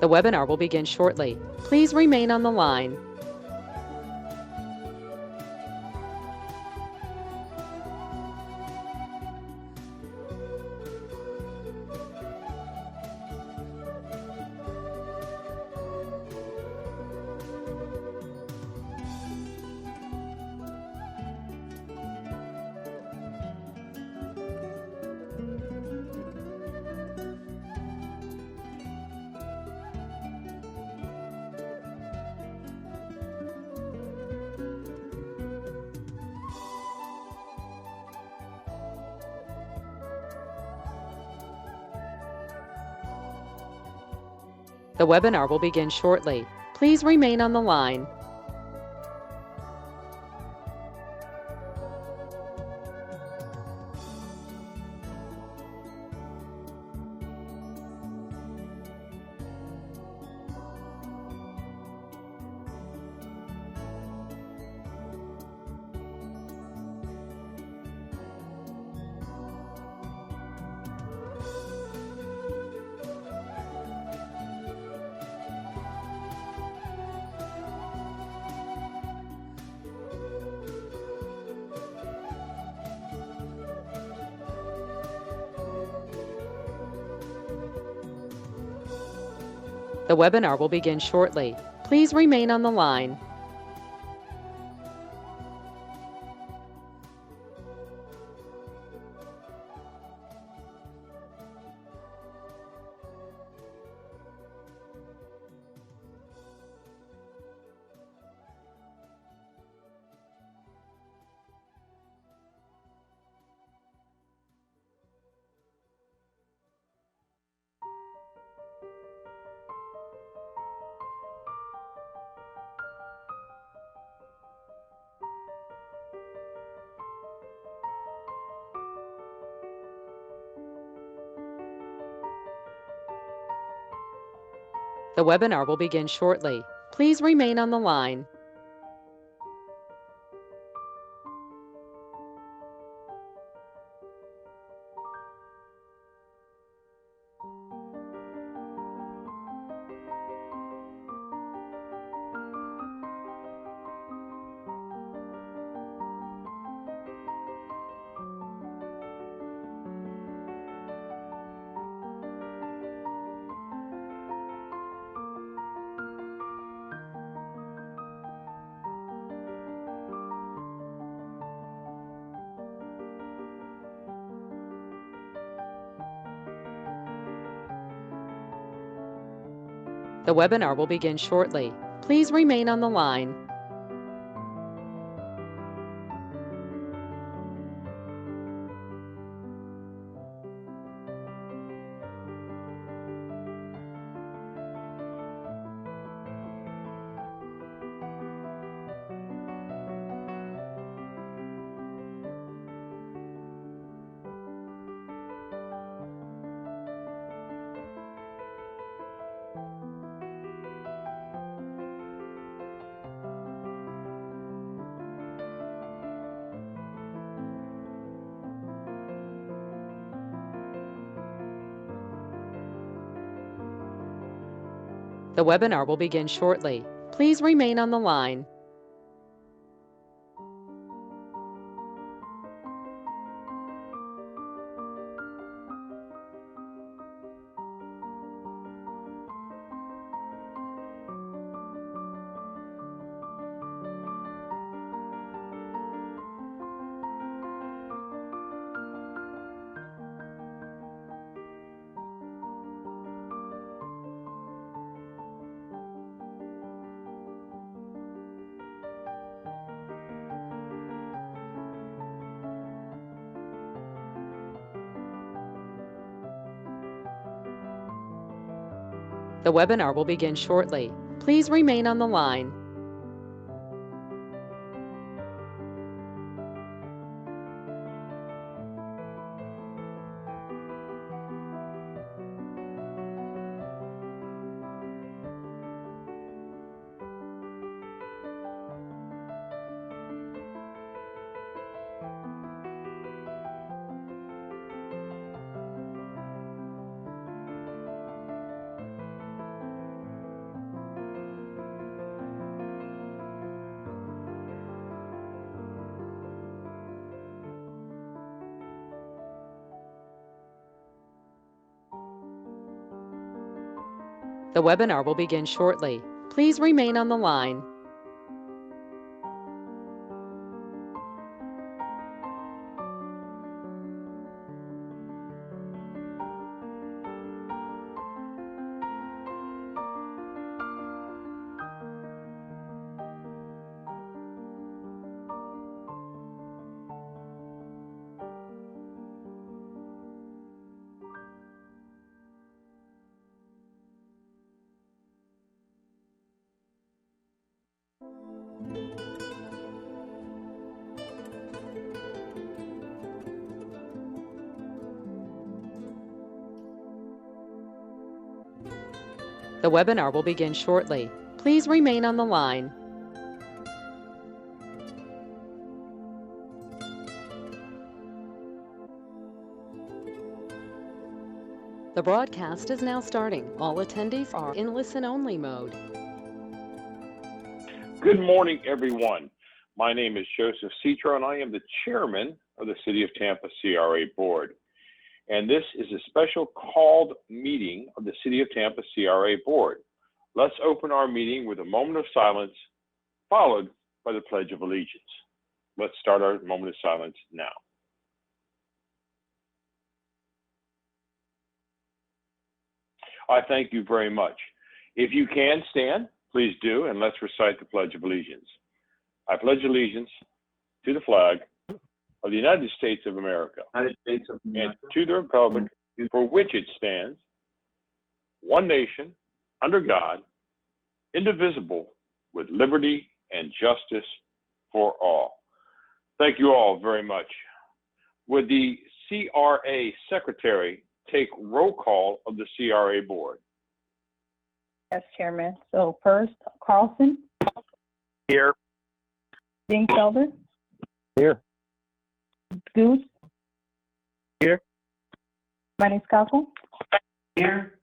The webinar will begin shortly. Please remain on the line. The webinar will begin shortly. Please remain on the line. The webinar will begin shortly. Please remain on the line. The webinar will begin shortly. Please remain on the line. The webinar will begin shortly. Please remain on the line. The webinar will begin shortly. Please remain on the line. The webinar will begin shortly. Please remain on the line. The webinar will begin shortly. Please remain on the line. The webinar will begin shortly. Please remain on the line. The broadcast is now starting. All attendees are in listen-only mode. Good morning, everyone. My name is Joseph Citro, and I am the chairman of the City of Tampa CRA Board. And this is a special called meeting of the City of Tampa CRA Board. Let's open our meeting with a moment of silence, followed by the Pledge of Allegiance. Let's start our moment of silence now. I thank you very much. If you can stand, please do, and let's recite the Pledge of Allegiance. I pledge allegiance to the flag of the United States of America, and to the republic for which it stands, one nation, under God, indivisible, with liberty and justice for all. Thank you all very much. Would the CRA Secretary take roll call of the CRA Board? Yes, Chairman. So first, Carlson. Here. Dingfelder. Here. Goose. Here. Maniscalco. Here.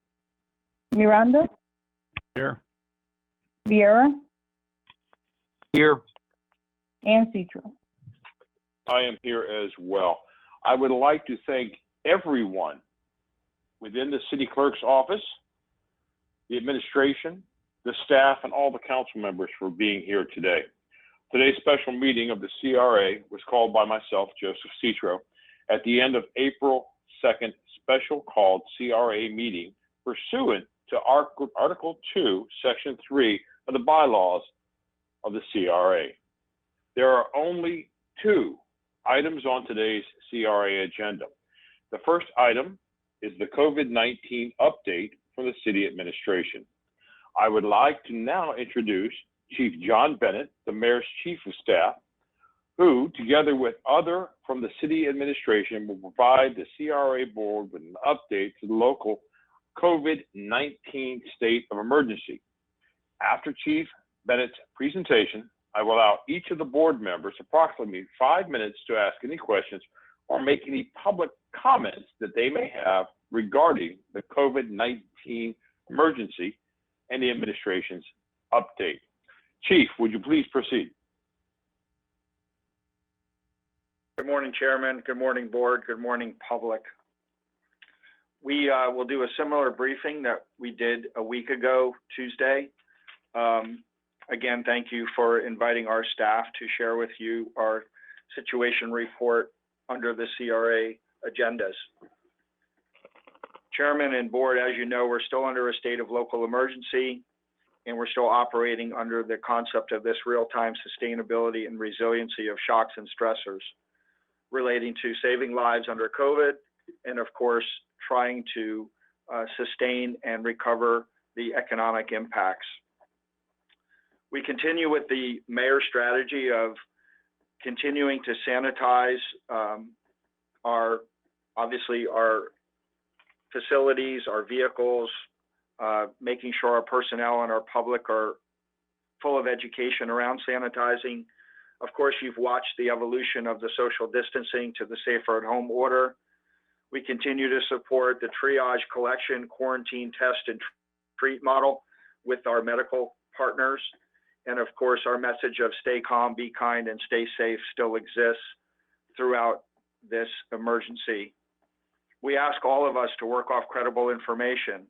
Miranda. Here. Vieira. Here. And Citro. I am here as well. I would like to thank everyone within the city clerk's office, the administration, the staff, and all the council members for being here today. Today's special meeting of the CRA was called by myself, Joseph Citro, at the end of April 2nd special called CRA meeting pursuant to Article 2, Section 3 of the bylaws of the CRA. There are only two items on today's CRA agenda. The first item is the COVID-19 update from the city administration. I would like to now introduce Chief John Bennett, the mayor's chief of staff, who, together with other from the city administration, will provide the CRA board with an update to the local COVID-19 state of emergency. After Chief Bennett's presentation, I will allow each of the board members approximately 5 minutes to ask any questions or make any public comments that they may have regarding the COVID-19 emergency and the administration's update. Chief, would you please proceed? Good morning, Chairman. Good morning, Board. Good morning, public. We will do a similar briefing that we did a week ago, Tuesday. Again, thank you for inviting our staff to share with you our situation report under the CRA agendas. Chairman and Board, as you know, we're still under a state of local emergency, and we're still operating under the concept of this real-time sustainability and resiliency of shocks and stressors relating to saving lives under COVID, and of course, trying to sustain and recover the economic impacts. We continue with the mayor's strategy of continuing to sanitize our facilities, our vehicles, making sure our personnel and our public are full of education around sanitizing. Of course, you've watched the evolution of the social distancing to the safer at home order. We continue to support the triage, collection, quarantine, test, and treat model with our medical partners. And of course, our message of stay calm, be kind, and stay safe still exists throughout this emergency. We ask all of us to work off credible information.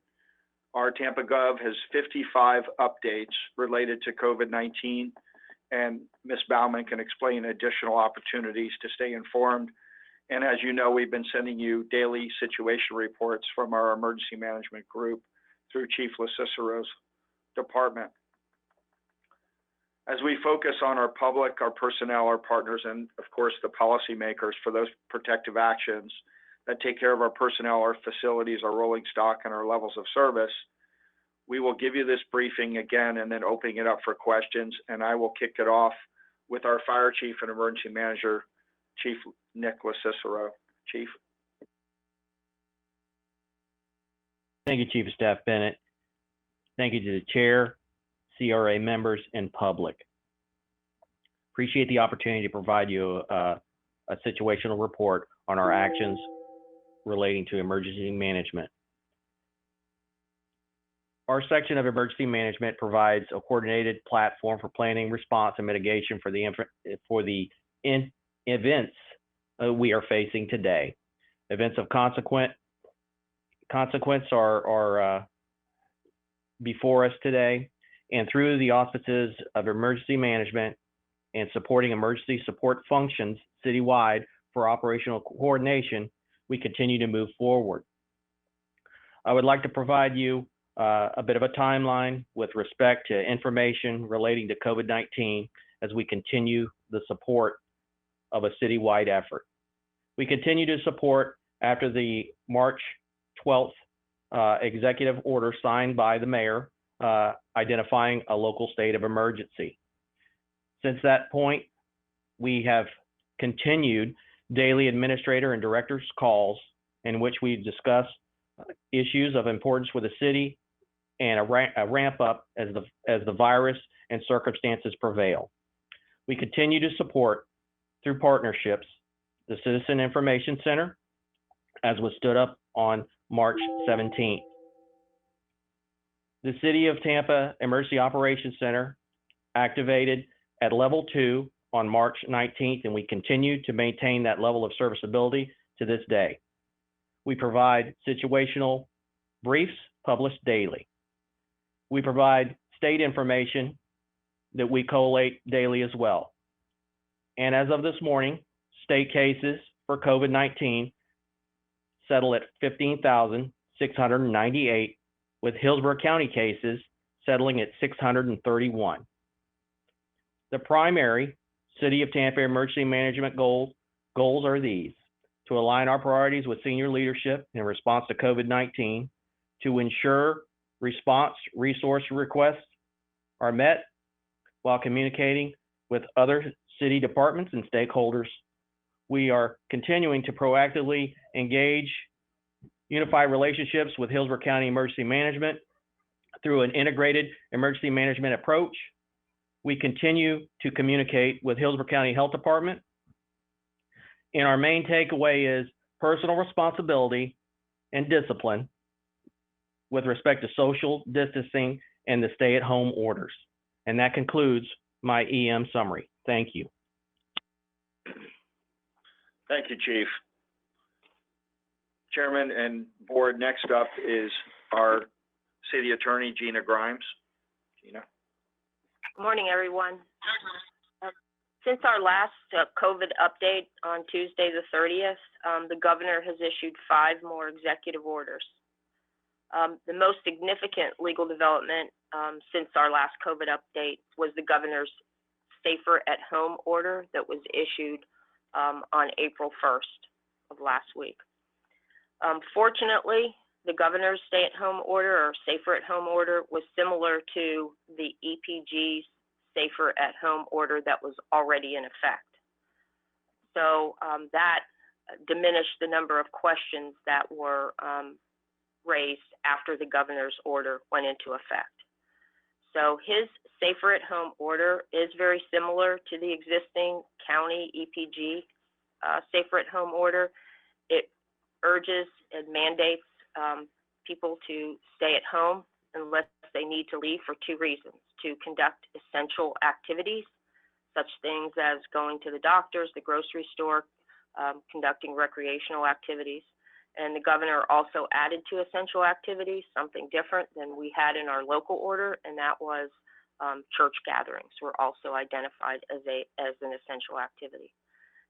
Our Tampa Gov has 55 updates related to COVID-19, and Ms. Bauman can explain additional opportunities to stay informed. And as you know, we've been sending you daily situation reports from our emergency management group through Chief LaCicero's department. As we focus on our public, our personnel, our partners, and of course the policymakers for those protective actions that take care of our personnel, our facilities, our rolling stock, and our levels of service, we will give you this briefing again and then opening it up for questions. And I will kick it off with our fire chief and emergency manager, Chief Nick LaCicero. Chief. Thank you, Chief of Staff Bennett. Thank you to the chair, CRA members, and public. Appreciate the opportunity to provide you a situational report on our actions relating to emergency management. Our section of emergency management provides a coordinated platform for planning, response, and mitigation for the events we are facing today. Events of consequence are before us today, and through the auspices of emergency management and supporting emergency support functions citywide for operational coordination, we continue to move forward. I would like to provide you a bit of a timeline with respect to information relating to COVID-19 as we continue the support of a citywide effort. We continue to support after the March 12th executive order signed by the mayor identifying a local state of emergency. Since that point, we have continued daily administrator and directors calls in which we discuss issues of importance for the city and a ramp up as the virus and circumstances prevail. We continue to support through partnerships the Citizen Information Center, as was stood up on March 17th. The City of Tampa Emergency Operations Center activated at level 2 on March 19th, and we continue to maintain that level of serviceability to this day. We provide situational briefs published daily. We provide state information that we collate daily as well. And as of this morning, state cases for COVID-19 settle at 15,698, with Hillsborough County cases settling at 631. The primary City of Tampa emergency management goals are these: to align our priorities with senior leadership in response to COVID-19, to ensure response resource requests are met while communicating with other city departments and stakeholders. We are continuing to proactively engage unified relationships with Hillsborough County Emergency Management through an integrated emergency management approach. We continue to communicate with Hillsborough County Health Department. And our main takeaway is personal responsibility and discipline with respect to social distancing and the stay-at-home orders. And that concludes my EM summary. Thank you. Thank you, Chief. Chairman and board, next up is our City Attorney, Gina Grimes. Gina. Good morning, everyone. Since our last COVID update on Tuesday the 30th, the governor has issued 5 more executive orders. The most significant legal development since our last COVID update was the governor's Safer at Home order that was issued on April 1st of last week. Fortunately, the governor's stay-at-home order or Safer at Home order was similar to the EPG's Safer at Home order that was already in effect. So that diminished the number of questions that were raised after the governor's order went into effect. So his Safer at Home order is very similar to the existing county EPG Safer at Home order. It urges and mandates people to stay at home unless they need to leave for 2 reasons: to conduct essential activities, such things as going to the doctors, the grocery store, conducting recreational activities, And the governor also added to essential activities something different than we had in our local order, and that was church gatherings were also identified as an essential activity.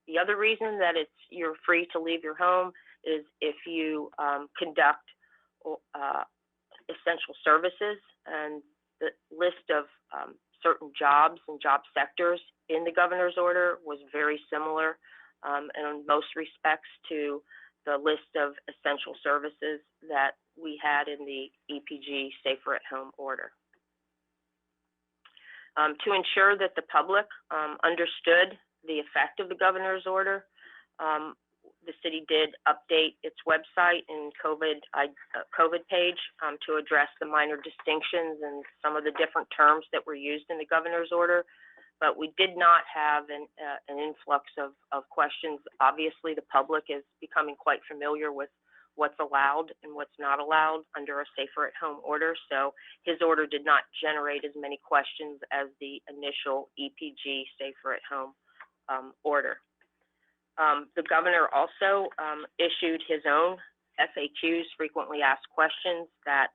The other reason that you're free to leave your home is if you conduct essential services, and the list of certain jobs and job sectors in the governor's order was very similar in most respects to the list of essential services that we had in the EPG Safer at Home order. To ensure that the public understood the effect of the governor's order, the city did update its website and COVID page to address the minor distinctions and some of the different terms that were used in the governor's order. But we did not have an influx of questions. Obviously, the public is becoming quite familiar with what's allowed and what's not allowed under a Safer at Home order. So his order did not generate as many questions as the initial EPG Safer at Home order. The governor also issued his own FAQs, frequently asked questions, that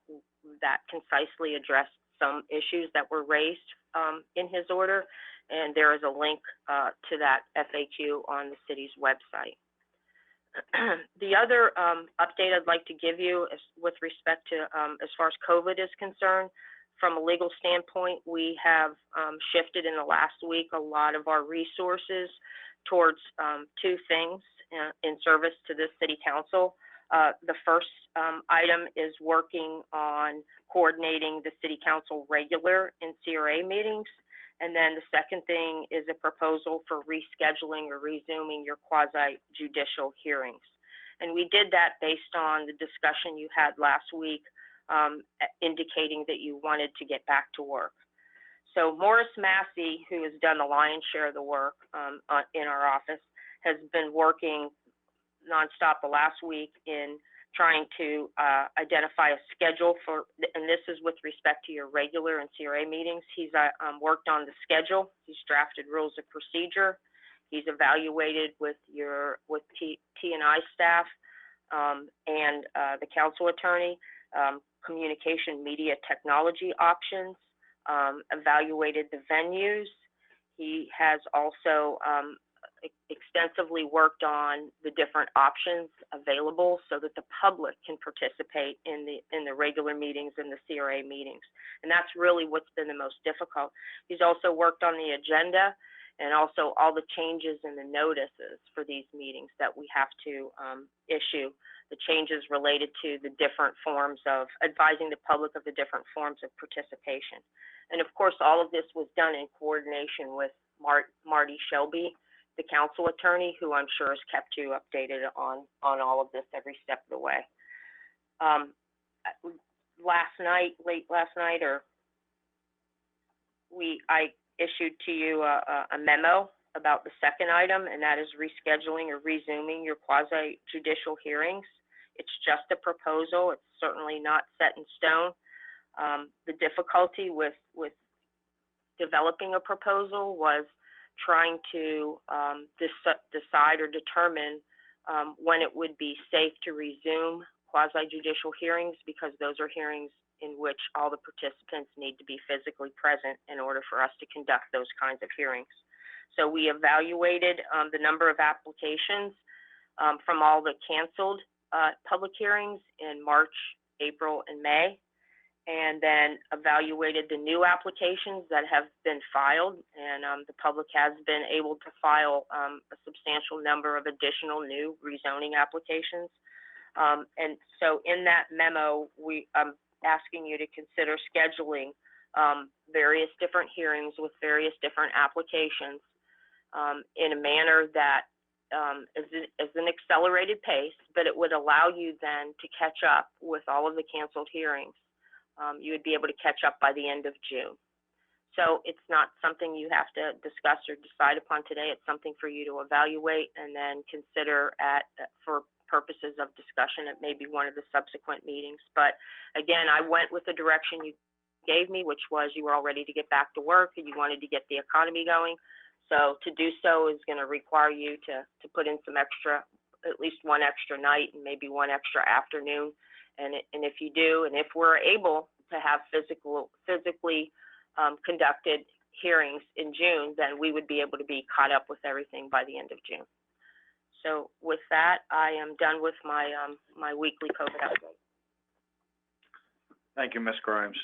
concisely addressed some issues that were raised in his order, and there is a link to that FAQ on the city's website. The other update I'd like to give you is with respect to as far as COVID is concerned. From a legal standpoint, we have shifted in the last week a lot of our resources towards two things in service to this city council. The first item is working on coordinating the city council regular and CRA meetings. And then the second thing is a proposal for rescheduling or resuming your quasi-judicial hearings. And we did that based on the discussion you had last week, indicating that you wanted to get back to work. So Morris Massey, who has done the lion's share of the work in our office, has been working nonstop the last week in trying to identify a schedule for, and this is with respect to your regular and CRA meetings. He's worked on the schedule. He's drafted rules of procedure. He's evaluated with T&I staff and the council attorney, communication media technology options, evaluated the venues. He has also extensively worked on the different options available so that the public can participate in the regular meetings and the CRA meetings. And that's really what's been the most difficult. He's also worked on the agenda and also all the changes in the notices for these meetings that we have to issue, the changes related to the different forms of advising the public of the different forms of participation. And of course, all of this was done in coordination with Marty Shelby, the council attorney, who I'm sure has kept you updated on all of this every step of the way. Late last night, I issued to you a memo about the second item, and that is rescheduling or resuming your quasi-judicial hearings. It's just a proposal. It's certainly not set in stone. The difficulty with developing a proposal was trying to decide or determine when it would be safe to resume quasi-judicial hearings, because those are hearings in which all the participants need to be physically present in order for us to conduct those kinds of hearings. So we evaluated the number of applications from all the canceled public hearings in March, April, and May, and then evaluated the new applications that have been filed, and the public has been able to file a substantial number of additional new rezoning applications. And so in that memo, I'm asking you to consider scheduling various different hearings with various different applications in a manner that is an accelerated pace, but it would allow you then to catch up with all of the canceled hearings. You would be able to catch up by the end of June. So it's not something you have to discuss or decide upon today. It's something for you to evaluate and then consider for purposes of discussion at maybe one of the subsequent meetings. But again, I went with the direction you gave me, which was you were all ready to get back to work and you wanted to get the economy going. So to do so is going to require you to put in some extra at least one extra night and maybe one extra afternoon. And if you do, and if we're able to have physically conducted hearings in June, then we would be able to be caught up with everything by the end of June. So with that, I am done with my my weekly COVID update. Thank you, Ms. Grimes.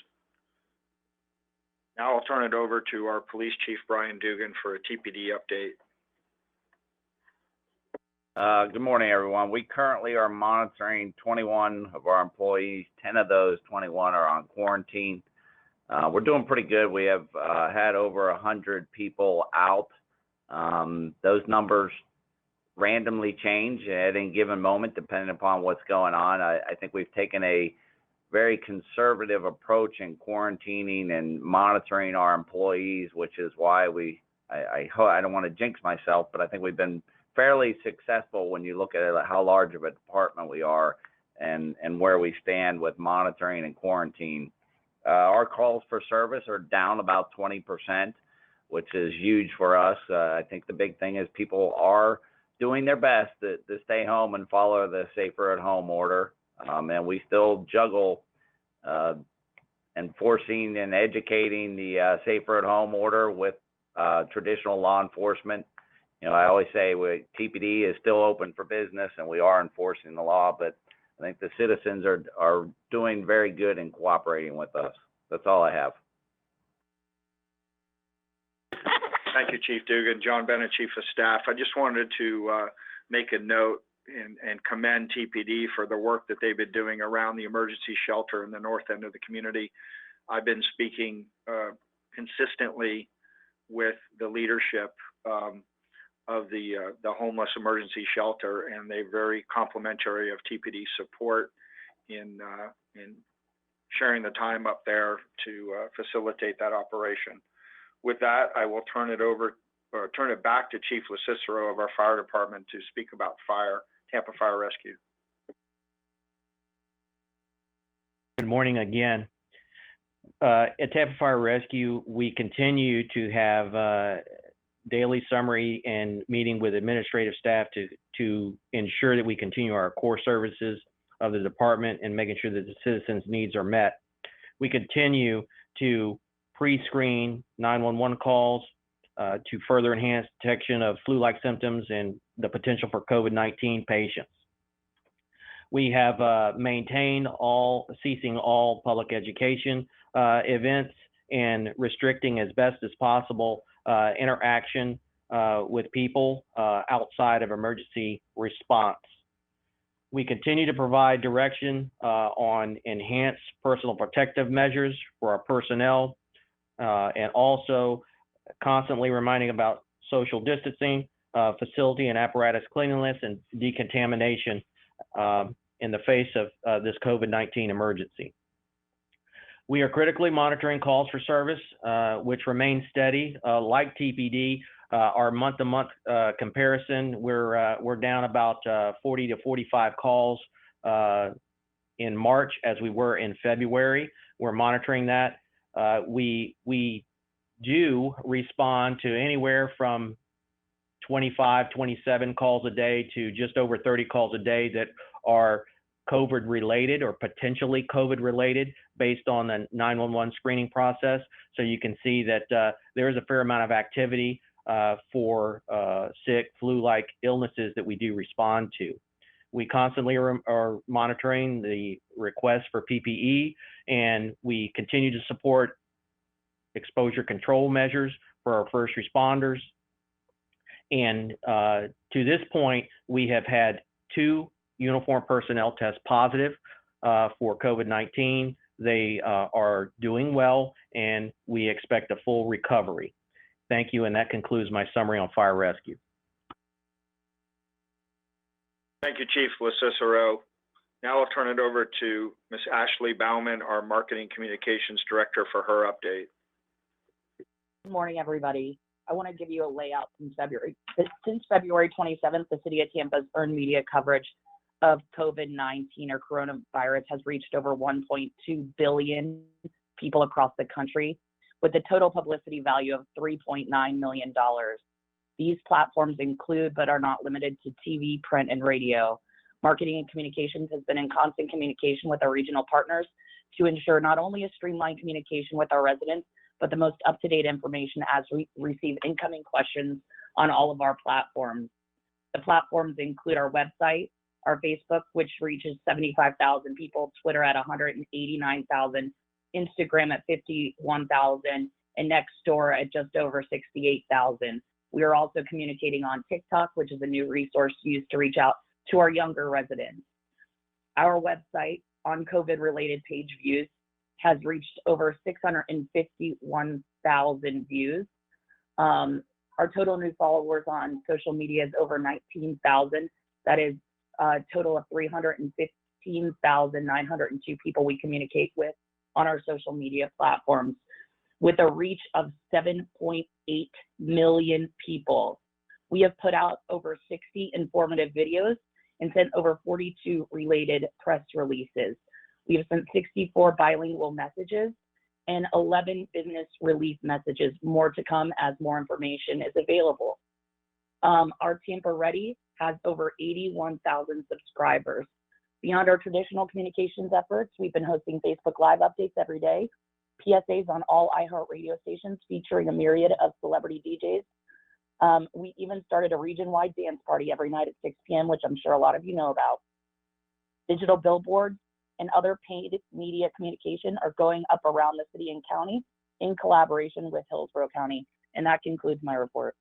Now I'll turn it over to our Police Chief, Brian Dugan, for a TPD update. Good morning, everyone. We currently are monitoring 21 of our employees. 10 of those 21 are on quarantine. We're doing pretty good. We have had over 100 people out. Those numbers randomly change at any given moment, depending upon what's going on. I think we've taken a very conservative approach in quarantining and monitoring our employees, which is why I don't want to jinx myself, but I think we've been fairly successful when you look at it, how large of a department we are and where we stand with monitoring and quarantine. Our calls for service are down about 20%, which is huge for us. I think the big thing is people are doing their best to stay home and follow the safer at home order. And we still juggle enforcing and educating the safer at home order with traditional law enforcement. You know, I always say TPD is still open for business and we are enforcing the law, but I think the citizens are doing very good in cooperating with us. That's all I have. Thank you, Chief Dugan. John Bennett, Chief of Staff. I just wanted to make a note and commend TPD for the work that they've been doing around the emergency shelter in the north end of the community. I've been speaking consistently with the leadership of the homeless emergency shelter, and they're very complimentary of TPD support in sharing the time up there to facilitate that operation. With that, I will turn it back to Chief LaCicero of our fire department to speak about Tampa Fire Rescue. Good morning again. At Tampa Fire Rescue, we continue to have daily summary and meeting with administrative staff to ensure that we continue our core services of the department and making sure that the citizens' needs are met. We continue to pre-screen 911 calls to further enhance detection of flu-like symptoms and the potential for COVID-19 patients. We have maintained ceasing all public education events and restricting as best as possible interaction with people outside of emergency response. We continue to provide direction on enhanced personal protective measures for our personnel and also constantly reminding about social distancing, facility and apparatus cleanliness, and decontamination in the face of this COVID-19 emergency. We are critically monitoring calls for service, which remain steady. Like TPD, our month-to-month comparison, we're down about 40 to 45 calls in March as we were in February. We're monitoring that. We do respond to anywhere from 25, 27 calls a day to just over 30 calls a day that are COVID related or potentially COVID related based on the 911 screening process. So you can see that there is a fair amount of activity for sick flu-like illnesses that we do respond to. We constantly are monitoring the requests for PPE, and we continue to support exposure control measures for our first responders. And to this point, we have had 2 uniformed personnel test positive for COVID-19. They are doing well, and we expect a full recovery. Thank you, and that concludes my summary on fire rescue. Thank you, Chief LaCicero. Now I'll turn it over to Ms. Ashley Bauman, our Marketing Communications Director, for her update. Good morning, everybody. I want to give you a layout from February. Since February 27th, the City of Tampa's earned media coverage of COVID-19 or coronavirus has reached over 1.2 billion people across the country, with a total publicity value of $3.9 million. These platforms include, but are not limited to, TV, print, and radio. Marketing and communications has been in constant communication with our regional partners to ensure not only a streamlined communication with our residents, but the most up-to-date information as we receive incoming questions on all of our platforms. The platforms include our website, our Facebook, which reaches 75,000 people, Twitter at 189,000, Instagram at 51,000, and Nextdoor at just over 68,000. We are also communicating on TikTok, which is a new resource used to reach out to our younger residents. Our website on COVID-related page views has reached over 651,000 views. Our total new followers on social media is over 19,000. That is a total of 315,902 people we communicate with on our social media platforms, with a reach of 7.8 million people. We have put out over 60 informative videos and sent over 42 related press releases. We have sent 64 bilingual messages and 11 business relief messages, more to come as more information is available. Our Tampa Ready has over 81,000 subscribers. Beyond our traditional communications efforts, we've been hosting Facebook Live updates every day, PSAs on all iHeart radio stations featuring a myriad of celebrity DJs. We even started a region-wide dance party every night at 6 p.m., which I'm sure a lot of you know about. Digital billboards and other paid media communication are going up around the city and county in collaboration with Hillsborough County. And that concludes my report.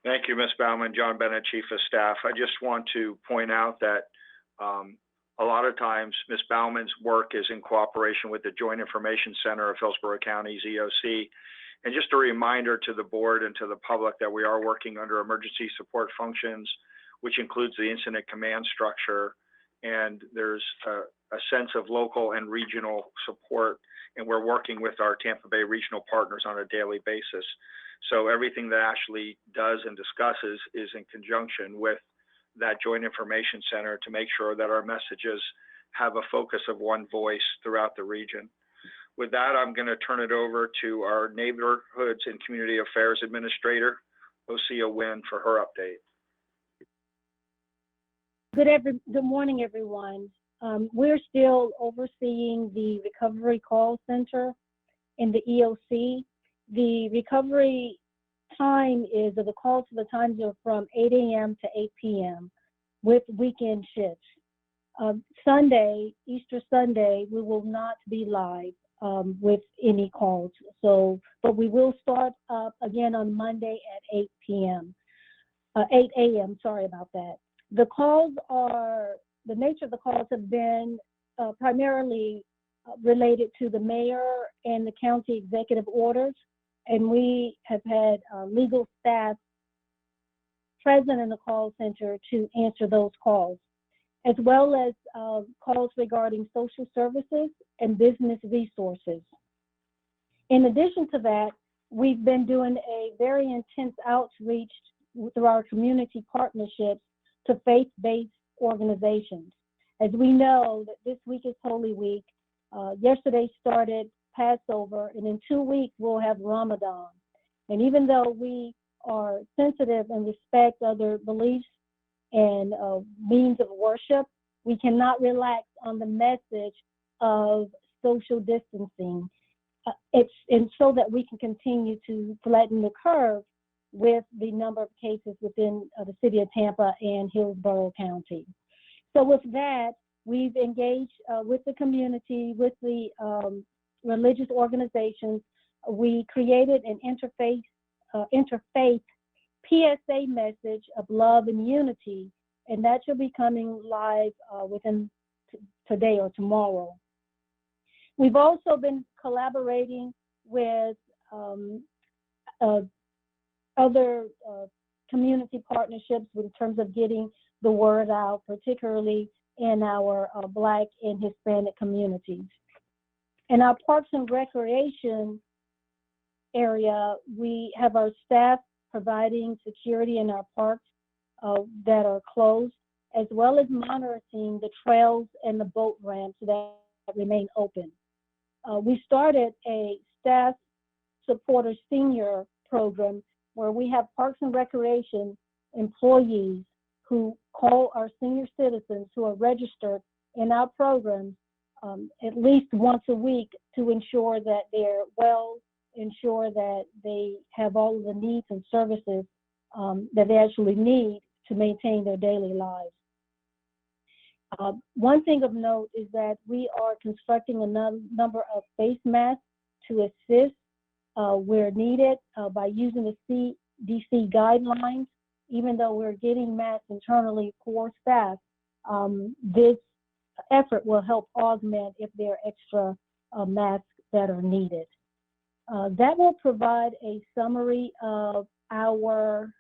Thank you, Ms. Baumann. John Bennett, Chief of Staff. I just want to point out that a lot of times Ms. Baumann's work is in cooperation with the Joint Information Center of Hillsborough County's EOC. And just a reminder to the board and to the public that we are working under emergency support functions, which includes the incident command structure. And there's a sense of local and regional support. And we're working with our Tampa Bay regional partners on a daily basis. So everything that Ashley does and discusses is in conjunction with that Joint Information Center to make sure that our messages have a focus of one voice throughout the region. With that, I'm going to turn it over to our Neighborhoods and Community Affairs Administrator, Osea Wynn, for her update. Good morning, everyone. We're still overseeing the Recovery Call Center in the EOC. The recovery time is, the calls for the times are from 8 a.m. to 8 p.m. with weekend shifts. Sunday, Easter Sunday, we will not be live with any calls. But we will start up again on Monday at 8 a.m. Sorry about that. The nature of the calls have been primarily related to the mayor and the county executive orders, and we have had legal staff present in the call center to answer those calls, as well as calls regarding social services and business resources. In addition to that, we've been doing a very intense outreach through our community partnerships to faith-based organizations. As we know that this week is Holy Week, yesterday started Passover, and in 2 weeks we'll have Ramadan. And even though we are sensitive and respect other beliefs and means of worship, we cannot relax on the message of social distancing. And so that we can continue to flatten the curve with the number of cases within the city of Tampa and Hillsborough County. So with that, we've engaged with the community, with the religious organizations. We created an interfaith PSA message of love and unity, and that should be coming live within today or tomorrow. We've also been collaborating with other community partnerships in terms of getting the word out, particularly in our Black and Hispanic communities. In our Parks and Recreation area, we have our staff providing security in our parks that are closed, as well as monitoring the trails and the boat ramps that remain open. We started a staff supporter senior program where we have Parks and Recreation employees who call our senior citizens who are registered in our programs at least once a week to ensure that they're well, ensure that they have all of the needs and services that they actually need to maintain their daily lives. One thing of note is that we are constructing a number of face masks to assist where needed by using the CDC guidelines. Even though we're getting masks internally for staff, this effort will help augment if there are extra masks that are needed. That will provide a summary of our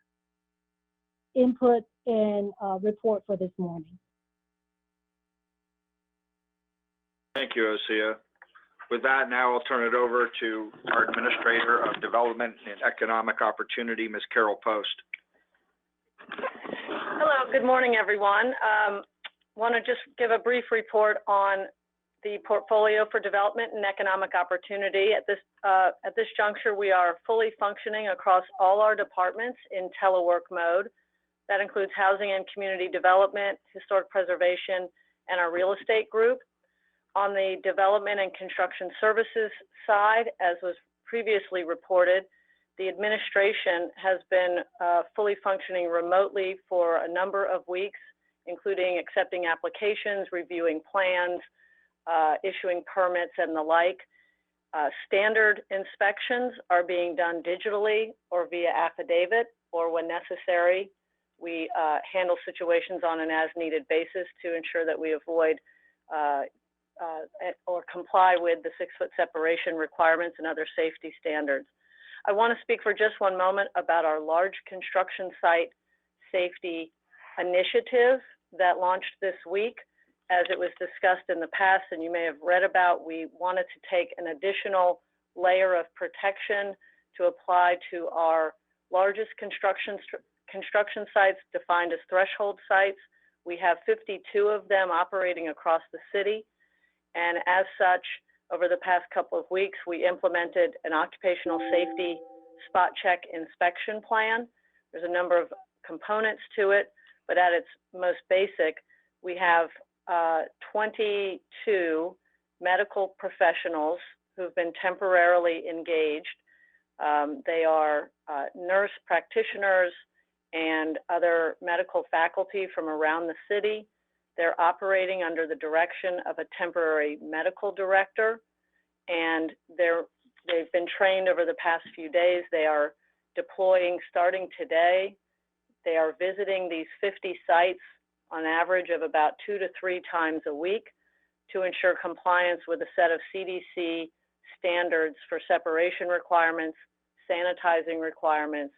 input and report for this morning. Thank you, Osea. With that, now I'll turn it over to our Administrator of Development and Economic Opportunity, Ms. Carol Post. Hello, good morning, everyone. Want to just give a brief report on the portfolio for development and economic opportunity. At this juncture, we are fully functioning across all our departments in telework mode. That includes housing and community development, historic preservation, and our real estate group. On the development and construction services side, as was previously reported, the administration has been fully functioning remotely for a number of weeks, including accepting applications, reviewing plans, issuing permits, and the like. Standard inspections are being done digitally or via affidavit, or when necessary, we handle situations on an as-needed basis to ensure that we avoid or comply with the 6-foot separation requirements and other safety standards. I want to speak for just one moment about our large construction site safety initiative that launched this week. As it was discussed in the past, and you may have read about, we wanted to take an additional layer of protection to apply to our largest construction sites defined as threshold sites. We have 52 of them operating across the city. And as such, over the past couple of weeks, we implemented an occupational safety spot check inspection plan. There's a number of components to it, but at its most basic, we have 22 medical professionals who've been temporarily engaged. They are nurse practitioners and other medical faculty from around the city. They're operating under the direction of a temporary medical director, and they've been trained over the past few days. They are deploying starting today. They are visiting these 50 sites on average of about 2 to 3 times a week to ensure compliance with a set of CDC standards for separation requirements, sanitizing requirements,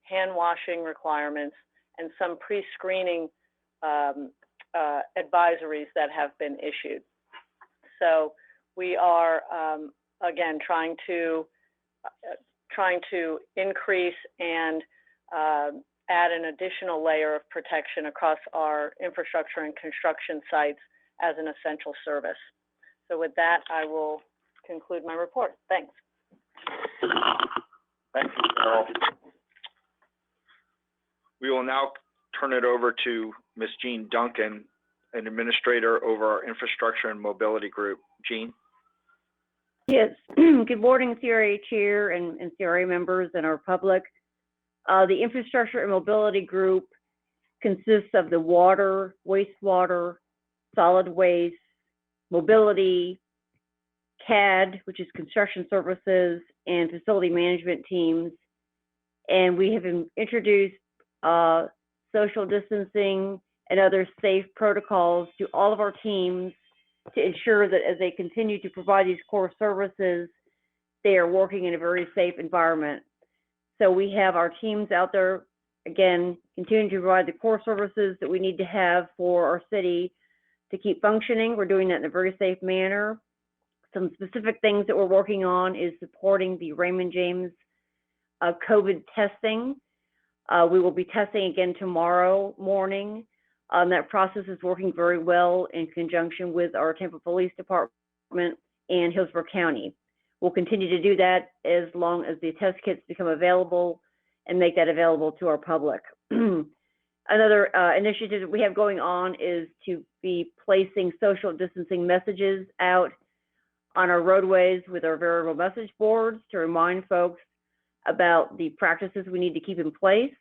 hand washing requirements, and some pre-screening advisories that have been issued. So we are, again, trying to increase and add an additional layer of protection across our infrastructure and construction sites as an essential service. So with that, I will conclude my report. Thanks. Thank you, Carol. We will now turn it over to Ms. Jean Duncan, an administrator over our infrastructure and mobility group. Jean? Yes. Good morning, CRA Chair and CRA members and our public. The infrastructure and mobility group consists of the water, wastewater, solid waste, mobility, CAD, which is construction services, and facility management teams. And we have introduced social distancing and other safe protocols to all of our teams to ensure that as they continue to provide these core services, they are working in a very safe environment. So we have our teams out there, again, continuing to provide the core services that we need to have for our city to keep functioning. We're doing that in a very safe manner. Some specific things that we're working on is supporting the Raymond James COVID testing. We will be testing again tomorrow morning. That process is working very well in conjunction with our Tampa Police Department and Hillsborough County. We'll continue to do that as long as the test kits become available and make that available to our public. Another initiative that we have going on is to be placing social distancing messages out on our roadways with our variable message boards to remind folks about the practices we need to keep in place.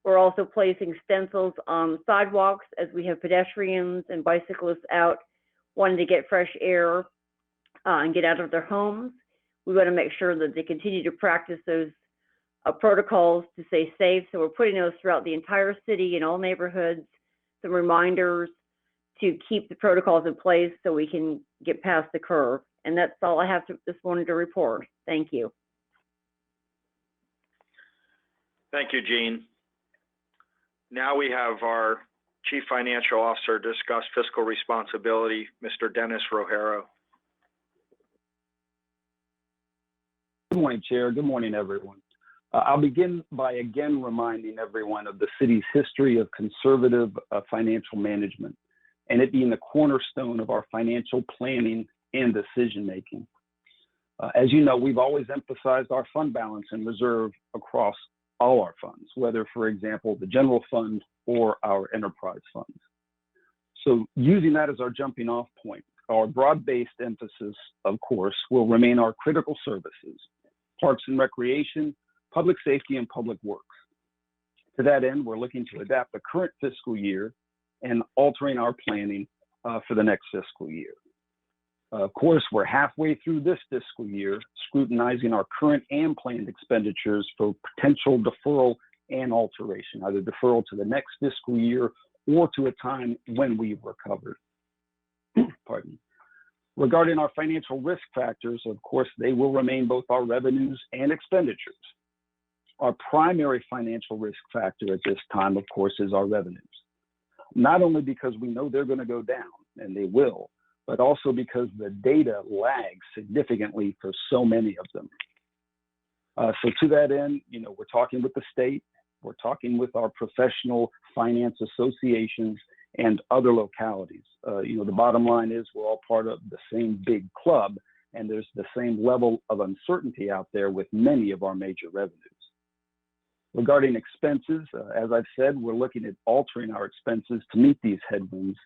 We're also placing stencils on sidewalks as we have pedestrians and bicyclists out wanting to get fresh air and get out of their homes. We want to make sure that they continue to practice those protocols to stay safe. So we're putting those throughout the entire city in all neighborhoods, some reminders to keep the protocols in place so we can get past the curve. And that's all I have this morning to report. Thank you. Thank you, Jean. Now we have our Chief Financial Officer discuss fiscal responsibility, Mr. Dennis Rojero. Good morning, Chair. Good morning, everyone. I'll begin by again reminding everyone of the city's history of conservative financial management, and it being the cornerstone of our financial planning and decision-making. As you know, we've always emphasized our fund balance and reserve across all our funds, whether, for example, the general fund or our enterprise funds. So using that as our jumping off point, our broad-based emphasis, of course, will remain our critical services, parks and recreation, public safety, and public works. To that end, we're looking to adapt the current fiscal year and altering our planning for the next fiscal year. Of course, we're halfway through this fiscal year, scrutinizing our current and planned expenditures for potential deferral and alteration, either deferral to the next fiscal year or to a time when we've recovered. Pardon me. Regarding our financial risk factors, of course, they will remain both our revenues and expenditures. Our primary financial risk factor at this time, of course, is our revenues. Not only because we know they're going to go down, and they will, but also because the data lags significantly for so many of them. So to that end, we're talking with the state, we're talking with our professional finance associations and other localities. The bottom line is we're all part of the same big club, and there's the same level of uncertainty out there with many of our major revenues. Regarding expenses, as I've said, we're looking at altering our expenses to meet these headwinds,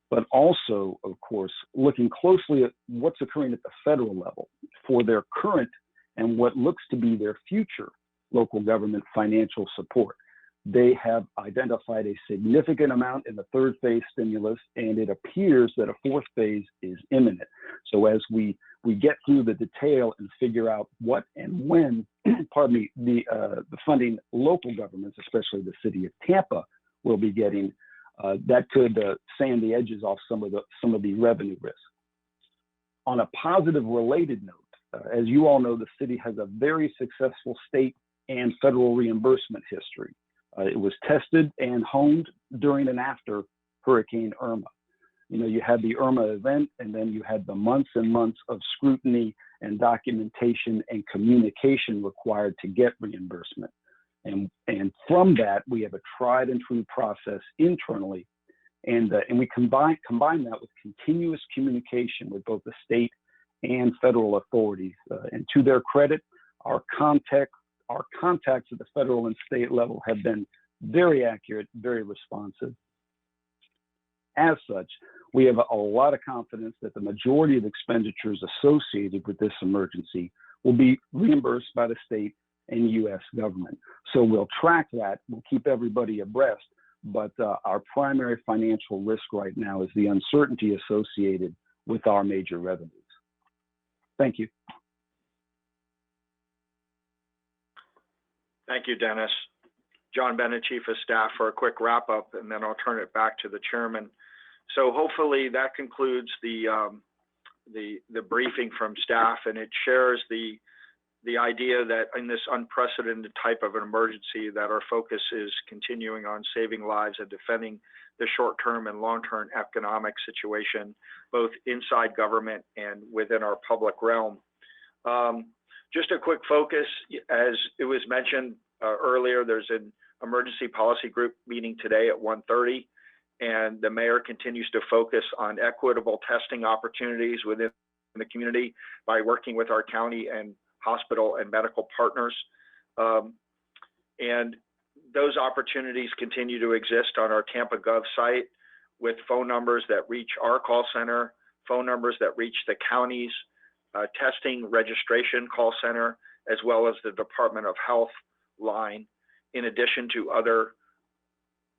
but also, of course, looking closely at what's occurring at the federal level for their current and what looks to be their future local government financial support. They have identified a significant amount in the third phase stimulus, and it appears that a fourth phase is imminent. So as we get through the detail and figure out what and when, pardon me, the funding local governments, especially the city of Tampa, will be getting, that could sand the edges off some of the revenue risk. On a positive related note, as you all know, the city has a very successful state and federal reimbursement history. It was tested and honed during and after Hurricane Irma. You had the Irma event, and then you had the months and months of scrutiny and documentation and communication required to get reimbursement. And from that, we have a tried and true process internally, and we combine that with continuous communication with both the state and federal authorities. And to their credit, our contacts at the federal and state level have been very accurate, very responsive. As such, we have a lot of confidence that the majority of expenditures associated with this emergency will be reimbursed by the state and U.S. government. So we'll track that, we'll keep everybody abreast, but our primary financial risk right now is the uncertainty associated with our major revenues. Thank you. Thank you, Dennis. John Bennett, Chief of Staff, for a quick wrap up, and then I'll turn it back to the chairman. So hopefully that concludes the briefing from staff, and it shares the idea that in this unprecedented type of an emergency, that our focus is continuing on saving lives and defending the short-term and long-term economic situation, both inside government and within our public realm. Just a quick focus, as it was mentioned earlier, there's an emergency policy group meeting today at 1:30, and the mayor continues to focus on equitable testing opportunities within in the community by working with our county and hospital and medical partners. And those opportunities continue to exist on our Tampa Gov site with phone numbers that reach our call center, phone numbers that reach the county's testing registration call center, as well as the Department of Health line, in addition to other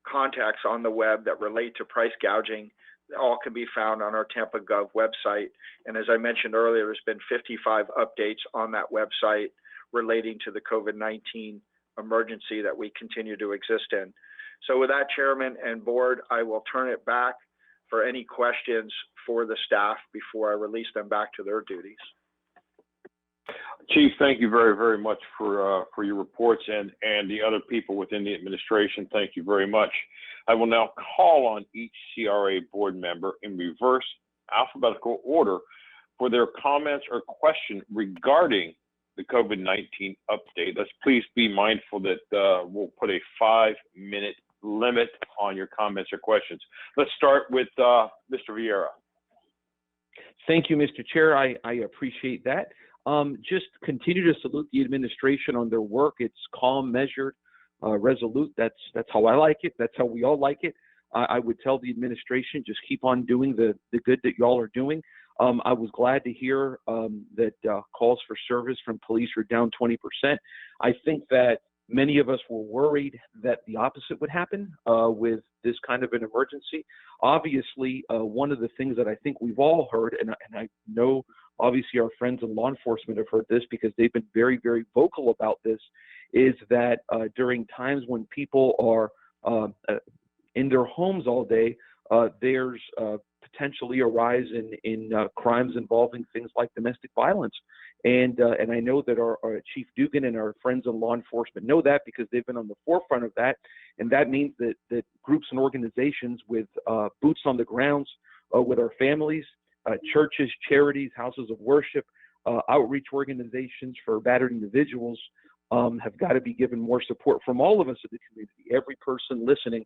contacts on the web that relate to price gouging. All can be found on our Tampa Gov website. And as I mentioned earlier, there's been 55 updates on that website relating to the COVID-19 emergency that we continue to exist in. So with that, Chairman and Board, I will turn it back for any questions for the staff before I release them back to their duties. Chief, thank you very, very much for your reports, and the other people within the administration. Thank you very much. I will now call on each CRA board member in reverse alphabetical order for their comments or question regarding the COVID-19 update. Let's please be mindful that we'll put a 5-minute limit on your comments or questions. Let's start with Mr. Vieira. Thank you, Mr. Chair. I appreciate that. Just continue to salute the administration on their work. It's calm, measured, resolute. That's how I like it. That's how we all like it. I would tell the administration, just keep on doing the good that y'all are doing. I was glad to hear that calls for service from police are down 20%. I think that many of us were worried that the opposite would happen with this kind of an emergency. Obviously, one of the things that I think we've all heard, and I know obviously our friends in law enforcement have heard this because they've been very, very vocal about this, is that during times when people are in their homes all day, there's potentially a rise in crimes involving things like domestic violence. And I know that our Chief Dugan and our friends in law enforcement know that because they've been on the forefront of that. And that means that groups and organizations with boots on the grounds with our families, churches, charities, houses of worship, outreach organizations for battered individuals have got to be given more support from all of us in the community, every person listening.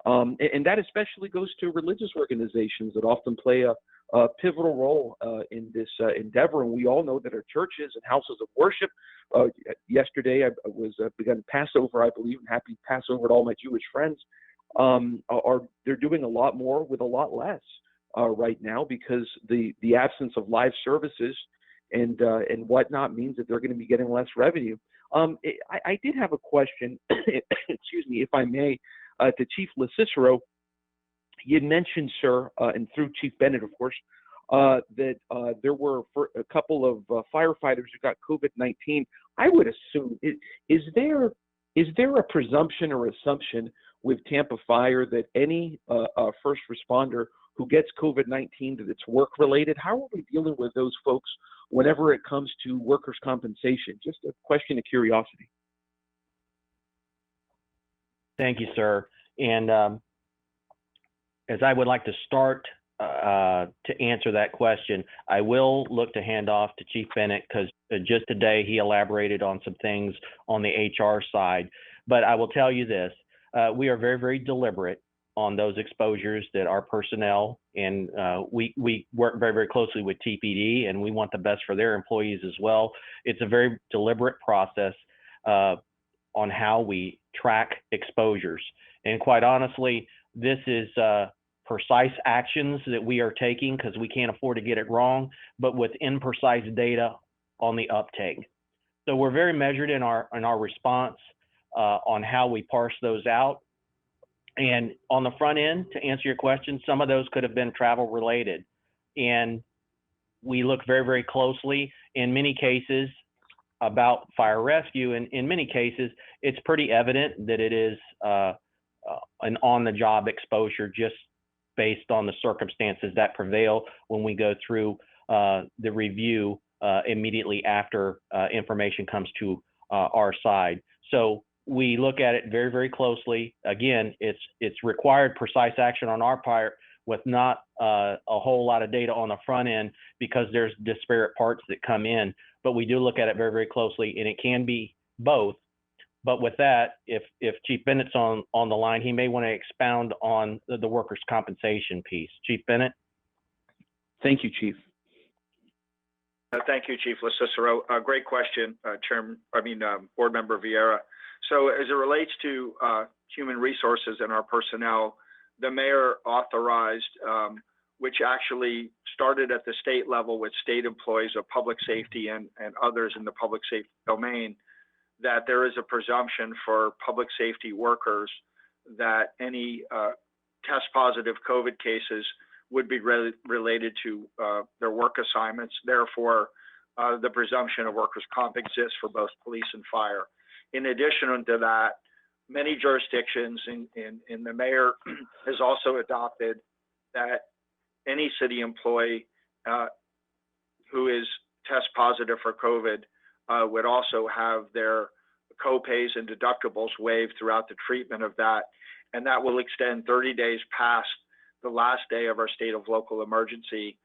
And that especially goes to religious organizations that often play a pivotal role in this endeavor. And we all know that our churches and houses of worship, yesterday I was begun Passover, I believe, and happy Passover to all my Jewish friends, they're doing a lot more with a lot less right now because the absence of live services and whatnot means that they're going to be getting less revenue. I did have a question, excuse me, if I may, to Chief LaCicero. You had mentioned, sir, and through Chief Bennett, of course, that there were a couple of firefighters who got COVID-19. I would assume, is there a presumption or assumption with Tampa Fire that any first responder who gets COVID-19 that it's work-related? How are we dealing with those folks whenever it comes to workers' compensation? Just a question of curiosity. Thank you, sir. And as I would like to start to answer that question, I will look to hand off to Chief Bennett because just today he elaborated on some things on the HR side. But I will tell you this, we are very, very deliberate on those exposures that our personnel, and we work very, very closely with TPD, and we want the best for their employees as well. It's a very deliberate process on how we track exposures. And quite honestly, this is precise actions that we are taking because we can't afford to get it wrong, but with imprecise data on the uptake. So we're very measured in our response on how we parse those out. And on the front end, to answer your question, some of those could have been travel related. And we look very, very closely in many cases about fire rescue. And in many cases, it's pretty evident that it is an on-the-job exposure just based on the circumstances that prevail when we go through the review immediately after information comes to our side. So we look at it very, very closely. Again, it's required precise action on our part with not a whole lot of data on the front end because there's disparate parts that come in. But we do look at it very, very closely, and it can be both. But with that, if Chief Bennett's on the line, he may want to expound on the workers' compensation piece. Chief Bennett? Thank you, Chief. Thank you, Chief LoCicero. Great question, Board Member Vieira. So as it relates to human resources and our personnel, the mayor authorized, which actually started at the state level with state employees of public safety and others in the public safety domain, that there is a presumption for public safety workers that any test positive COVID cases would be related to their work assignments. Therefore, the presumption of workers' comp exists for both police and fire. In addition to that, many jurisdictions in the mayor has also adopted that any city employee who is test positive for COVID would also have their co-pays and deductibles waived throughout the treatment of that. And that will extend 30 days past the last day of our state of local emergency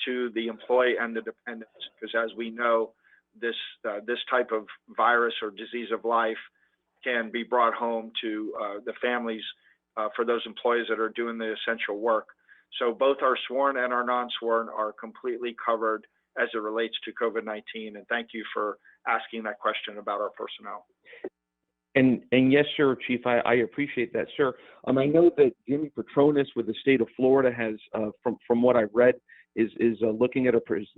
to the employee and the dependents, because as we know, this type of virus or disease of life can be brought home to the families for those employees that are doing the essential work. So both our sworn and our non-sworn are completely covered as it relates to COVID-19. And thank you for asking that question about our personnel. And yes, sir, Chief, I appreciate that, sir. I know that Jimmy Petronas with the state of Florida has, from what I've read, is looking at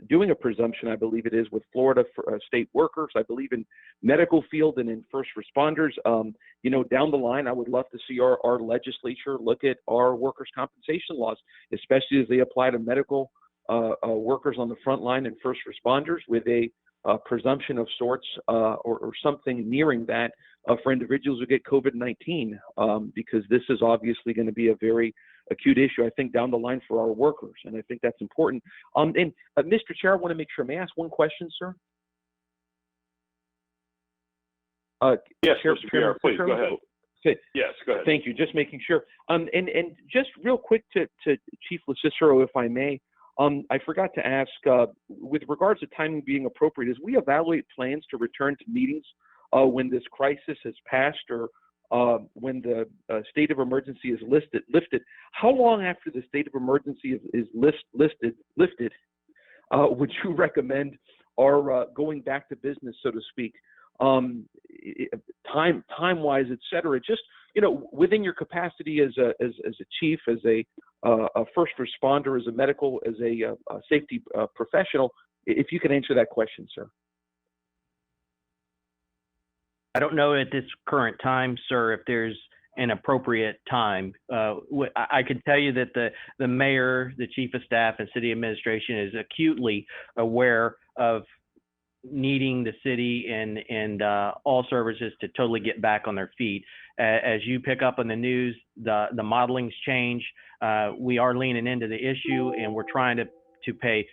doing a presumption, I believe it is, with Florida for, state workers, I believe in medical field and in first responders. Down the line, I would love to see our legislature look at our workers' compensation laws, especially as they apply to medical workers on the front line and first responders, with a presumption of sorts or something nearing that for individuals who get COVID-19, because this is obviously going to be a very acute issue, I think, down the line for our workers, and I think that's important. Mr. Chair, I want to make sure, may I ask one question, sir? Yes, Chair, Mr. Pierre, please, go ahead. Okay. Yes, go ahead. Thank you, just making sure. And just real quick to Chief LoCicero, if I may, I forgot to ask, with regards to timing being appropriate, as we evaluate plans to return to meetings when this crisis has passed, or when the state of emergency is lifted, how long after the state of emergency is lifted would you recommend our going back to business, so to speak, time-wise, et cetera? Just, within your capacity as a chief, as a first responder, as a medical, as a safety professional, if you can answer that question, sir. I don't know at this current time, sir, if there's an appropriate time. I can tell you that the mayor, the chief of staff, and city administration is acutely aware of needing the city and all services to totally get back on their feet. As you pick up on the news, the modeling's change. We are leaning into the issue, and we're trying to pay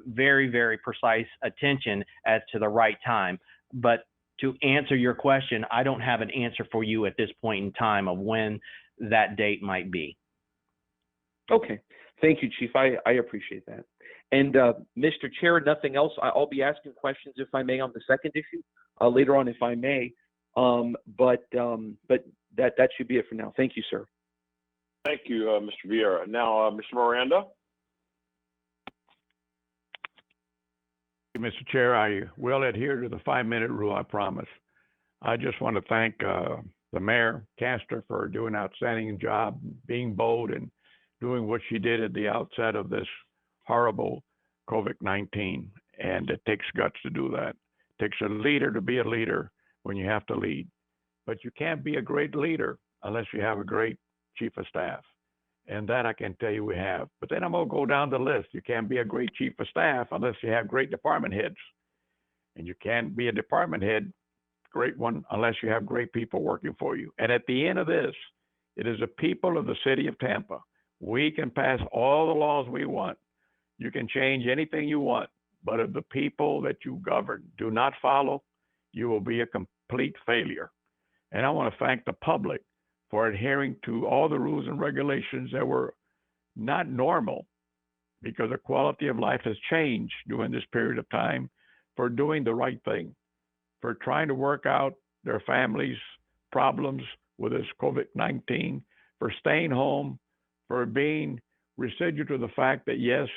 very, very precise attention as to the right time. But to answer your question, I don't have an answer for you at this point in time of when that date might be. Okay, thank you, Chief. I appreciate that. And Mr. Chair, nothing else. I'll be asking questions, if I may, on the second issue later on, if I may. But that should be it for now. Thank you, sir. Thank you, Mr. Vieira. Now, Mr. Miranda. Mr. Chair, I will adhere to the 5-minute rule, I promise. I just want to thank the Mayor Castor for doing an outstanding job, being bold and doing what she did at the outset of this horrible COVID-19. And it takes guts to do that. It takes a leader to be a leader when you have to lead. But you can't be a great leader unless you have a great chief of staff. And that I can tell you we have. But then I'm going to go down the list. You can't be a great chief of staff unless you have great department heads. And you can't be a department head, great one, unless you have great people working for you. And at the end of this, it is the people of the city of Tampa. We can pass all the laws we want. You can change anything you want. But if the people that you govern do not follow, you will be a complete failure. And I want to thank the public for adhering to all the rules and regulations that were not normal, because the quality of life has changed during this period of time, for doing the right thing, for trying to work out their families' problems with this COVID-19, for staying home, for being residual to the fact that, yes,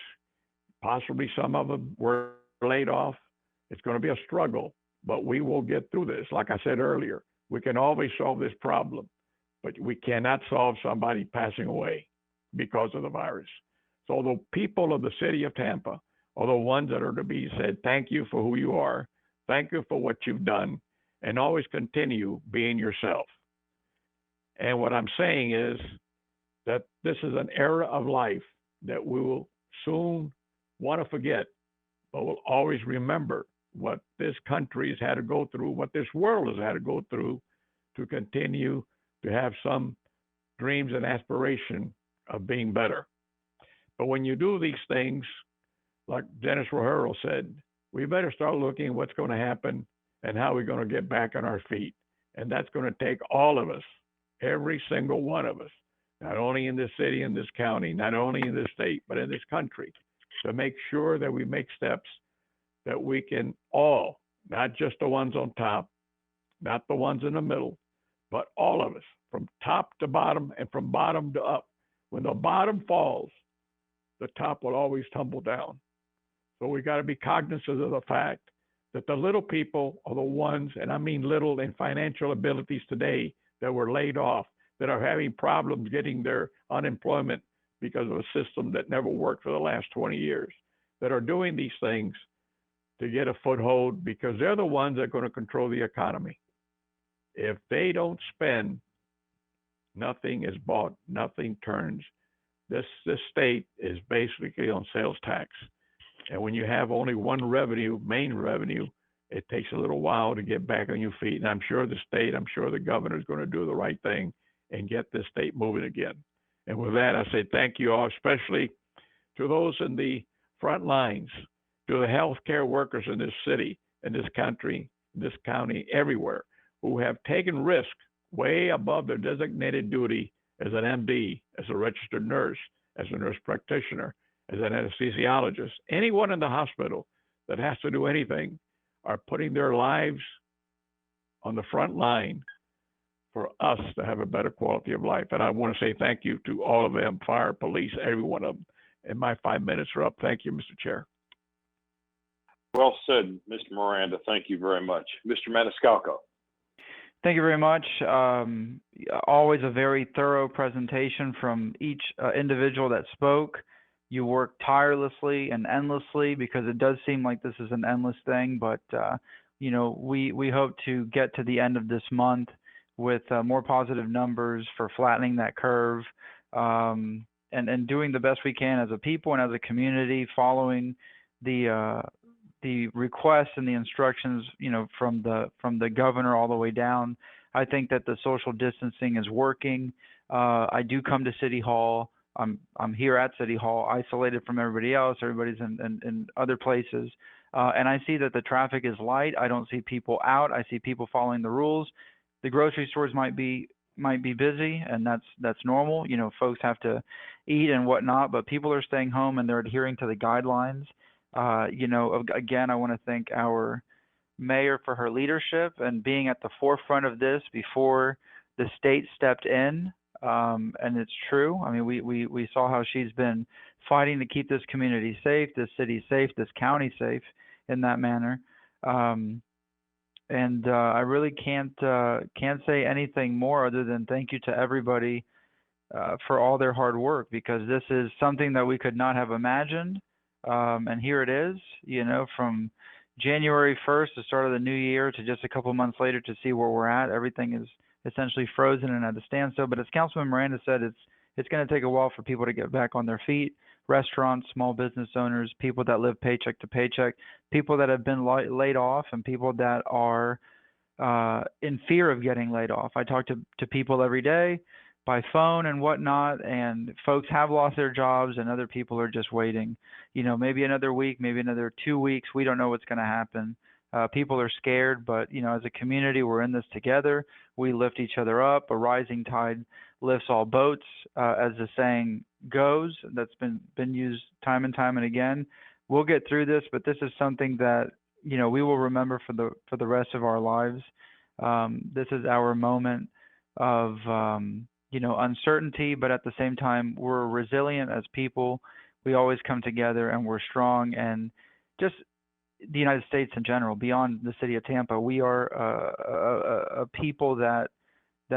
possibly some of them were laid off, it's going to be a struggle, but we will get through this. Like I said earlier, we can always solve this problem, but we cannot solve somebody passing away because of the virus. So the people of the city of Tampa are the ones that are to be said, thank you for who you are. Thank you for what you've done, and always continue being yourself. And what I'm saying is that this is an era of life that we will soon want to forget, but we'll always remember what this country has had to go through, what this world has had to go through to continue to have some dreams and aspiration of being better. But when you do these things, like Dennis Rohero said, we better start looking at what's going to happen and how we're going to get back on our feet. And that's going to take all of us, every single one of us, not only in this city, in this county, not only in this state, but in this country, to make sure that we make steps that we can all, not just the ones on top, not the ones in the middle, but all of us, from top to bottom and from bottom to up. When the bottom falls, the top will always tumble down. So we got to be cognizant of the fact that the little people are the ones, and I mean little in financial abilities today, that were laid off, that are having problems getting their unemployment because of a system that never worked for the last 20 years, that are doing these things to get a foothold because they're the ones that are going to control the economy. If they don't spend, nothing is bought, nothing turns. This state is basically on sales tax. And when you have only one revenue, main revenue, it takes a little while to get back on your feet. And I'm sure the governor is going to do the right thing and get this state moving again. And with that, I say thank you all, especially to those in the front lines, to the healthcare workers in this city, in this country, this county, everywhere, who have taken risk way above their designated duty as an MD, as a registered nurse, as a nurse practitioner, as an anesthesiologist. Anyone in the hospital that has to do anything are putting their lives on the front line for us to have a better quality of life. And I want to say thank you to all of them, fire, police, every one of them. And my 5 minutes are up. Thank you, Mr. Chair. Well said, Mr. Miranda. Thank you very much. Mr. Maniscalco. Thank you very much. Always a very thorough presentation from each individual that spoke. You work tirelessly and endlessly, because it does seem like this is an endless thing, but we hope to get to the end of this month with more positive numbers for flattening that curve, and doing the best we can as a people and as a community, following the requests and the instructions, from the governor all the way down. I think that the social distancing is working. I do come to City Hall. I'm here at City Hall, isolated from everybody else. Everybody's in other places, and I see that the traffic is light. I don't see people out. I see people following the rules. The grocery stores might be busy, and that's normal. Folks have to eat and whatnot, but people are staying home and they're adhering to the guidelines. Again, I want to thank our mayor for her leadership and being at the forefront of this before the state stepped in. And it's true. I mean, we saw how she's been fighting to keep this community safe, this city safe, this county safe in that manner. I really can't say anything more other than thank you to everybody for all their hard work, because this is something that we could not have imagined. And here it is, from January 1st, the start of the new year, to just a couple months later to see where we're at. Everything is essentially frozen and at a standstill. But as Councilman Miranda said, it's going to take a while for people to get back on their feet. Restaurants, small business owners, people that live paycheck to paycheck, people that have been laid off, and people that are in fear of getting laid off. I talk to people every day by phone and whatnot, and folks have lost their jobs, and other people are just waiting. Maybe another week, maybe another 2 weeks. We don't know what's going to happen. People are scared, but as a community, we're in this together. We lift each other up. A rising tide lifts all boats, as the saying goes. That's been used time and time and again. We'll get through this, but this is something that we will remember for the rest of our lives. This is our moment of uncertainty, but at the same time, we're resilient as people. We always come together and we're strong. And just the United States in general, beyond the city of Tampa. We are a people that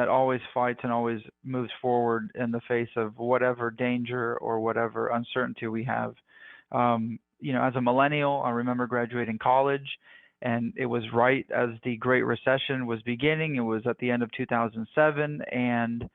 always fights and always moves forward in the face of whatever danger or whatever uncertainty we have. As a millennial, I remember graduating college, and it was right as the Great Recession was beginning. It was at the end of 2007, and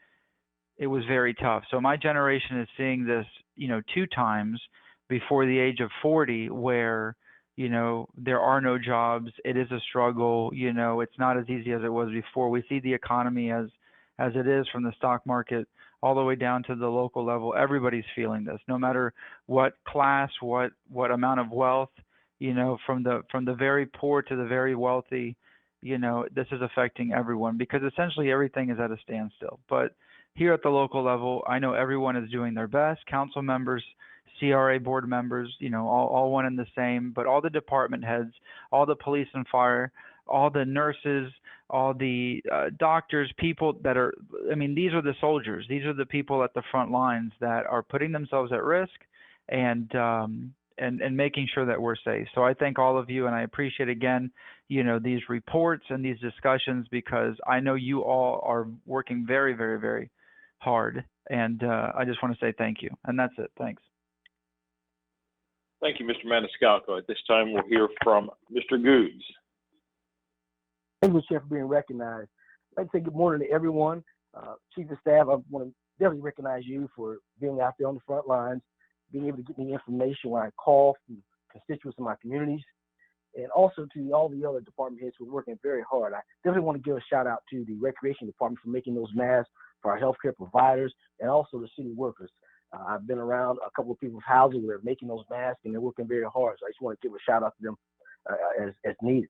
it was very tough. So my generation is seeing this, 2 times before the age of 40, where, there are no jobs. It is a struggle. It's not as easy as it was before. We see the economy as it is, from the stock market all the way down to the local level. Everybody's feeling this, no matter what class, what amount of wealth, from the very poor to the very wealthy. This is affecting everyone, because essentially everything is at a standstill. But here at the local level, I know everyone is doing their best. Council members, CRA board members, all one and the same, but all the department heads, all the police and fire, all the nurses, all the doctors, people that are, these are the soldiers. These are the people at the front lines that are putting themselves at risk and making sure that we're safe. So I thank all of you, and I appreciate, again, these reports and these discussions, because I know you all are working very, very, very hard. And I just want to say thank you. And that's it. Thanks. Thank you, Mr. Maniscalco. At this time, we'll hear from Mr. Goods. Thank you, Chair, for being recognized. I'd like to say good morning to everyone. Chief of Staff, I want to definitely recognize you for being out there on the front lines, being able to get me information when I call from constituents in my communities, and also to all the other department heads who are working very hard. I definitely want to give a shout out to the Recreation Department for making those masks for our healthcare providers, and also the city workers. I've been around a couple of people's houses where they're making those masks, and they're working very hard. So I just want to give a shout out to them as needed.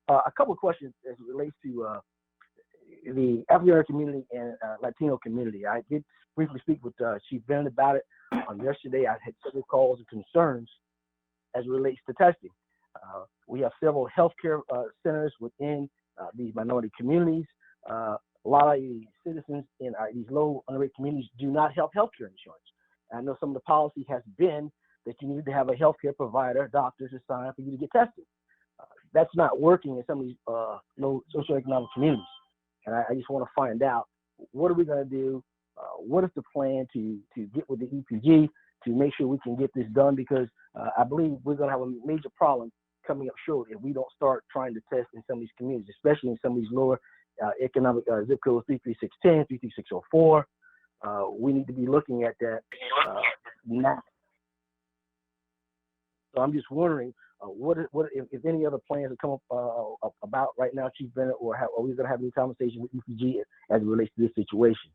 A couple of questions as it relates to the African American community and Latino community. I did briefly speak with Chief Bennett about it yesterday. I had several calls and concerns as it relates to testing. We have several healthcare centers within these minority communities. A lot of the citizens in these low underrated communities do not have healthcare insurance. I know some of the policy has been that you need to have a healthcare provider, doctors to sign for you to get tested. That's not working in some of these low socioeconomic communities. And I just want to find out, what are we going to do? What is the plan to get with the EPG to make sure we can get this done? Because I believe we're going to have a major problem coming up short if we don't start trying to test in some of these communities, especially in some of these lower economic zip codes, 33610, 33604. We need to be looking at that now. So I'm just wondering, what if any other plans have come up about right now, Chief Bennett, or are we going to have any conversation with EPG as it relates to this situation?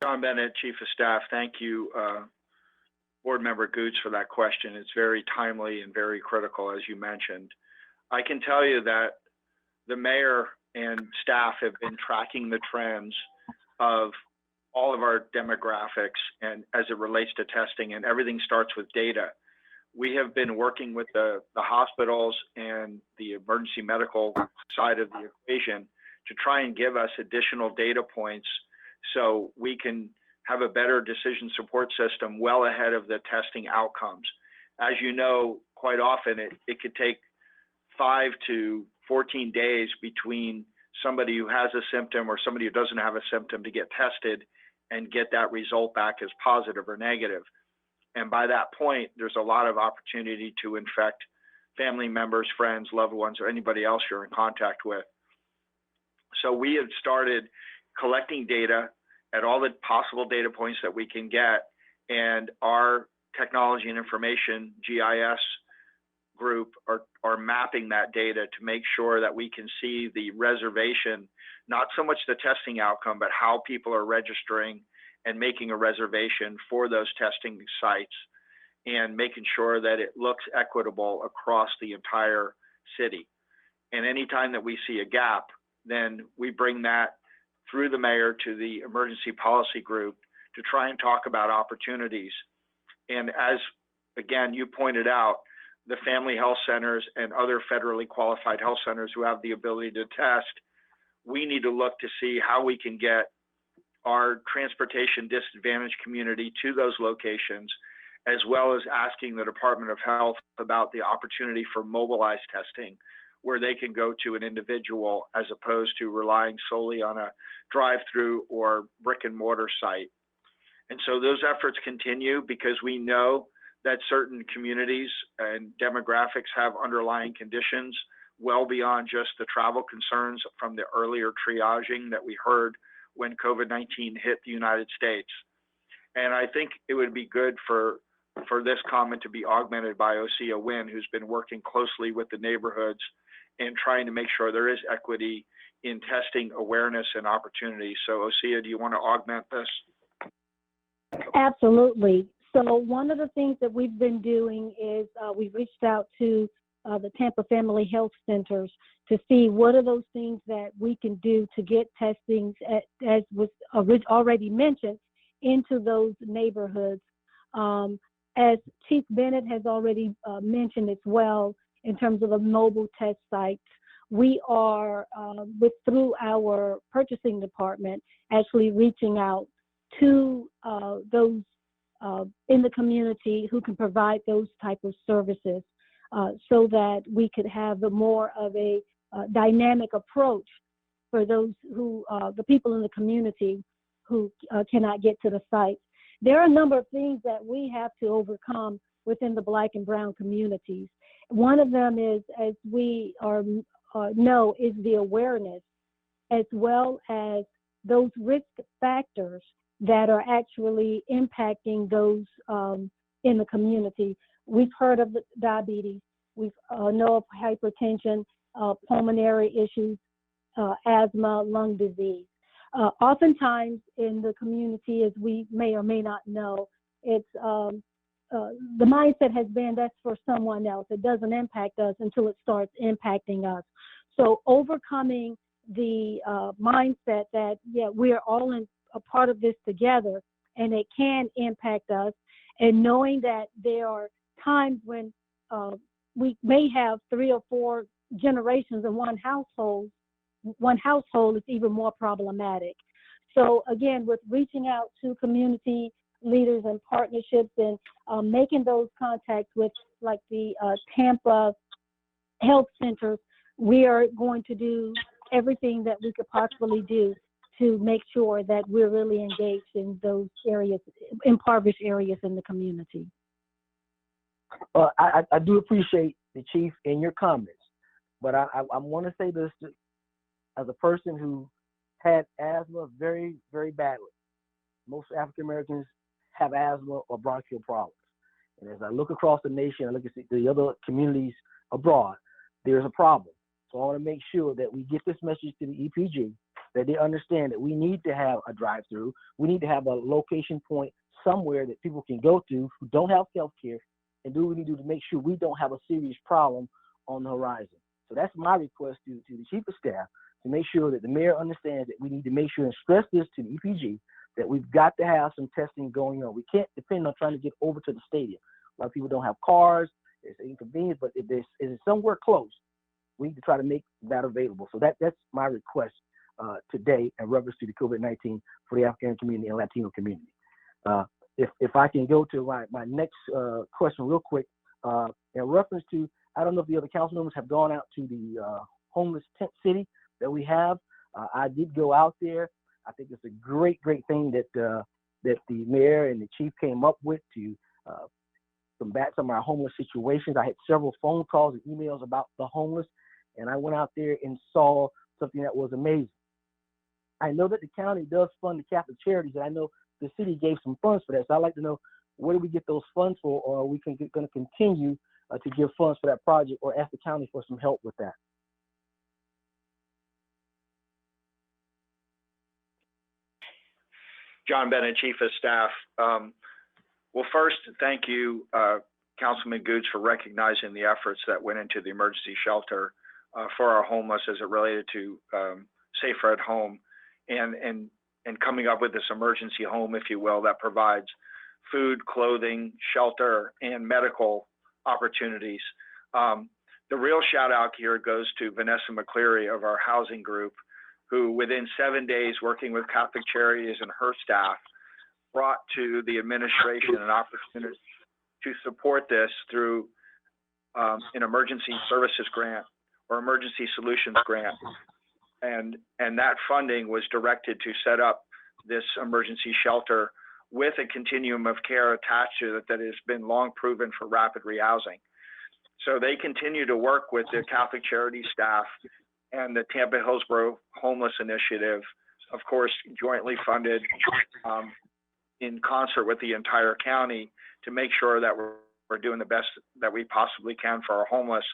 John Bennett, Chief of Staff. Thank you, Board Member Goods, for that question. It's very timely and very critical, as you mentioned. I can tell you that the mayor and staff have been tracking the trends of all of our demographics and as it relates to testing, and everything starts with data. We have been working with the hospitals and the emergency medical side of the equation to try and give us additional data points so we can have a better decision support system well ahead of the testing outcomes. As you know, quite often it could take 5 to 14 days between somebody who has a symptom or somebody who doesn't have a symptom to get tested and get that result back as positive or negative. And by that point, there's a lot of opportunity to infect family members, friends, loved ones, or anybody else you're in contact with. So we have started collecting data at all the possible data points that we can get, and our technology and information, GIS group, are mapping that data to make sure that we can see the reservation, not so much the testing outcome, but how people are registering and making a reservation for those testing sites, and making sure that it looks equitable across the entire city. And anytime that we see a gap, then we bring that through the mayor to the emergency policy group to try and talk about opportunities. And as, again, you pointed out, the family health centers and other federally qualified health centers who have the ability to test, we need to look to see how we can get our transportation disadvantaged community to those locations, as well as asking the Department of Health about the opportunity for mobilized testing, where they can go to an individual as opposed to relying solely on a drive-through or brick and mortar site. And so those efforts continue because we know that certain communities and demographics have underlying conditions well beyond just the travel concerns from the earlier triaging that we heard when COVID-19 hit the United States. And I think it would be good for this comment to be augmented by Osea Wynn, who's been working closely with the neighborhoods and trying to make sure there is equity in testing awareness and opportunity. So Osea, do you want to augment this? Absolutely. So one of the things that we've been doing is we've reached out to the Tampa Family Health Centers to see what are those things that we can do to get testing, as was already mentioned, into those neighborhoods. As Chief Bennett has already mentioned as well, in terms of the mobile test sites, we are, through our purchasing department, actually reaching out to those in the community who can provide those type of services, so that we could have more of a dynamic approach for those who, the people in the community who cannot get to the site. There are a number of things that we have to overcome within the Black and Brown communities. One of them is, as we know, is the awareness, as well as those risk factors that are actually impacting those in the community. We've heard of diabetes, we know of hypertension, pulmonary issues, asthma, lung disease. Oftentimes in the community, as we may or may not know, it's the mindset has been that's for someone else. It doesn't impact us until it starts impacting us. So overcoming the mindset that, yeah, we are all in a part of this together and it can impact us, and knowing that there are times when we may have 3 or 4 generations in one household is even more problematic. So again, with reaching out to community leaders and partnerships and making those contacts with like the Tampa Health Centers, we are going to do everything that we could possibly do to make sure that we're really engaged in those areas, impoverished areas in the community. I do appreciate the chief and your comments, but I want to say this as a person who had asthma very, very badly. Most African Americans have asthma or bronchial problems. And as I look across the nation, I look at the other communities abroad, there's a problem. So I want to make sure that we get this message to the EPG, that they understand that we need to have a drive-through. We need to have a location point somewhere that people can go to who don't have health care and do what we need to do to make sure we don't have a serious problem on the horizon. So that's my request to the chief of staff, to make sure that the mayor understands that we need to make sure and stress this to the EPG, that we've got to have some testing going on. We can't depend on trying to get over to the stadium. A lot of people don't have cars, it's inconvenient, but if it's somewhere close, we need to try to make that available. So that's my request today in reference to the COVID-19 for the African community and Latino community. If I can go to my next question real quick, in reference to, I don't know if the other council members have gone out to the homeless tent city that we have. I did go out there. I think it's a great thing that the mayor and the chief came up with to combat some of our homeless situations. I had several phone calls and emails about the homeless, and I went out there and saw something that was amazing. I know that the county does fund the Catholic Charities, and I know the city gave some funds for that. So I'd like to know, where do we get those funds for, or are we going to continue to give funds for that project, or ask the county for some help with that? John Bennett, Chief of Staff. Well, first, thank you, Councilman Gooch, for recognizing the efforts that went into the emergency shelter for our homeless as it related to Safer at Home, and coming up with this emergency home, if you will, that provides food, clothing, shelter, and medical opportunities. The real shout out here goes to Vanessa McCleary of our housing group, who within 7 days, working with Catholic Charities and her staff, brought to the administration an opportunity. to support this through an emergency services grant or emergency solutions grant. And that funding was directed to set up this emergency shelter with a continuum of care attached to it that has been long proven for rapid rehousing. So they continue to work with the Catholic Charities staff and the Tampa Hillsborough Homeless Initiative, of course, jointly funded in concert with the entire county to make sure that we're doing the best that we possibly can for our homeless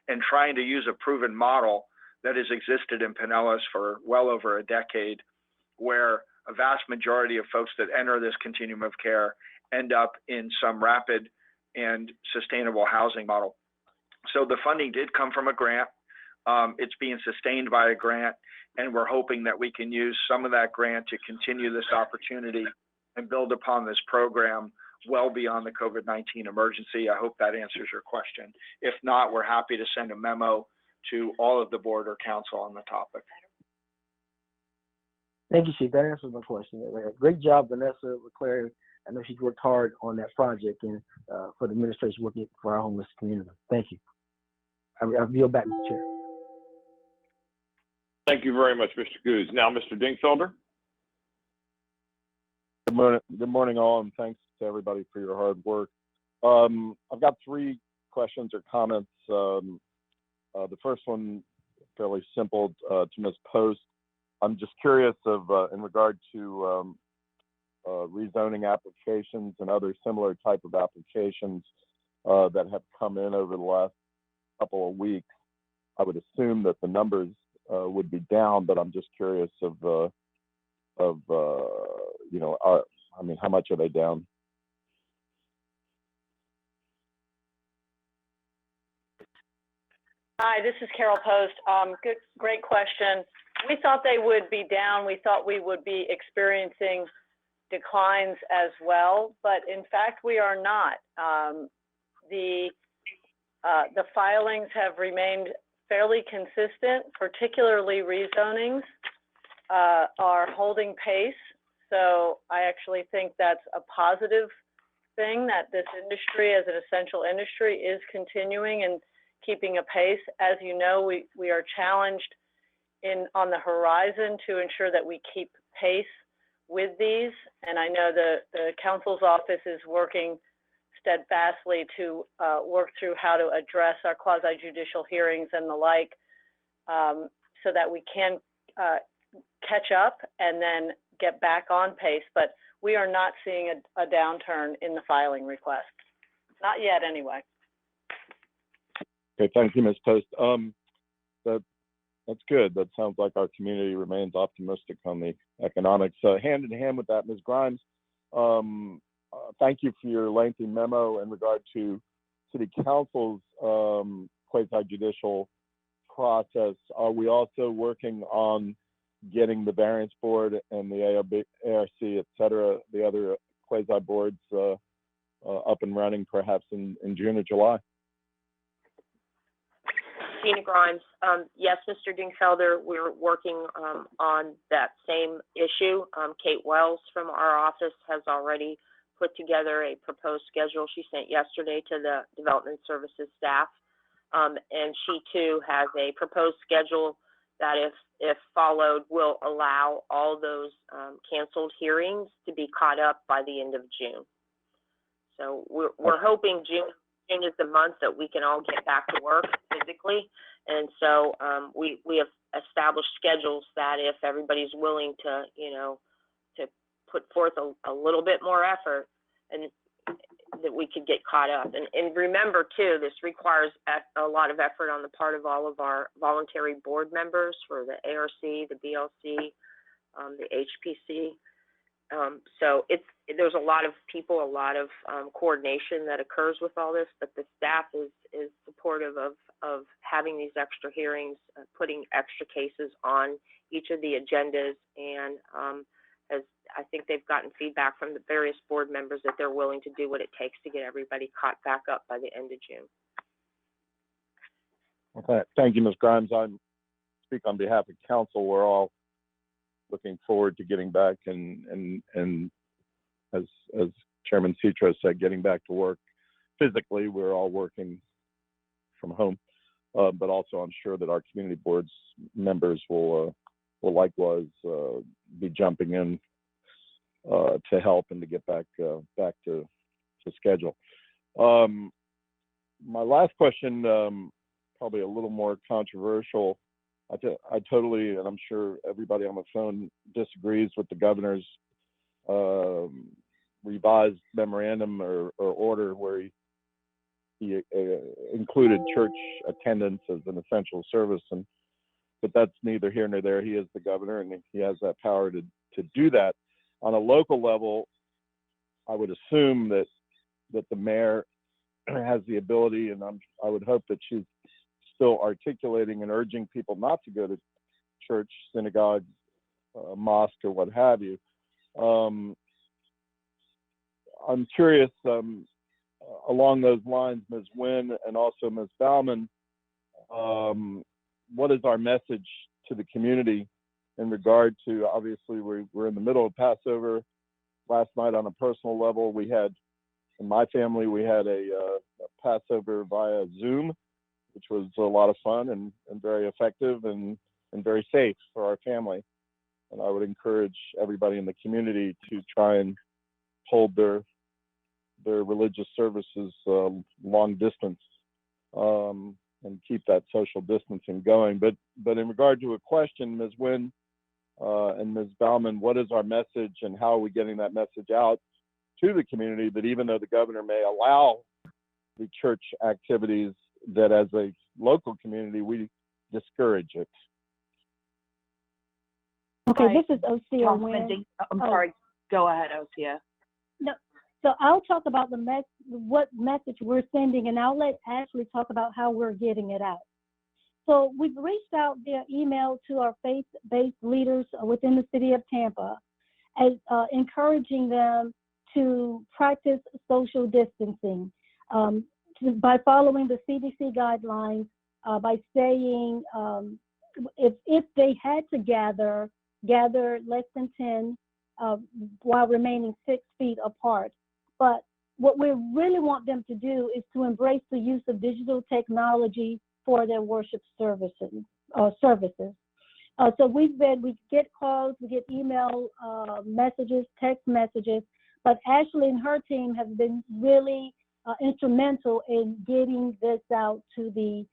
and trying to use a proven model that has existed in Pinellas for well over a decade, where a vast majority of folks that enter this continuum of care end up in some rapid and sustainable housing model. So the funding did come from a grant. It's being sustained by a grant, and we're hoping that we can use some of that grant to continue this opportunity and build upon this program well beyond the COVID-19 emergency. I hope that answers your question. If not, we're happy to send a memo to all of the board or council on the topic. Thank you, Chief. That answers my question. Great job, Vanessa LeClaire. I know she's worked hard on that project and for the administration working for our homeless community. Thank you. I'll yield back, Mr. Chair. Thank you very much, Mr. Goose. Now, Mr. Dingfelder. Good morning, all, and thanks to everybody for your hard work. I've got 3 questions or comments. The first one, fairly simple, to Ms. Post. I'm just curious in regard to rezoning applications and other similar type of applications that have come in over the last couple of weeks. I would assume that the numbers would be down, but I'm just curious I mean, how much are they down? Hi, this is Carol Post. Great question. We thought they would be down. We thought we would be experiencing declines as well, but in fact, we are not. The filings have remained fairly consistent, particularly rezonings are holding pace. So I actually think that's a positive thing that this industry as an essential industry is continuing and keeping a pace. As you know, we are challenged on the horizon to ensure that we keep pace with these. And I know the council's office is working steadfastly to work through how to address our quasi-judicial hearings and the like, so that we can catch up and then get back on pace. But we are not seeing a downturn in the filing requests. Not yet, anyway. Okay, thank you, Ms. Post. That's good. That sounds like our community remains optimistic on the economics. Hand in hand with that, Ms. Grimes, thank you for your lengthy memo in regard to City Council's quasi-judicial process. Are we also working on getting the variance board and the ARC, et cetera, the other quasi boards up and running perhaps in June or July? Gina Grimes. Yes, Mr. Dingfelder, we're working on that same issue. Kate Wells from our office has already put together a proposed schedule she sent yesterday to the Development Services staff. And she too has a proposed schedule that if followed will allow all those canceled hearings to be caught up by the end of June. So we're hoping June is the month that we can all get back to work physically. And so we have established schedules that if everybody's willing to, to put forth a little bit more effort, and that we could get caught up. And remember too, this requires a lot of effort on the part of all of our voluntary board members for the ARC, the BLC, the HPC. So there's a lot of people, a lot of coordination that occurs with all this, but the staff is supportive of having these extra hearings, putting extra cases on each of the agendas, and as I think they've gotten feedback from the various board members that they're willing to do what it takes to get everybody caught back up by the end of June. Okay, thank you, Ms. Grimes. I speak on behalf of council. We're all looking forward to getting back and as Chairman Citro said, getting back to work physically, we're all working from home, but also I'm sure that our community boards members will likewise be jumping in to help and to get back to schedule. My last question, probably a little more controversial. I totally, and I'm sure everybody on the phone disagrees with the governor's revised memorandum or order where he included church attendance as an essential service, but that's neither here nor there. He is the governor, and he has that power to do that. On a local level, I would assume that the mayor has the ability, and I would hope that she's still articulating and urging people not to go to church, synagogue, mosque, or what have you. I'm curious, along those lines, Ms. Nguyen and also Ms. Bauman, what is our message to the community in regard to, obviously, we're in the middle of Passover. Last night, on a personal level, we had, in my family, we had a Passover via Zoom, which was a lot of fun and very effective and very safe for our family. And I would encourage everybody in the community to try and hold their religious services long distance and keep that social distancing going. But in regard to a question, Ms. Nguyen and Ms. Bauman, what is our message and how are we getting that message out to the community that even though the governor may allow the church activities, that as a local community, we discourage it? Okay, this is Osea Councilman Nguyen. I'm sorry. Go ahead, Osea. No, so I'll talk about what message we're sending, and I'll let Ashley talk about how we're getting it out. So we've reached out via email to our faith-based leaders within the city of Tampa, as encouraging them to practice social distancing by following the CDC guidelines, by saying if they had to gather less than 10 while remaining 6 feet apart. But what we really want them to do is to embrace the use of digital technology for their worship services. So we get calls, we get email messages, text messages, but Ashley and her team have been really instrumental in getting this out to the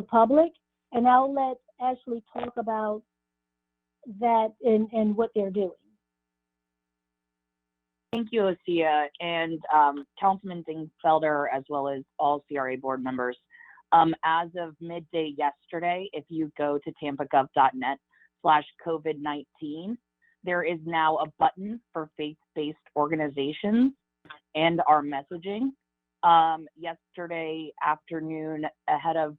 public. And I'll let Ashley talk about that and what they're doing. Thank you, Osea, and Councilman Dingfelder, as well as all CRA board members. As of midday yesterday, if you go to tampagov.net/COVID-19, there is now a button for faith-based organizations and our messaging. Yesterday afternoon, ahead of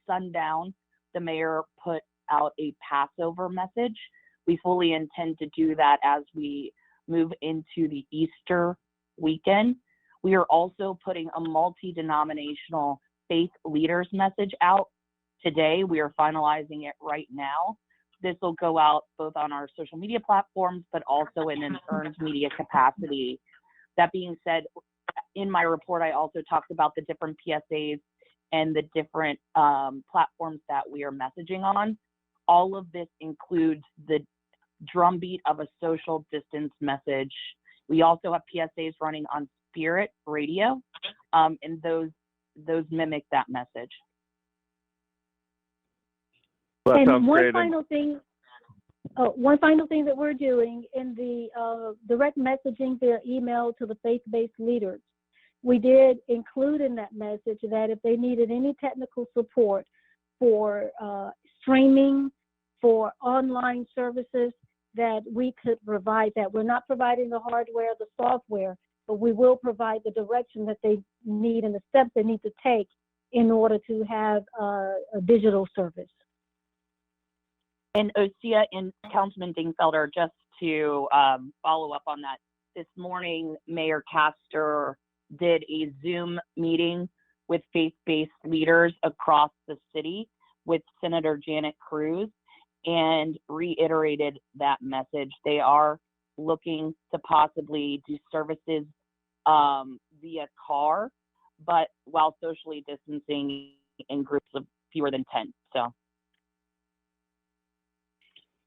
sundown, the mayor put out a Passover message. We fully intend to do that as we move into the Easter weekend. We are also putting a multi-denominational faith leaders message out today. We are finalizing it right now. This will go out both on our social media platforms, but also in an earned media capacity. That being said, in my report, I also talked about the different PSAs and the different platforms that we are messaging on. All of this includes the drumbeat of a social distance message. We also have PSAs running on Spirit Radio, and those mimic that message. And one final thing that we're doing in the direct messaging via email to the faith-based leaders, we did include in that message that if they needed any technical support for streaming, for online services, that we could provide that. We're not providing the hardware, the software, but we will provide the direction that they need and the steps they need to take in order to have a digital service. And Osea and Councilman Dingfelder, just to follow up on that, this morning, Mayor Castor did a Zoom meeting with faith-based leaders across the city with Senator Janet Cruz and reiterated that message. They are looking to possibly do services via car, but while socially distancing in groups of fewer than 10. So.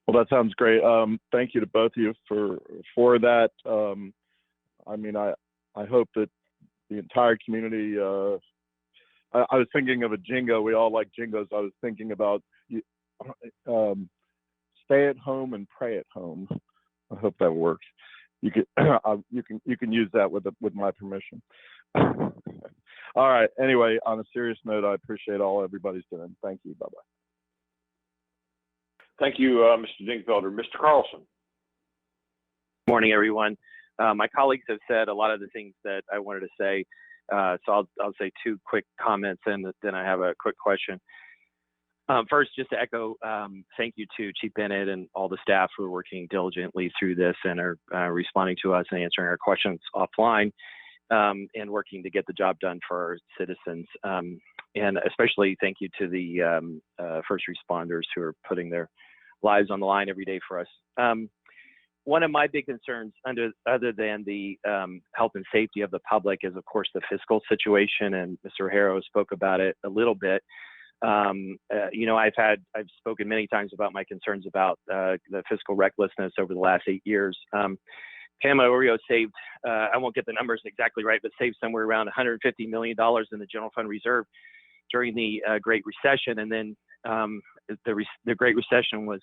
Well, that sounds great. Thank you to both of you for that. I mean, I hope that the entire community. I was thinking of a jingo. We all like jingos. I was thinking about stay at home and pray at home. I hope that works. You can you can use that with my permission. All right. Anyway, on a serious note, I appreciate all everybody's doing. Thank you. Bye bye. Thank you, Mr. Dinkfelder. Mr. Carlson. Morning, everyone. My colleagues have said a lot of the things that I wanted to say, so I'll say two quick comments and then I have a quick question. First, just to echo, thank you to Chief Bennett and all the staff who are working diligently through this and are responding to us and answering our questions offline and working to get the job done for our citizens. And especially thank you to the first responders who are putting their lives on the line every day for us. One of my big concerns, other than the health and safety of the public, is of course the fiscal situation, and Mr. O'Hara spoke about it a little bit. You know, I've spoken many times about my concerns about the fiscal recklessness over the last 8 years. Pamela Oreo saved, I won't get the numbers exactly right, but saved somewhere around $150 million in the general fund reserve during the Great Recession. And then the Great Recession was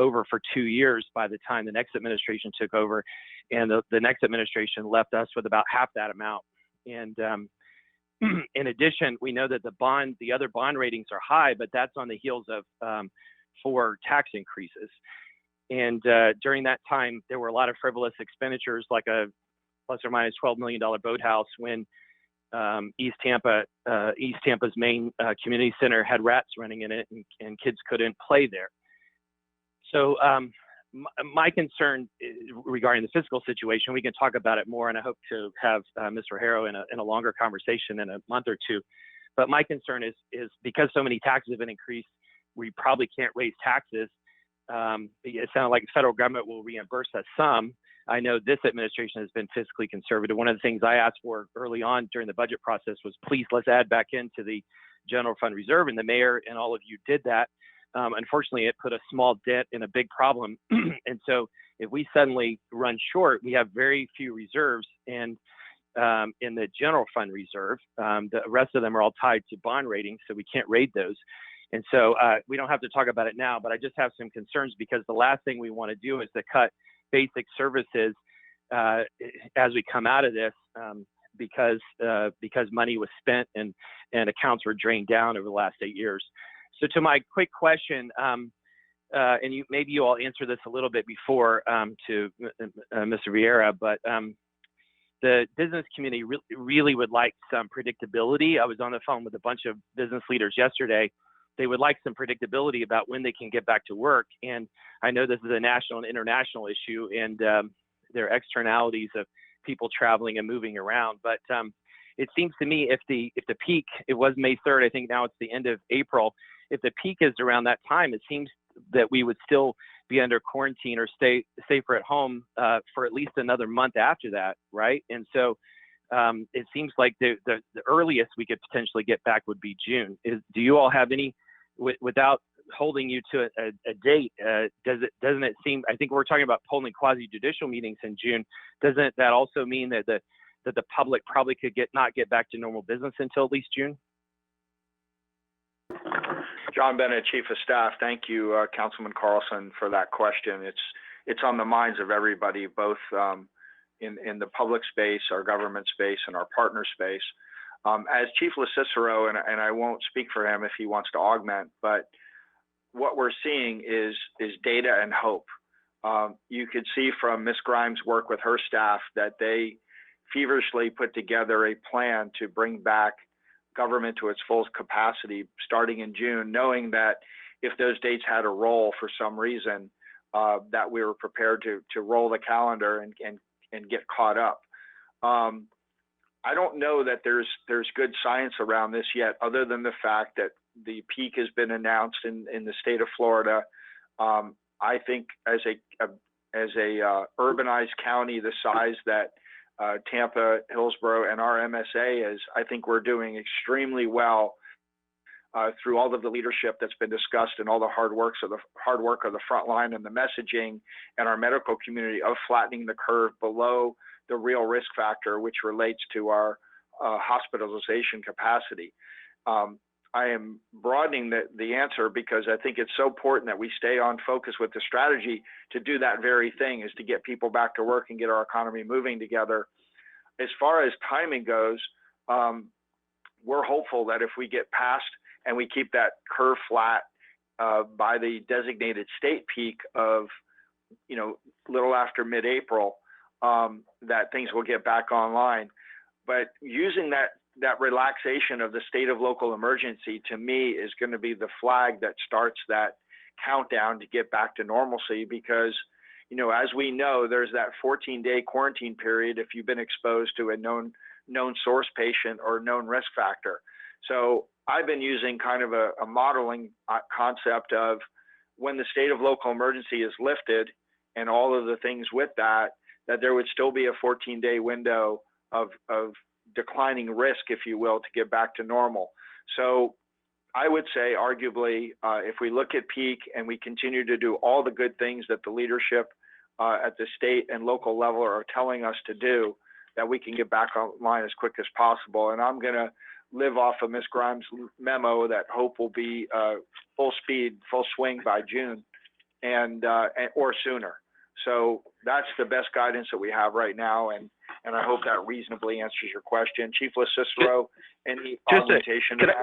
over for 2 years by the time the next administration took over. And the next administration left us with about half that amount. And in addition, we know that the other bond ratings are high, but that's on the heels of 4 tax increases. And during that time, there were a lot of frivolous expenditures, like a plus or minus $12 million boathouse when East Tampa's main community center had rats running in it, and kids couldn't play there. So my concern regarding the fiscal situation, we can talk about it more, and I hope to have Mr. O'Hara in a longer conversation in a month or two. But my concern is because so many taxes have been increased, we probably can't raise taxes. It sounded like the federal government will reimburse us some. I know this administration has been fiscally conservative. One of the things I asked for early on during the budget process was, please, let's add back into the general fund reserve, and the mayor and all of you did that. Unfortunately, it put a small dent in a big problem. And so if we suddenly run short, we have very few reserves in the general fund reserve. The rest of them are all tied to bond ratings, so we can't raid those. And so we don't have to talk about it now, but I just have some concerns because the last thing we want to do is to cut basic services as we come out of this because money was spent and accounts were drained down over the last 8 years. So to my quick question, and maybe you all answered this a little bit before to Mr. Vieira, but the business community really would like some predictability. I was on the phone with a bunch of business leaders yesterday. They would like some predictability about when they can get back to work. And I know this is a national and international issue, and there are externalities of people traveling and moving around. But it seems to me if the peak, it was May 3rd, I think now it's the end of April. If the peak is around that time, it seems that we would still be under quarantine or stay safer at home for at least another month after that, right? And so it seems like the earliest we could potentially get back would be June. Do you all have any, without holding you to a date, doesn't it seem, I think we're talking about holding quasi-judicial meetings in June, doesn't that also mean that the public probably could not get back to normal business until at least June? John Bennett, Chief of Staff. Thank you, Councilman Carlson, for that question. It's on the minds of everybody, both in the public space, our government space, and our partner space. As Chief LoCicero, and I won't speak for him if he wants to augment, but what we're seeing is data and hope. You could see from Ms. Grimes' work with her staff that they feverishly put together a plan to bring back government to its full capacity starting in June, knowing that if those dates had to roll for some reason, that we were prepared to roll the calendar and get caught up. I don't know that there's good science around this yet, other than the fact that the peak has been announced in the state of Florida. I think as a urbanized county the size that Tampa, Hillsborough, and our MSA is I think we're doing extremely well through all of the leadership that's been discussed and all the hard work of the front line and the messaging and our medical community of flattening the curve below the real risk factor, which relates to our hospitalization capacity. I am broadening the answer because I think it's so important that we stay on focus with the strategy to do that very thing, is to get people back to work and get our economy moving together. As far as timing goes, we're hopeful that if we get past and we keep that curve flat by the designated state peak of, little after mid-April, that things will get back online. But using that relaxation of the state of local emergency, to me, is going to be the flag that starts that countdown to get back to normalcy, because, as we know, there's that 14-day quarantine period if you've been exposed to a known source patient or known risk factor. So I've been using kind of a modeling concept of when the state of local emergency is lifted and all of the things with that there would still be a 14-day window of declining risk, if you will, to get back to normal. So I would say, arguably, if we look at peak and we continue to do all the good things that the leadership at the state and local level are telling us to do, that we can get back online as quick as possible. And I'm going to live off of Ms. Grimes' memo that hope will be full speed, full swing by June or sooner. So that's the best guidance that we have right now, and I hope that reasonably answers your question. Chief LaCicero, any augmentation to that?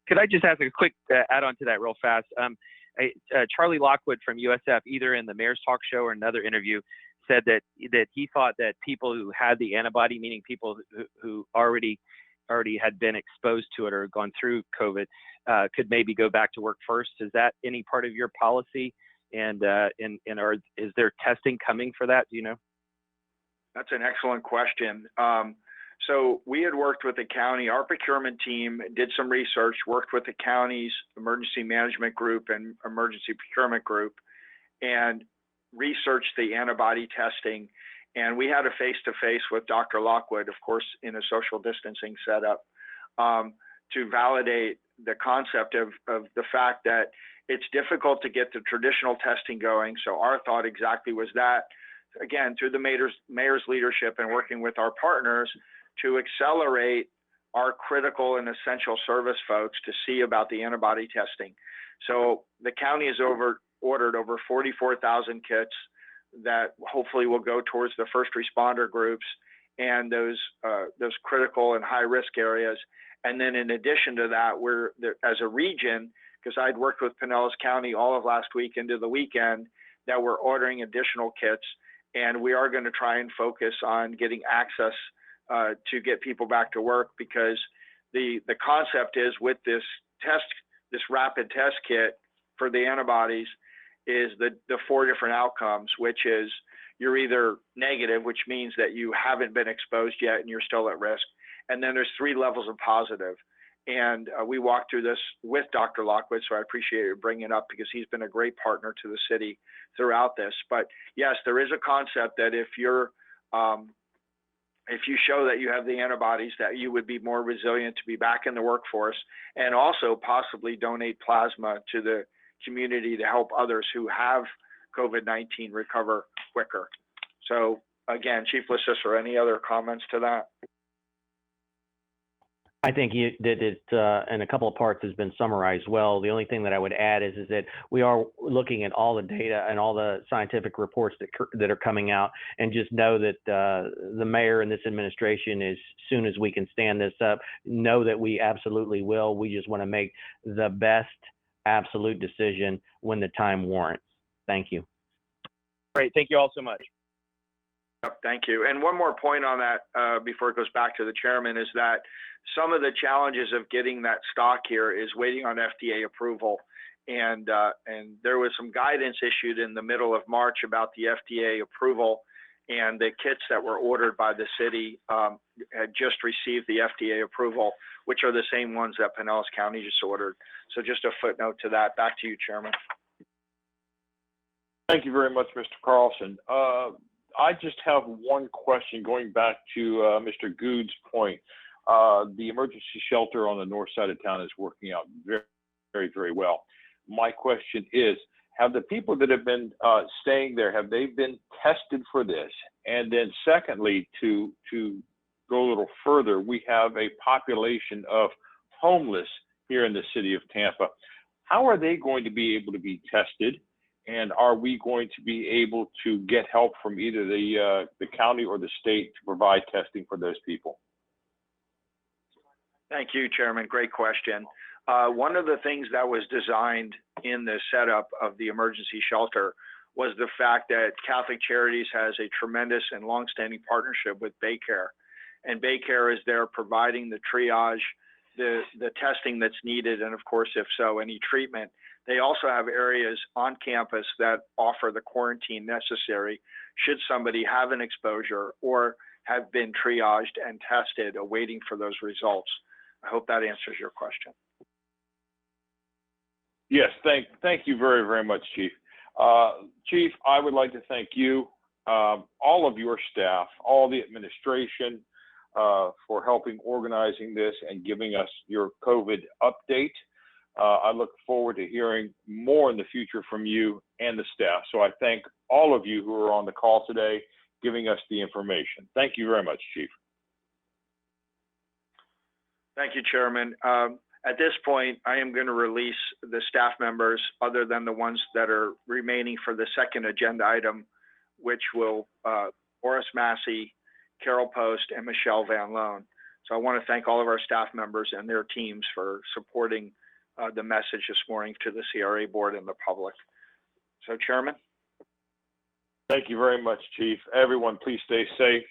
Could I just ask a quick add-on to that real fast? Charlie Lockwood from USF, either in the Mayor's Talk Show or another interview, said that he thought that people who had the antibody, meaning people who already had been exposed to it or gone through COVID, could maybe go back to work first. Is that any part of your policy? And is there testing coming for that? Do you know? That's an excellent question. So we had worked with the county. Our procurement team did some research, worked with the county's emergency management group and emergency procurement group, and researched the antibody testing. And we had a face-to-face with Dr. Lockwood, of course, in a social distancing setup, to validate the concept of the fact that it's difficult to get the traditional testing going. So our thought exactly was that, again, through the mayor's leadership and working with our partners, to accelerate our critical and essential service folks to see about the antibody testing. So the county has ordered over 44,000 kits that hopefully will go towards the first responder groups and those critical and high risk areas. And then in addition to that, we're as a region, because I'd worked with Pinellas County all of last week into the weekend, that we're ordering additional kits, and we are going to try and focus on getting access to get people back to work, because the concept is with this rapid test kit for the antibodies is the 4 different outcomes, which is you're either negative, which means that you haven't been exposed yet and you're still at risk. And then there's 3 levels of positive. And we walked through this with Dr. Lockwood, so I appreciate you bringing it up because he's been a great partner to the city throughout this. But yes, there is a concept that if you show that you have the antibodies, that you would be more resilient to be back in the workforce, and also possibly donate plasma to the community to help others who have COVID-19 recover quicker. So again, Chief LaCicero, any other comments to that? I think you did it in a couple of parts has been summarized well. The only thing that I would add is that we are looking at all the data and all the scientific reports that are coming out, and just know that the mayor and this administration, as soon as we can stand this up, know that we absolutely will. We just want to make the best absolute decision when the time warrants. Thank you. Great. Thank you all so much. Yep, thank you. And one more point on that before it goes back to the chairman is that some of the challenges of getting that stock here is waiting on FDA approval. And there was some guidance issued in the middle of March about the FDA approval, and the kits that were ordered by the city had just received the FDA approval, which are the same ones that Pinellas County just ordered. So just a footnote to that. Back to you, Chairman. Thank you very much, Mr. Carlson. I just have one question going back to Mr. Good's point. The emergency shelter on the north side of town is working out very, very, very well. My question is, have the people that have been staying there, have they been tested for this? And then secondly, to go a little further, we have a population of homeless here in the city of Tampa. How are they going to be able to be tested? And are we going to be able to get help from either the county or the state to provide testing for those people? Thank you, Chairman. Great question. One of the things that was designed in the setup of the emergency shelter was the fact that Catholic Charities has a tremendous and longstanding partnership with Baycare. And Baycare is there providing the triage, the testing that's needed, and of course, if so, any treatment. They also have areas on campus that offer the quarantine necessary should somebody have an exposure or have been triaged and tested, awaiting for those results. I hope that answers your question. Yes, thank you very, very much, Chief. Chief, I would like to thank you, all of your staff, all the administration, for helping organizing this and giving us your COVID update. I look forward to hearing more in the future from you and the staff. So I thank all of you who are on the call today, giving us the information. Thank you very much, Chief. Thank you, Chairman. At this point, I am going to release the staff members other than the ones that are remaining for the second agenda item, which will Horace Massey, Carol Post, and Michelle Van Loan. So I want to thank all of our staff members and their teams for supporting the message this morning to the CRA board and the public. So, Chairman. Thank you very much, Chief. Everyone, please stay safe.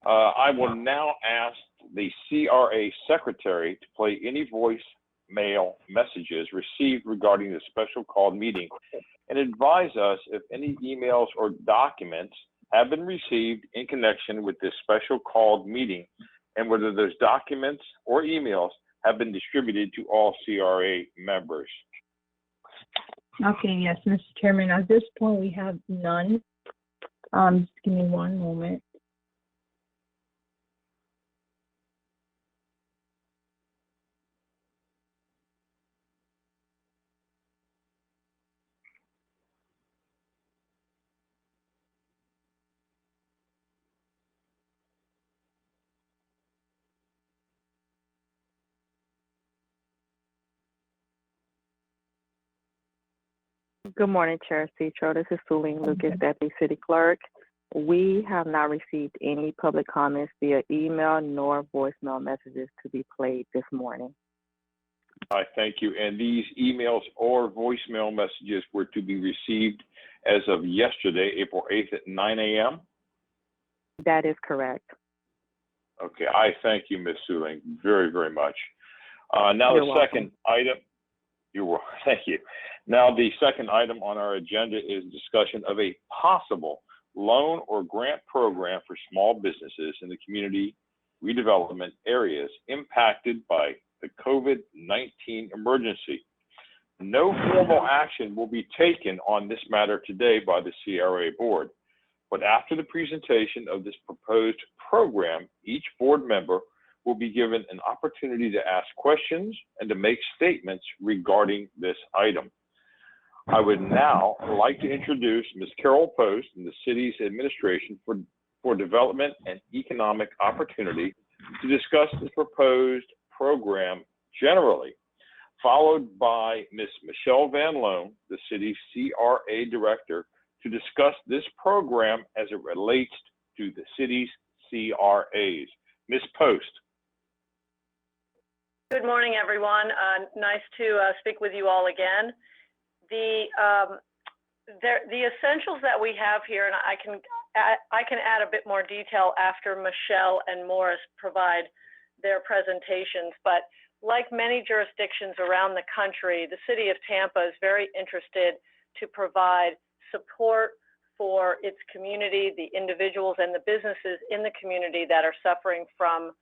I will now ask the CRA secretary to play any voicemail messages received regarding the special called meeting and advise us if any emails or documents have been received in connection with this special called meeting and whether those documents or emails have been distributed to all CRA members. Okay, yes, Mr. Chairman, at this point we have none. Just give me one moment. Good morning, Chair Citro. This is Suleen Lucas, Deputy City Clerk. We have not received any public comments via email nor voicemail messages to be played this morning. I thank you. And these emails or voicemail messages were to be received as of yesterday, April 8th at 9 a.m.? That is correct. Okay, I thank you, Ms. Suling, very, very much. Now You're the welcome. second item, thank you. Now the second item on our agenda is discussion of a possible loan or grant program for small businesses in the community redevelopment areas impacted by the COVID-19 emergency. No formal action will be taken on this matter today by the CRA board, but after the presentation of this proposed program, each board member will be given an opportunity to ask questions and to make statements regarding this item. I would now like to introduce Ms. Carol Post in the city's administration for development and economic opportunity to discuss the proposed program generally, followed by Ms. Michelle Van Loan, the city's CRA director, to discuss this program as it relates to the city's CRAs. Ms. Post. Good morning, everyone. Nice to speak with you all again. The essentials that we have here, and I can add a bit more detail after Michelle and Morris provide their presentations, but like many jurisdictions around the country, the city of Tampa is very interested to provide support for its community, the individuals and the businesses in the community that are suffering from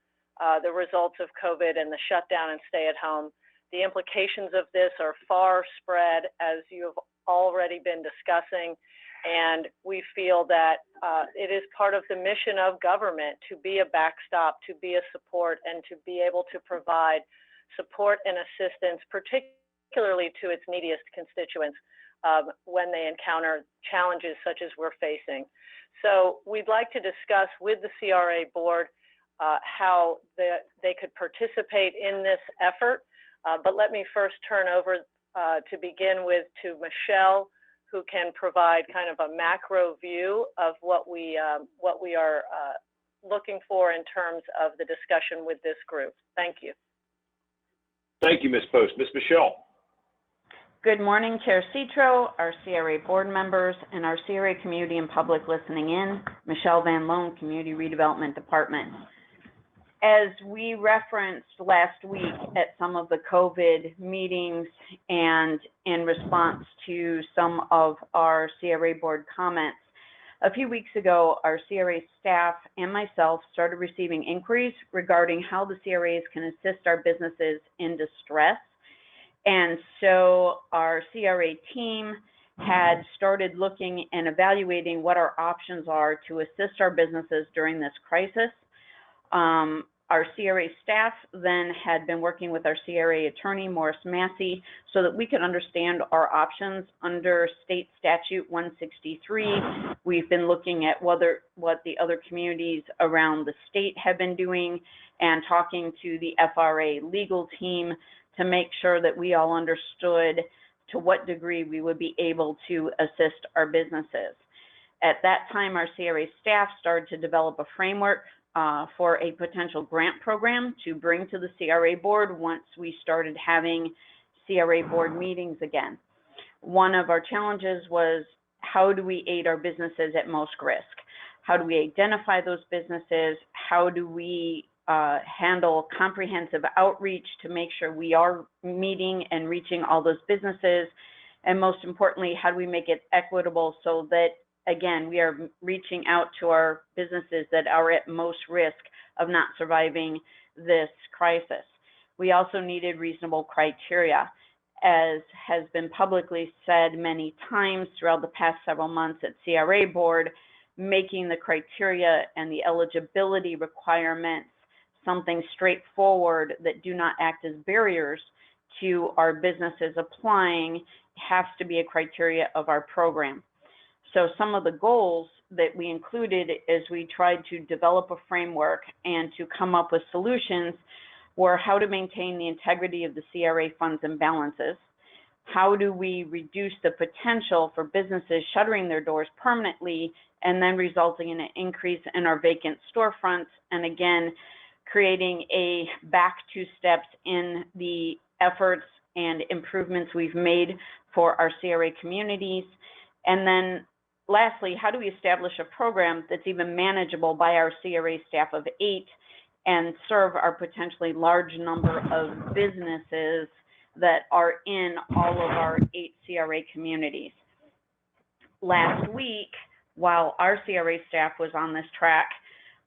the results of COVID and the shutdown and stay at home. The implications of this are far spread, as you have already been discussing. And we feel that it is part of the mission of government to be a backstop, to be a support, and to be able to provide support and assistance, particularly to its neediest constituents when they encounter challenges such as we're facing. So we'd like to discuss with the CRA board how they could participate in this effort. But let me first turn over to begin with to Michelle, who can provide kind of a macro view of what we are looking for in terms of the discussion with this group. Thank you. Thank you, Ms. Post. Ms. Michelle. Good morning, Chair Citro, our CRA board members, and our CRA community and public listening in. Michelle Van Loan, Community Redevelopment Department. As we referenced last week at some of the COVID meetings and in response to some of our CRA board comments, a few weeks ago, our CRA staff and myself started receiving inquiries regarding how the CRAs can assist our businesses in distress. And so our CRA team had started looking and evaluating what our options are to assist our businesses during this crisis. Our CRA staff then had been working with our CRA attorney, Morris Massey, so that we could understand our options under state statute 163. We've been looking at what the other communities around the state have been doing and talking to the FRA legal team to make sure that we all understood to what degree we would be able to assist our businesses. At that time, our CRA staff started to develop a framework for a potential grant program to bring to the CRA board once we started having CRA board meetings again. One of our challenges was, how do we aid our businesses at most risk? How do we identify those businesses? How do we handle comprehensive outreach to make sure we are meeting and reaching all those businesses? And most importantly, how do we make it equitable so that, again, we are reaching out to our businesses that are at most risk of not surviving this crisis? We also needed reasonable criteria. As has been publicly said many times throughout the past several months at CRA board, making the criteria and the eligibility requirements something straightforward that do not act as barriers to our businesses applying has to be a criteria of our program. So some of the goals that we included as we tried to develop a framework and to come up with solutions were how to maintain the integrity of the CRA funds and balances. How do we reduce the potential for businesses shuttering their doors permanently and then resulting in an increase in our vacant storefronts, and again, creating a back 2 steps in the efforts and improvements we've made for our CRA communities. And then lastly, how do we establish a program that's even manageable by our CRA staff of 8 and serve our potentially large number of businesses that are in all of our 8 CRA communities? Last week, while our CRA staff was on this track,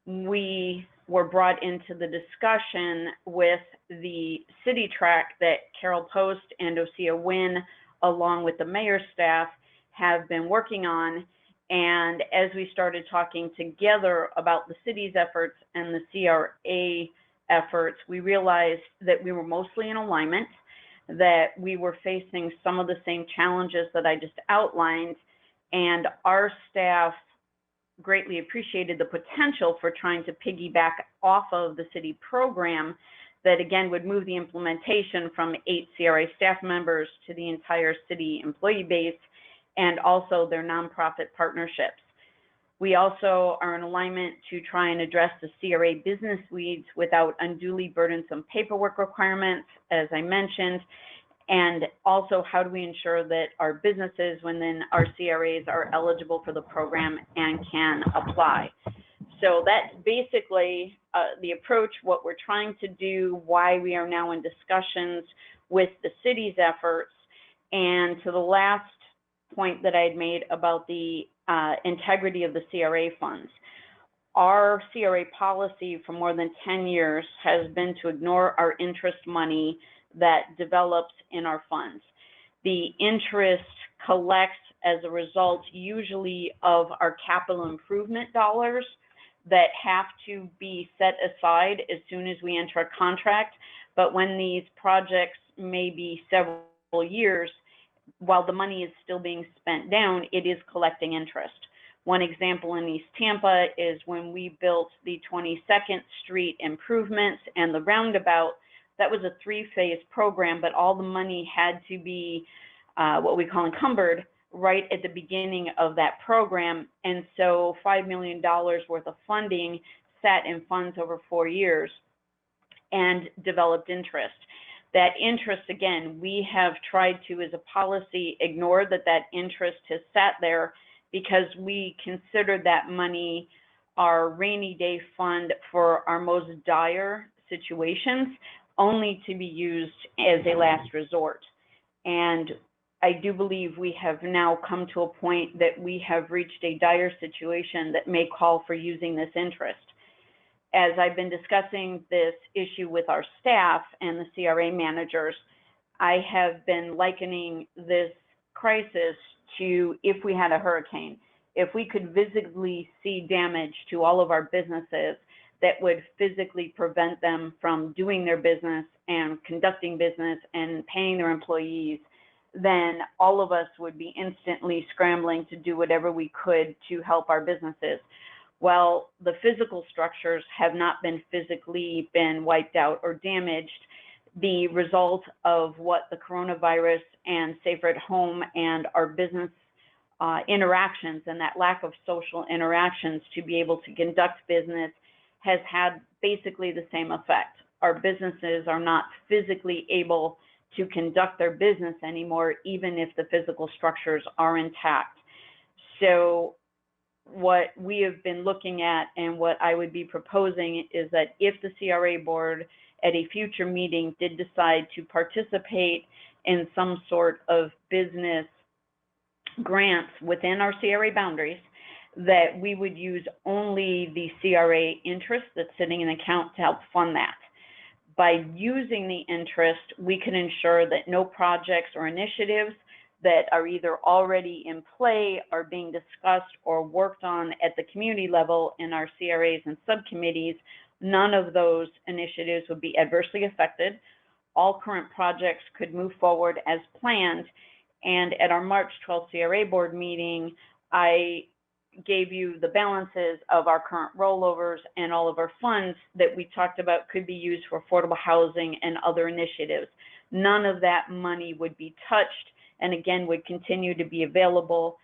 we were brought into the discussion with the city track that Carol Post and Osea Wynn, along with the mayor's staff, have been working on. And as we started talking together about the city's efforts and the CRA efforts, we realized that we were mostly in alignment, that we were facing some of the same challenges that I just outlined, and our staff greatly appreciated the potential for trying to piggyback off of the city program that, again, would move the implementation from 8 CRA staff members to the entire city employee base, and also their nonprofit partnerships. We also are in alignment to try and address the CRA business weeds without unduly burdensome paperwork requirements, as I mentioned, and also how do we ensure that our businesses within our CRAs are eligible for the program and can apply. So that's basically the approach, what we're trying to do, why we are now in discussions with the city's efforts. And to the last point that I had made about the integrity of the CRA funds. Our CRA policy for more than 10 years has been to ignore our interest money that develops in our funds. The interest collects as a result usually of our capital improvement dollars that have to be set aside as soon as we enter a contract. But when these projects may be several years, while the money is still being spent down, it is collecting interest. One example in East Tampa is when we built the 22nd Street improvements and the roundabout. That was a 3-phase program, but all the money had to be what we call encumbered right at the beginning of that program. And so $5 million worth of funding sat in funds over 4 years and developed interest. That interest, again, we have tried to, as a policy, ignore that interest has sat there because we consider that money our rainy day fund for our most dire situations, only to be used as a last resort. And I do believe we have now come to a point that we have reached a dire situation that may call for using this interest. As I've been discussing this issue with our staff and the CRA managers, I have been likening this crisis to if we had a hurricane. If we could visibly see damage to all of our businesses that would physically prevent them from doing their business and conducting business and paying their employees, then all of us would be instantly scrambling to do whatever we could to help our businesses. Well, the physical structures have not been physically wiped out or damaged. The result of what the coronavirus and Safer at Home and our business interactions and that lack of social interactions to be able to conduct business has had basically the same effect. Our businesses are not physically able to conduct their business anymore, even if the physical structures are intact. So what we have been looking at and what I would be proposing is that if the CRA board at a future meeting did decide to participate in some sort of business grants within our CRA boundaries, that we would use only the CRA interest that's sitting in the account to help fund that. By using the interest, we can ensure that no projects or initiatives that are either already in play, are being discussed or worked on at the community level in our CRAs and subcommittees, none of those initiatives would be adversely affected. All current projects could move forward as planned. And at our March 12th CRA board meeting, I gave you the balances of our current rollovers and all of our funds that we talked about could be used for affordable housing and other initiatives. None of that money would be touched and again would continue to be available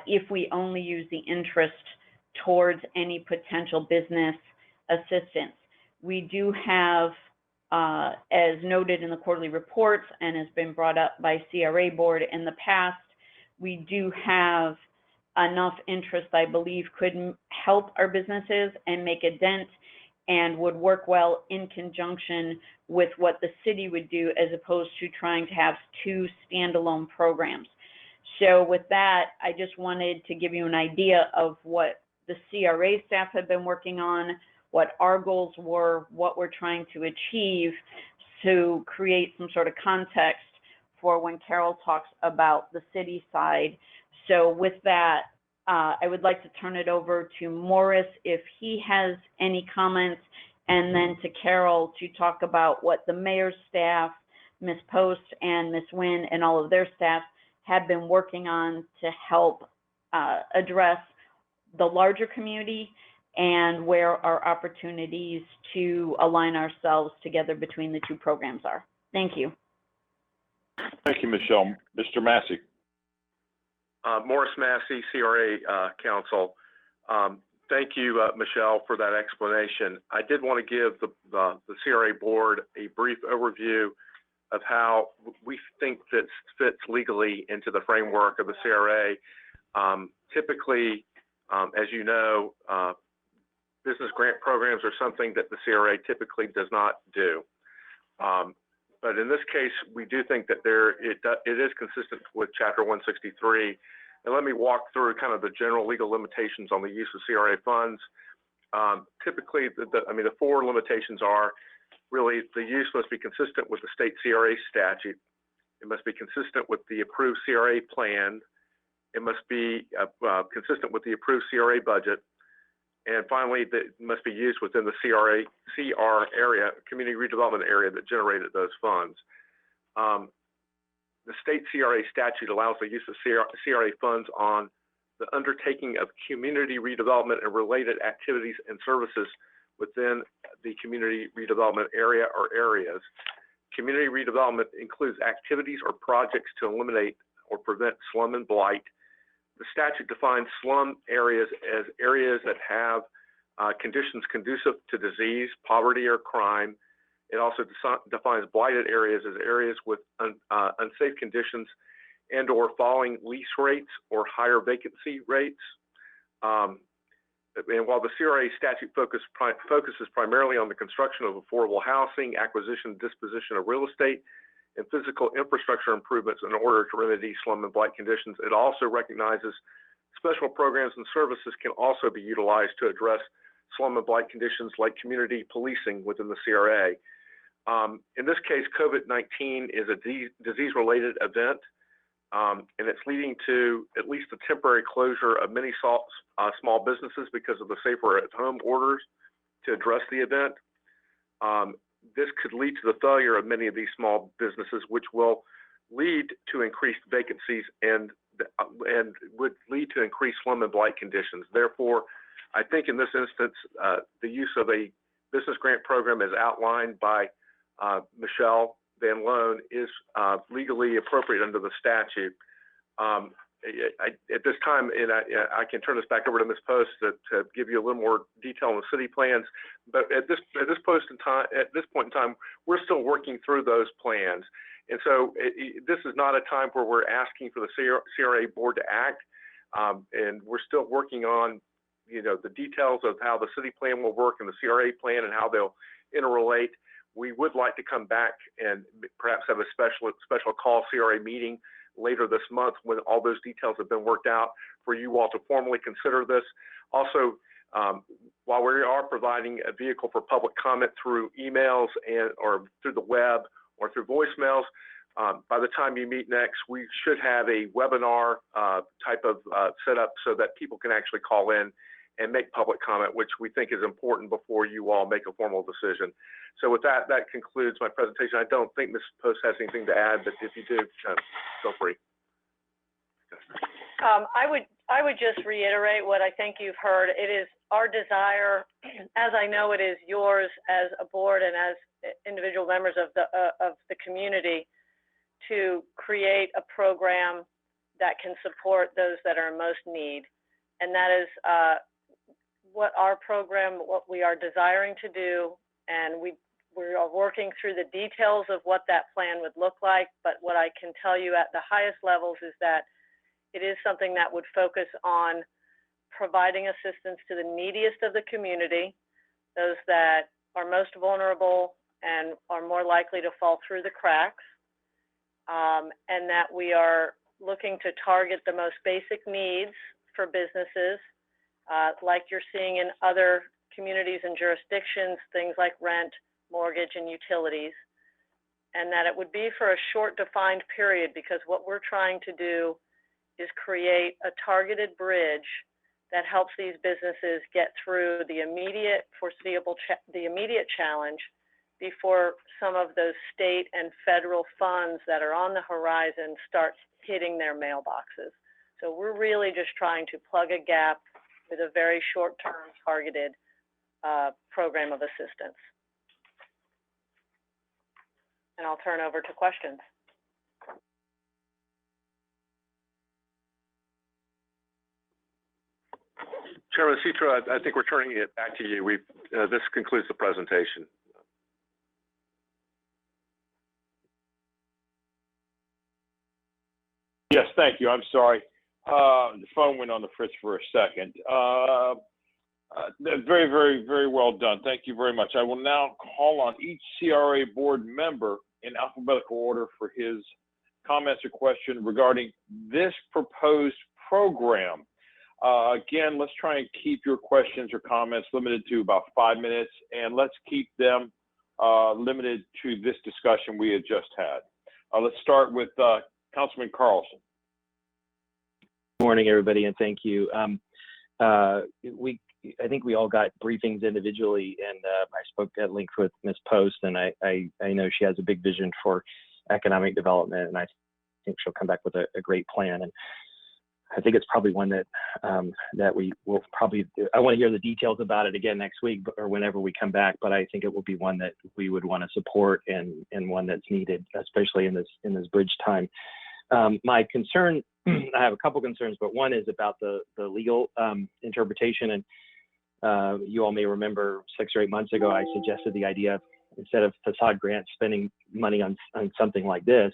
if we only use the interest towards any potential business assistance. We do have, as noted in the quarterly reports and has been brought up by CRA board in the past, we do have enough interest, I believe, could help our businesses and make a dent and would work well in conjunction with what the city would do as opposed to trying to have two standalone programs. So with that, I just wanted to give you an idea of what the CRA staff have been working on, what our goals were, what we're trying to achieve to create some sort of context for when Carol talks about the city side. So with that, I would like to turn it over to Morris if he has any comments, and then to Carol to talk about what the mayor's staff, Ms. Post and Ms. Nguyen and all of their staff have been working on to help address the larger community and where our opportunities to align ourselves together between the two programs are. Thank you. Thank you, Michelle. Mr. Massey. Morris Massey, CRA Council. Thank you, Michelle, for that explanation. I did want to give the CRA board a brief overview of how we think this fits legally into the framework of the CRA. Typically, as you know, business grant programs are something that the CRA typically does not do. But in this case, we do think that it is consistent with Chapter 163. And let me walk through kind of the general legal limitations on the use of CRA funds. Typically, the four limitations are really the use must be consistent with the state CRA statute. It must be consistent with the approved CRA plan. It must be consistent with the approved CRA budget. And finally, that must be used within the CR area, community redevelopment area that generated those funds. The state CRA statute allows the use of CRA funds on the undertaking of community redevelopment and related activities and services within the community redevelopment area or areas. Community redevelopment includes activities or projects to eliminate or prevent slum and blight. The statute defines slum areas as areas that have conditions conducive to disease, poverty, or crime. It also defines blighted areas as areas with unsafe conditions and or falling lease rates or higher vacancy rates. And while the CRA statute focuses primarily on the construction of affordable housing, acquisition, disposition of real estate, and physical infrastructure improvements in order to remedy slum and blight conditions, it also recognizes special programs and services can also be utilized to address slum and blight conditions like community policing within the CRA. In this case, COVID-19 is a disease-related event, and it's leading to at least the temporary closure of many small businesses because of the safer at home orders to address the event. This could lead to the failure of many of these small businesses, which will lead to increased vacancies and would lead to increased slum and blight conditions. Therefore, I think in this instance, the use of a business grant program as outlined by Michelle Van Loan is legally appropriate under the statute. At this time, and I can turn this back over to Ms. Post to give you a little more detail on the city plans. But at this point in time, we're still working through those plans, and so this is not a time where we're asking for the CRA board to act, and we're still working on, the details of how the city plan will work and the CRA plan and how they'll interrelate. We would like to come back and perhaps have a special call CRA meeting later this month when all those details have been worked out for you all to formally consider this. Also, while we are providing a vehicle for public comment through emails or through the web or through voicemails, by the time you meet next, we should have a webinar type of setup so that people can actually call in and make public comment, which we think is important before you all make a formal decision. So with that, that concludes my presentation. I don't think Ms. Post has anything to add, but if you do, feel free. I would just reiterate what I think you've heard. It is our desire, as I know it is yours as a board and as individual members of the community, to create a program that can support those that are in most need. And that is what our program, what we are desiring to do, and we are working through the details of what that plan would look like. But what I can tell you at the highest levels is that it is something that would focus on providing assistance to the neediest of the community, those that are most vulnerable and are more likely to fall through the cracks, and that we are looking to target the most basic needs for businesses, like you're seeing in other communities and jurisdictions, things like rent, mortgage, and utilities, and that it would be for a short defined period, because what we're trying to do is create a targeted bridge that helps these businesses get through the immediate challenge before some of those state and federal funds that are on the horizon start hitting their mailboxes. So we're really just trying to plug a gap with a very short-term targeted program of assistance. And I'll turn over to questions. Chairman Citro, I think we're turning it back to you. This concludes the presentation. Yes, thank you. I'm sorry. The phone went on the fritz for a second. Very, very, very well done. Thank you very much. I will now call on each CRA board member in alphabetical order for his comments or question regarding this proposed program. Again, let's try and keep your questions or comments limited to about 5 minutes, and let's keep them limited to this discussion we had just had. Let's start with Councilman Carlson. Morning, everybody, and thank you. I think we all got briefings individually, and I spoke at length with Ms. Post, and I know she has a big vision for economic development, and I think she'll come back with a great plan. And I think it's probably one that that we will probably. I want to hear the details about it again next week or whenever we come back. But I think it will be one that we would want to support and one that's needed, especially in this bridge time. My concern, I have a couple concerns, but one is about the legal interpretation. And you all may remember 6 or 8 months ago, I suggested the idea of, instead of facade grants, spending money on something like this.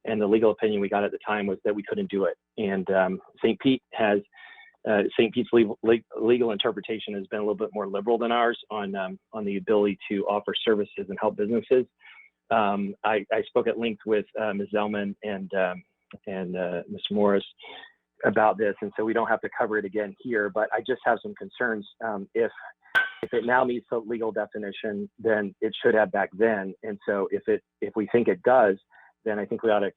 And the legal opinion we got at the time was that we couldn't do it. And St. Pete's legal interpretation has been a little bit more liberal than ours on the ability to offer services and help businesses. I spoke at length with Ms. Zellman and Ms. Morris about this, and so we don't have to cover it again here. But I just have some concerns. If it now meets the legal definition, then it should have back then. And so if we think it does, then I think we ought to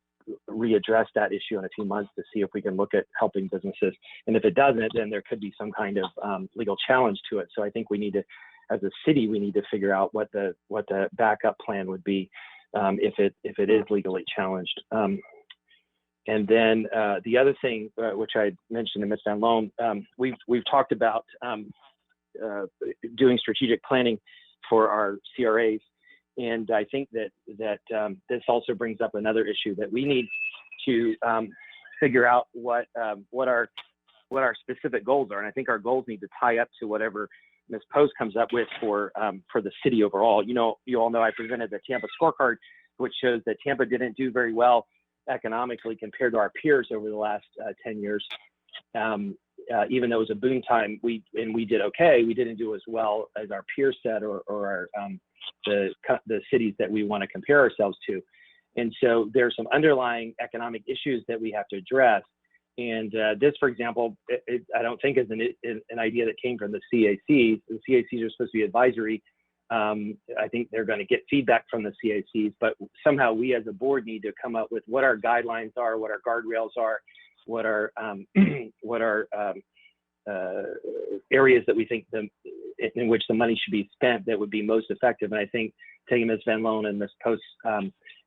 readdress that issue in a few months to see if we can look at helping businesses. And if it doesn't, then there could be some kind of legal challenge to it. So I think we need to, as a city, we need to figure out what the backup plan would be if it is legally challenged. And then the other thing, which I mentioned to Ms. Van Loan, we've talked about doing strategic planning for our CRAs. And I think that this also brings up another issue, that we need to figure out what our specific goals are. And I think our goals need to tie up to whatever Ms. Post comes up with for the city overall. You all know I presented the Tampa scorecard, which shows that Tampa didn't do very well economically compared to our peers over the last 10 years. Even though it was a boom time, we did okay. We didn't do as well as our peers said, or our the cities that we want to compare ourselves to. And so there's some underlying economic issues that we have to address. And this, for example, I don't think is an idea that came from the CACs. The CACs are supposed to be advisory. I think they're going to get feedback from the CACs, but somehow we as a board need to come up with what our guidelines are, what our guardrails are, what our areas that we think in which the money should be spent that would be most effective. And I think taking Ms. Van Loan and Ms. Post's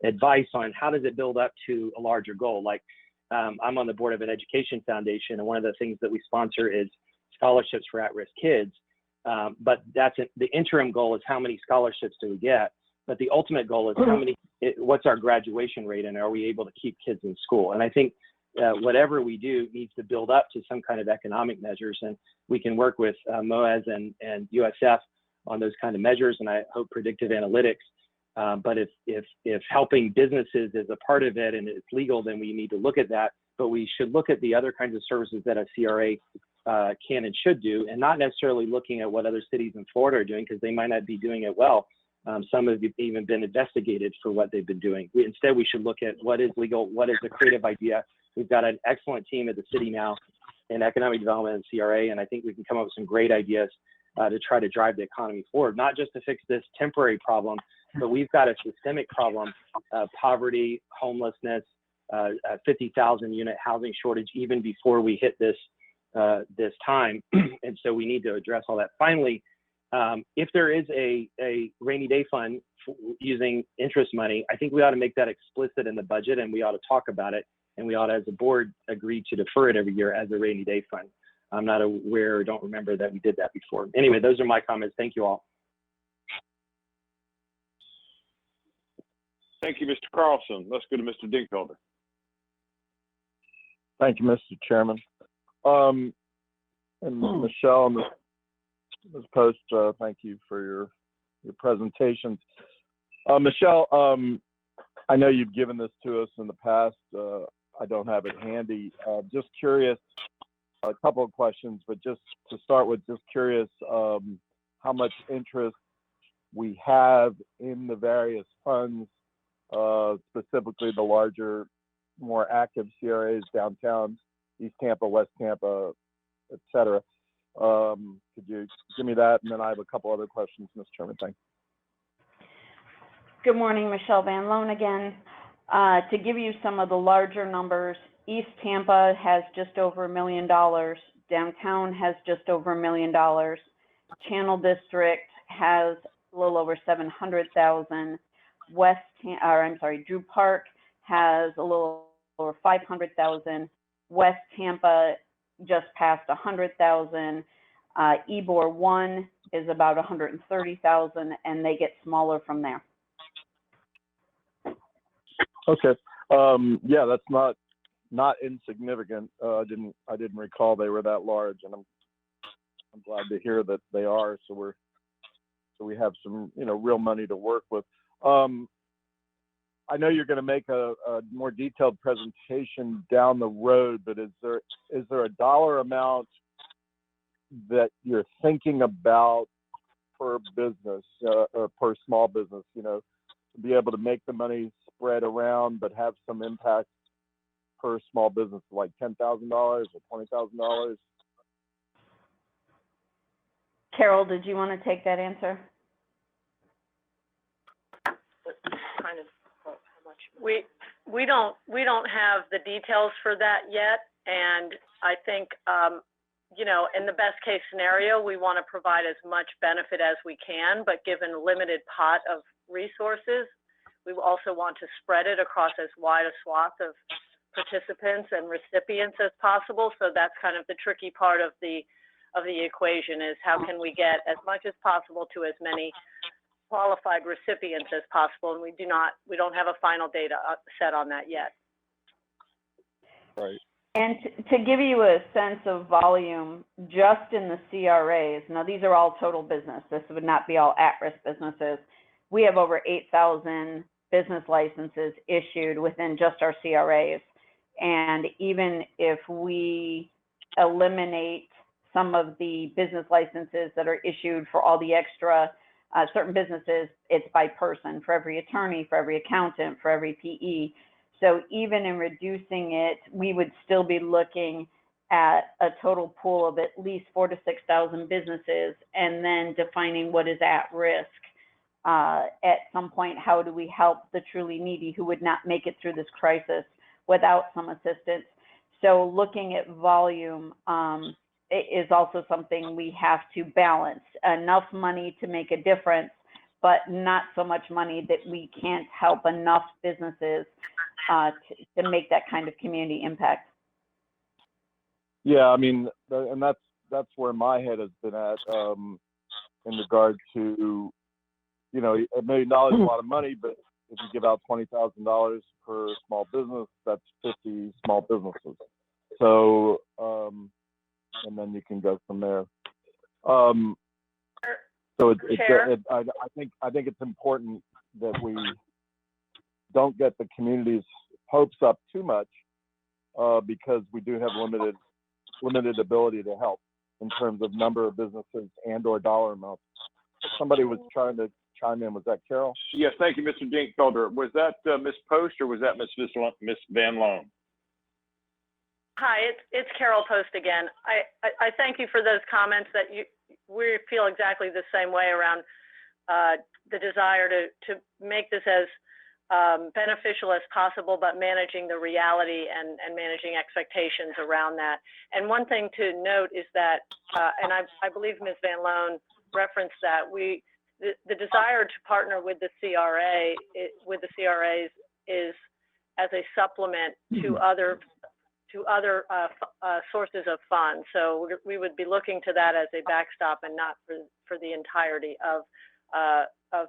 advice on how does it build up to a larger goal. Like I'm on the board of an education foundation, and one of the things that we sponsor is scholarships for at-risk kids. But the interim goal is how many scholarships do we get? But the ultimate goal is what's our graduation rate, and are we able to keep kids in school? And I think whatever we do needs to build up to some kind of economic measures, and we can work with MOAS and USF on those kind of measures, and I hope predictive analytics. But if helping businesses is a part of it and it's legal, then we need to look at that. But we should look at the other kinds of services that a CRA can and should do, and not necessarily looking at what other cities in Florida are doing, because they might not be doing it well. Some have even been investigated for what they've been doing. Instead, we should look at what is legal, what is a creative idea. We've got an excellent team at the city now in economic development and CRA, and I think we can come up with some great ideas to try to drive the economy forward, not just to fix this temporary problem, but we've got a systemic problem, poverty, homelessness, 50,000 unit housing shortage even before we hit this time. And so we need to address all that. Finally, if there is a rainy day fund using interest money, I think we ought to make that explicit in the budget, and we ought to talk about it, and we ought to, as a board, agree to defer it every year as a rainy day fund. I'm not aware or don't remember that we did that before. Anyway, those are my comments. Thank you all. Thank you, Mr. Carlson. Let's go to Mr. Dingfelder. Thank you, Mr. Chairman. And Michelle and Ms. Post, thank you for your presentations. Michelle, I know you've given this to us in the past. I don't have it handy. Just curious, a couple of questions, but just to start with, just curious how much interest we have in the various funds, specifically the larger, more active CRAs, downtown, East Tampa, West Tampa, et cetera. Could you give me that? And then I have a couple other questions, Mr. Chairman. Thank you. Good morning, Michelle Van Loan again. To give you some of the larger numbers, East Tampa has just over $1 million. Downtown has just over $1 million. Channel District has a little over 700,000. Drew Park has a little over 500,000. West Tampa just passed 100,000. Ybor 1 is about 130,000, and they get smaller from there. Okay. Yeah, that's not insignificant. I didn't recall they were that large, and I'm glad to hear that they are. So we have some real money to work with. I know you're going to make a more detailed presentation down the road, but is there a dollar amount that you're thinking about per business or per small business? To be able to make the money spread around, but have some impact per small business, like $10,000 or $20,000? Carol, did you want to take that answer? Kind of how much? We don't have the details for that yet, and I think in the best case scenario, we want to provide as much benefit as we can, but given a limited pot of resources, we also want to spread it across as wide a swath of participants and recipients as possible. So that's kind of the tricky part of the equation, is how can we get as much as possible to as many qualified recipients as possible, and we don't have a final data set on that yet. Right. And to give you a sense of volume, just in the CRAs, now these are all total business, this would not be all at-risk businesses, we have over 8,000 business licenses issued within just our CRAs. And even if we eliminate some of the business licenses that are issued for all the extra certain businesses, it's by person, for every attorney, for every accountant, for every PE. So even in reducing it, we would still be looking at a total pool of at least 4,000 to 6,000 businesses, and then defining what is at risk. At some point, how do we help the truly needy who would not make it through this crisis without some assistance? So looking at volume is also something we have to balance. Enough money to make a difference, but not so much money that we can't help enough businesses to make that kind of community impact. Yeah, I mean, and that's where my head has been at in regard to, $1 million is a lot of money, but if you give out $20,000 per small business, that's 50 small businesses. So, and then you can go from there. So I think it's important that we don't get the community's hopes up too much, because we do have limited ability to help in terms of number of businesses and/or dollar amounts. Somebody was trying to chime in. Was that Carol? Yes, thank you, Mr. Dinkfelder. Was that Ms. Post, or was that Ms. Van Loan? Hi, it's Carol Post again. I thank you for those comments that we feel exactly the same way around the desire to make this as beneficial as possible, but managing the reality and managing expectations around that. And one thing to note is that, and I believe Ms. Van Loan referenced that, the desire to partner with the CRAs is as a supplement to other sources of funds. So we would be looking to that as a backstop, and not for the entirety of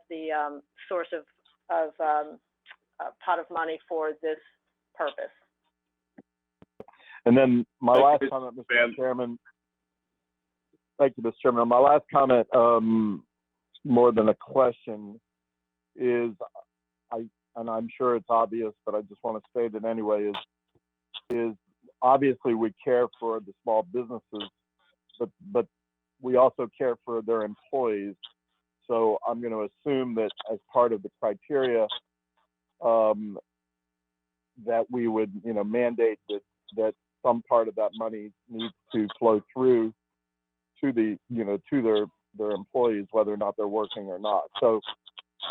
the source of pot of money for this purpose. And then my last comment, Mr. Chairman. Thank you, Mr. Chairman. My last comment, more than a question, is and I'm sure it's obvious, but I just want to state it anyway, is obviously we care for the small businesses, but we also care for their employees. So I'm going to assume that as part of the criteria, that we would, mandate that some part of that money needs to flow through to the, to their employees, whether or not they're working or not. So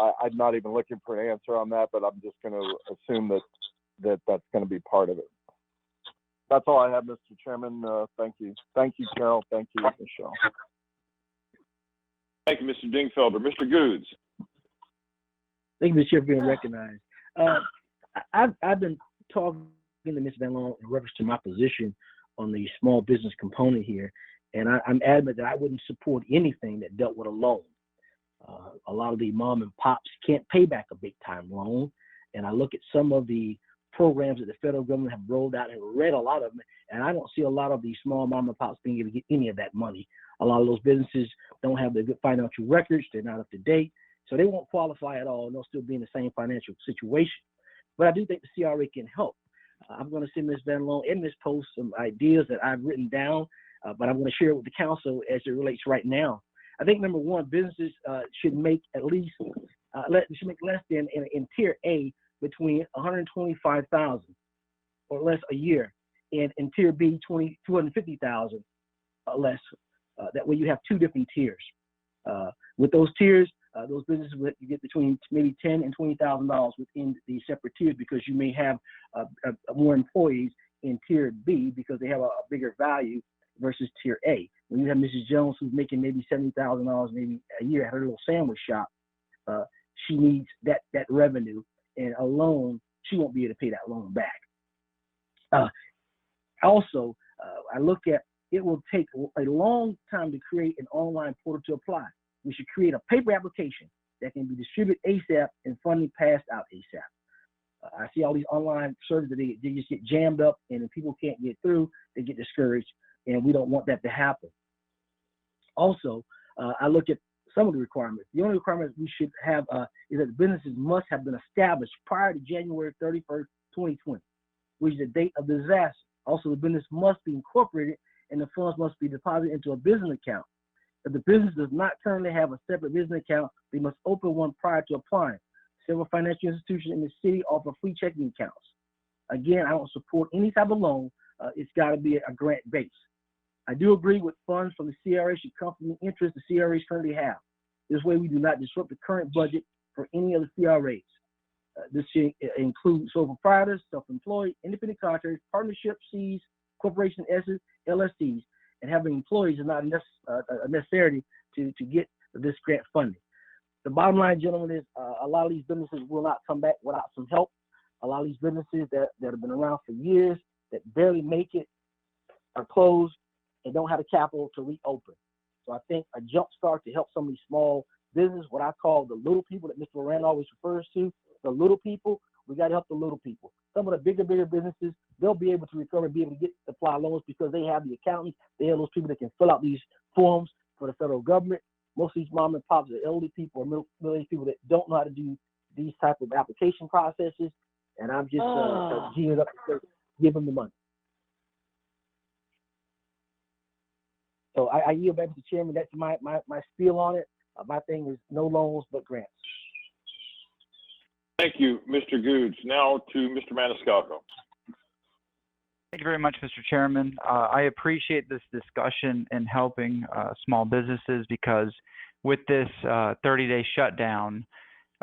I'm not even looking for an answer on that, but I'm just going to assume that's going to be part of it. That's all I have, Mr. Chairman. Thank you. Thank you, Carol. Thank you, Michelle. Thank you, Mr. Dingfelder. Mr. Goods. Thank you, Mr. Chair, for being recognized. I've been talking to Ms. Van Loan in reference to my position on the small business component here, and I'm adamant that I wouldn't support anything that dealt with a loan. A lot of the mom and pops can't pay back a big time loan, and I look at some of the programs that the federal government have rolled out and read a lot of them, and I don't see a lot of these small mom and pops being able to get any of that money. A lot of those businesses don't have the good financial records, they're not up to date, so they won't qualify at all, and they'll still be in the same financial situation. But I do think the CRA can help. I'm going to send Ms. Van Loan and Ms. Post some ideas that I've written down, but I'm going to share it with the council as it relates right now. I think number one, businesses should make at least should make less than in tier A between $125,000 or less a year, and in tier B $250,000 less. That way you have two different tiers. With those tiers, those businesses you get between maybe $10,000 and $20,000 within the separate tiers, because you may have more employees in tier B because they have a bigger value versus tier A. When you have Mrs. Jones who's making maybe $70,000 maybe a year at her little sandwich shop, she needs that revenue, and a loan, she won't be able to pay that loan back. Also, I look at it will take a long time to create an online portal to apply. We should create a paper application that can be distributed ASAP and funding passed out ASAP. I see all these online services that they just get jammed up, and if people can't get through, they get discouraged, and we don't want that to happen. Also, I look at some of the requirements. The only requirement we should have is that the businesses must have been established prior to January 31st, 2020, which is the date of the disaster. Also, the business must be incorporated, and the funds must be deposited into a business account. If the business does not currently have a separate business account, they must open one prior to applying. Several financial institutions in the city offer free checking accounts. Again, I don't support any type of loan. It's got to be a grant base. I do agree with funds from the CRA should come from the interest the CRAs currently have. This way, we do not disrupt the current budget for any of the CRAs. This should include sole proprietors, self-employed, independent contractors, partnerships, Cs, corporation S's, LLCs, and having employees is not a necessity to get this grant funding. The bottom line, gentlemen, is a lot of these businesses will not come back without some help. A lot of these businesses that have been around for years, that barely make it, are closed and don't have the capital to reopen. So I think a jump start to help some of these small businesses, what I call the little people that Mr. Rand always refers to, the little people, we got to help the little people. Some of the bigger businesses, they'll be able to recover and be able to apply loans because they have the accountants, they have those people that can fill out these forms for the federal government. Most of these mom and pops are elderly people or middle-aged people that don't know how to do these type of application processes, and I'm just geared up to give them the money. So I yield back to the chairman. That's my spiel on it. My thing is no loans but grants. Thank you, Mr. Goods. Now to Mr. Maniscalco. Thank you very much, Mr. Chairman. I appreciate this discussion in helping small businesses, because with this 30-day shutdown,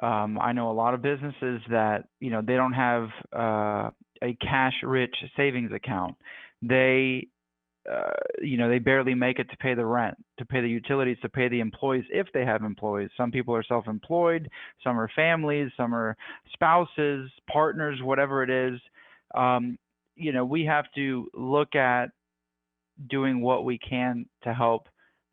I know a lot of businesses that, they don't have a cash-rich savings account. They barely make it to pay the rent, to pay the utilities, to pay the employees if they have employees. Some people are self-employed, some are families, some are spouses, partners, whatever it is. We have to look at doing what we can to help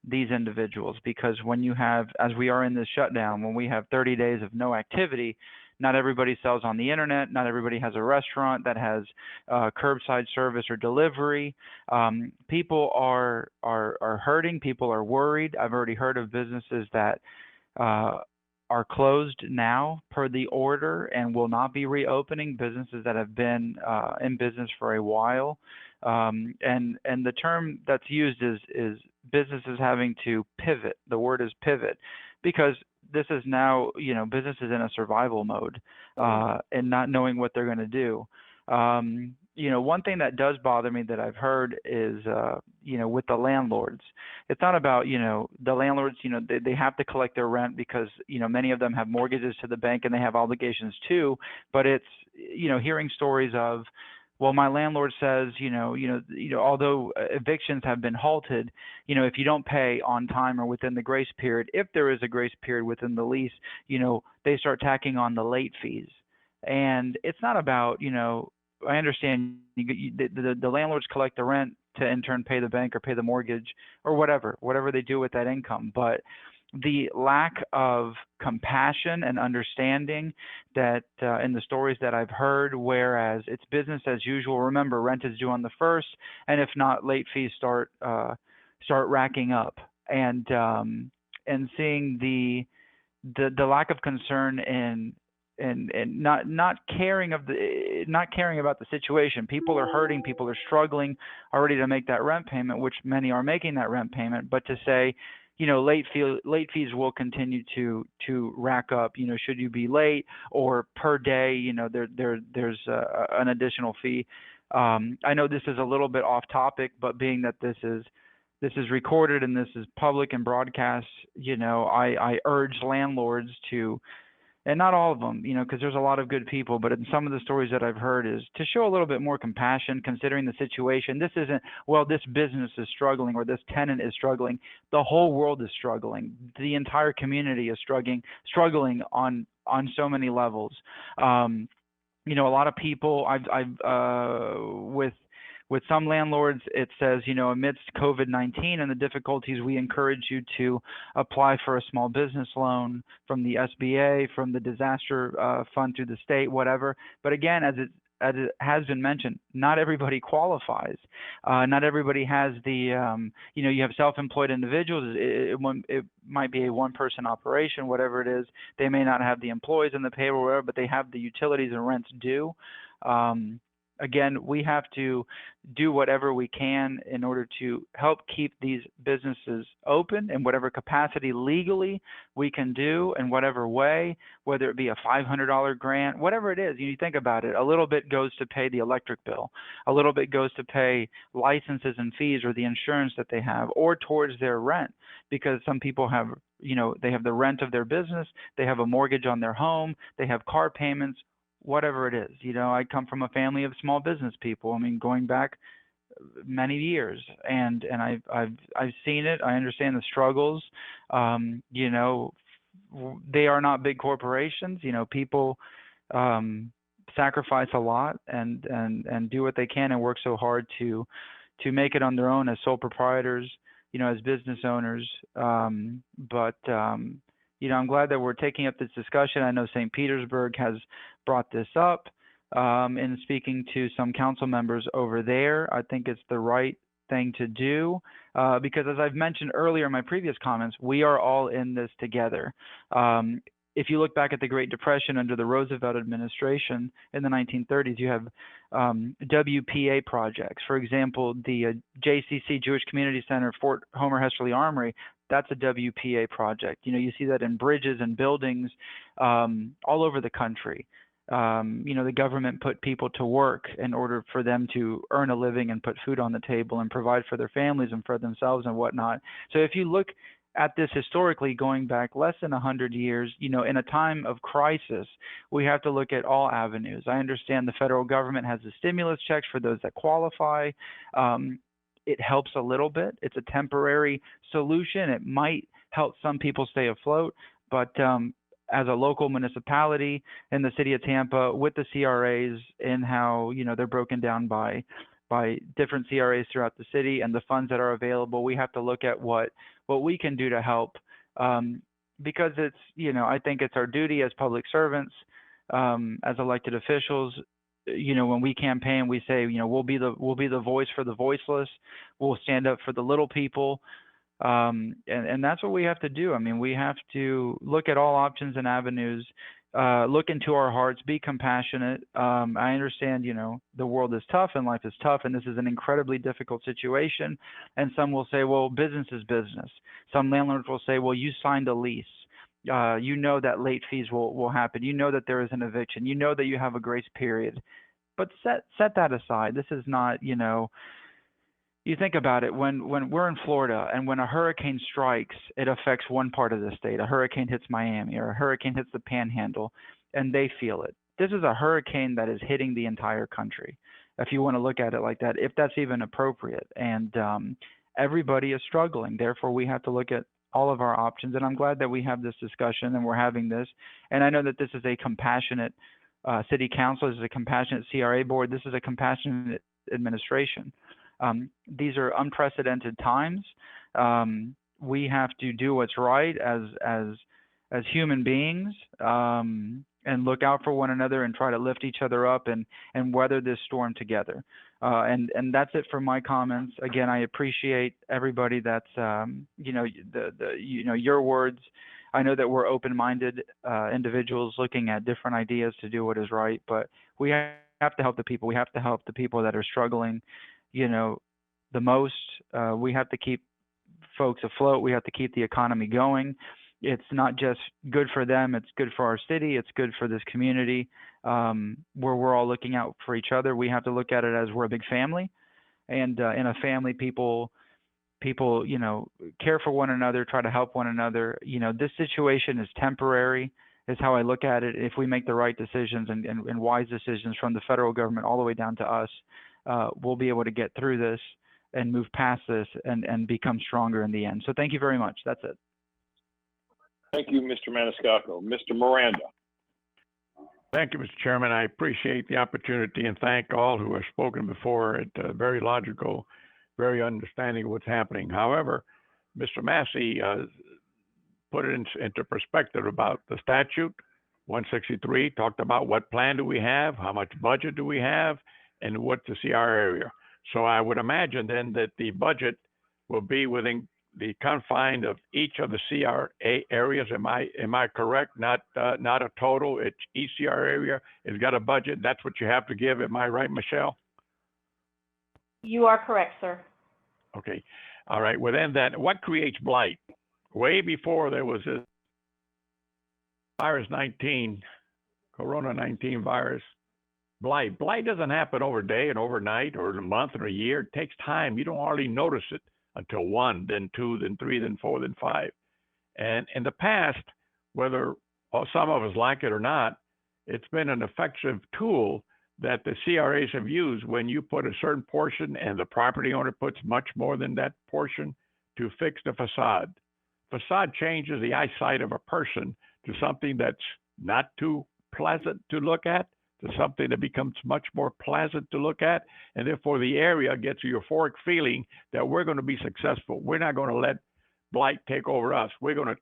these individuals, because when you have, as we are in this shutdown, when we have 30 days of no activity, not everybody sells on the internet. Not everybody has a restaurant that has curbside service or delivery. People are hurting. People are worried. I've already heard of businesses that are closed now per the order and will not be reopening. Businesses that have been in business for a while, and the term that's used is businesses having to pivot. The word is pivot, because this is now, businesses in a survival mode and not knowing what they're going to do. one thing that does bother me that I've heard is, with the landlords, it's not about, the landlords, they have to collect their rent because, many of them have mortgages to the bank and they have obligations too. But it's, hearing stories of, well, my landlord says, although evictions have been halted, if you don't pay on time or within the grace period, if there is a grace period within the lease, they start tacking on the late fees. And it's not about, I understand the landlords collect the rent to in turn pay the bank or pay the mortgage or whatever they do with that income. But the lack of compassion and understanding that in the stories that I've heard, whereas it's business as usual. Remember, rent is due on the 1st, and if not, late fees start racking up, and seeing the lack of concern and not caring about the situation. People are hurting, people are struggling already to make that rent payment, which many are making that rent payment, but to say, late fees will continue to rack up, should you be late or per day, there's an additional fee. I know this is a little bit off topic, but being that this is recorded and this is public and broadcast, I urge landlords to, and not all of them, because there's a lot of good people, but in some of the stories that I've heard is to show a little bit more compassion considering the situation. This isn't, well, this business is struggling or this tenant is struggling. The whole world is struggling. The entire community is struggling on so many levels. A lot of people, with some landlords, it says, amidst COVID-19 and the difficulties, we encourage you to apply for a small business loan from the SBA, from the disaster fund through the state, whatever. But again, as it has been mentioned, not everybody qualifies. Not everybody has the, you have self-employed individuals. It might be a one-person operation, whatever it is. They may not have the employees in the payroll, whatever, but they have the utilities and rents due. Again, we have to do whatever we can in order to help keep these businesses open in whatever capacity legally we can do in whatever way, whether it be a $500 grant, whatever it is. You think about it, a little bit goes to pay the electric bill, a little bit goes to pay licenses and fees or the insurance that they have, or towards their rent, because some people have, they have the rent of their business, they have a mortgage on their home, they have car payments, whatever it is. I come from a family of small business people. I mean, going back many years, and I've seen it. I understand the struggles. They are not big corporations. People sacrifice a lot and do what they can and work so hard to make it on their own as sole proprietors, as business owners. I'm glad that we're taking up this discussion. I know St. Petersburg has brought this up in speaking to some council members over there. I think it's the right thing to do because, as I've mentioned earlier in my previous comments, we are all in this together. If you look back at the Great Depression under the Roosevelt administration in the 1930s, you have WPA projects. For example, the JCC, Jewish Community Center, Fort Homer Hesterly Armory, that's a WPA project. You see that in bridges and buildings all over the country. The government put people to work in order for them to earn a living and put food on the table and provide for their families and for themselves and whatnot. So if you look at this historically, going back less than 100 years, in a time of crisis, we have to look at all avenues. I understand the federal government has the stimulus checks for those that qualify. It helps a little bit. It's a temporary solution. It might help some people stay afloat, but as a local municipality in the city of Tampa, with the CRAs and how they're broken down by different CRAs throughout the city and the funds that are available, we have to look at what we can do to help, because it's I think it's our duty as public servants, as elected officials. When we campaign, we say, we'll be the voice for the voiceless. We'll stand up for the little people. And that's what we have to do. I mean, we have to look at all options and avenues, look into our hearts, be compassionate. I understand, the world is tough and life is tough, and this is an incredibly difficult situation. And some will say, well, business is business. Some landlords will say, well, you signed a lease. That late fees will happen. That there is an eviction. That you have a grace period. but set that aside. This is not, you think about it, when we're in Florida and when a hurricane strikes, it affects one part of the state. A hurricane hits Miami or a hurricane hits the Panhandle, and they feel it. This is a hurricane that is hitting the entire country, if you want to look at it like that, if that's even appropriate. And everybody is struggling. Therefore, we have to look at all of our options. And I'm glad that we have this discussion and we're having this. And I know that this is a compassionate city council, this is a compassionate CRA board, this is a compassionate administration. These are unprecedented times. We have to do what's right as human beings, and look out for one another and try to lift each other up and weather this storm together. And that's it for my comments. Again, I appreciate everybody that's your words. I know that we're open-minded individuals looking at different ideas to do what is right, but we have to help the people. We have to help the people that are struggling, the most. We have to keep folks afloat. We have to keep the economy going. It's not just good for them, it's good for our city, it's good for this community, where we're all looking out for each other. We have to look at it as we're a big family, and in a family, people care for one another, try to help one another. This situation is temporary, is how I look at it. If we make the right decisions and wise decisions from the federal government all the way down to us, we'll be able to get through this and move past this and become stronger in the end. So thank you very much. That's it. Thank you, Mr. Maniscalco. Mr. Miranda. Thank you, Mr. Chairman. I appreciate the opportunity and thank all who have spoken before. It's very logical, very understanding of what's happening. However, Mr. Massey put it into perspective about the statute. 163 talked about what plan do we have, how much budget do we have, and what's the CR area. So I would imagine then that the budget will be within the confine of each of the CRA areas. Am I correct? Not a total. Each CR area has got a budget. That's what you have to give. Am I right, Michelle? You are correct, sir. Okay. All right. Well, then what creates blight? Way before there was a Corona-19 virus, blight. Blight doesn't happen over a day and overnight or a month or a year. It takes time. You don't hardly notice it until 1, then 2, then 3, then 4, then 5. And in the past, whether some of us like it or not, it's been an effective tool that the CRAs have used when you put a certain portion and the property owner puts much more than that portion to fix the facade. Facade changes the eyesight of a person to something that's not too pleasant to look at, to something that becomes much more pleasant to look at, and therefore the area gets a euphoric feeling that we're going to be successful. We're not going to let blight take over us. We're going to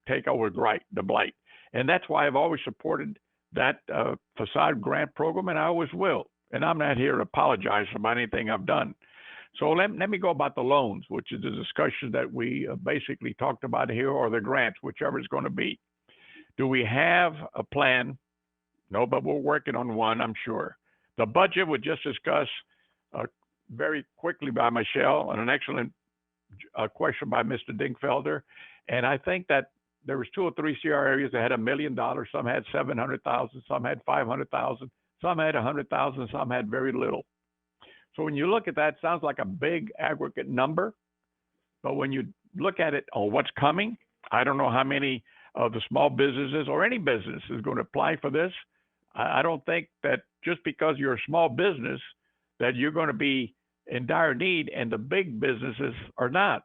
take over the blight. And that's why I've always supported that facade grant program, and I always will. And I'm not here to apologize about anything I've done. So let me go about the loans, which is the discussion that we basically talked about here, or the grants, whichever it's going to be. Do we have a plan? No, but we're working on one, I'm sure. The budget was just discussed very quickly by Michelle, and an excellent question by Mr. Dingfelder. And I think that there was 2 or 3 CR areas that had $1 million. Some had 700,000, some had 500,000, some had 100,000, some had very little. So when you look at that, it sounds like a big aggregate number. But when you look at it on what's coming, I don't know how many of the small businesses or any business is going to apply for this. I don't think that just because you're a small business that you're going to be in dire need and the big businesses are not.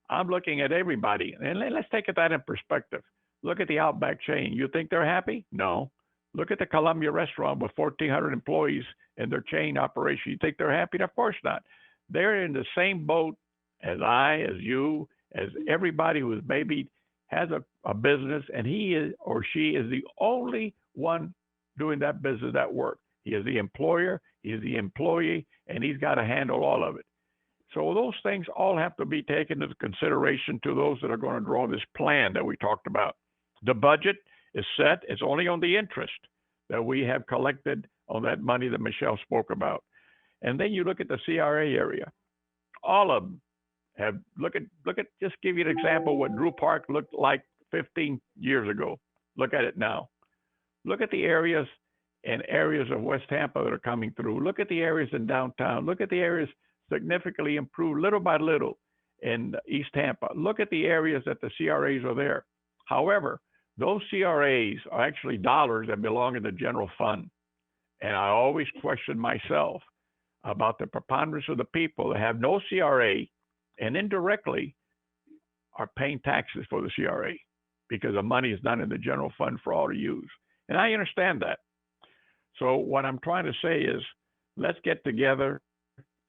I'm looking at everybody. And let's take that in perspective. Look at the Outback chain. You think they're happy? No. Look at the Columbia restaurant with 1,400 employees in their chain operation. You think they're happy? Of course not. They're in the same boat as I, as you, as everybody who is maybe has a business, and he is or she is the only one doing that business, that work. He is the employer, he is the employee, and he's got to handle all of it. So those things all have to be taken into consideration to those that are going to draw this plan that we talked about. The budget is set. It's only on the interest that we have collected on that money that Michelle spoke about. And then you look at the CRA area. All of them have, look at, just give you an example what Drew Park looked like 15 years ago. Look at it now. Look at the areas in areas of West Tampa that are coming through. Look at the areas in downtown. Look at the areas significantly improved little by little in East Tampa. Look at the areas that the CRAs are there. However, those CRAs are actually dollars that belong in the general fund. And I always question myself about the preponderance of the people that have no CRA and indirectly are paying taxes for the CRA because the money is not in the general fund for all to use. And I understand that. So what I'm trying to say is, let's get together.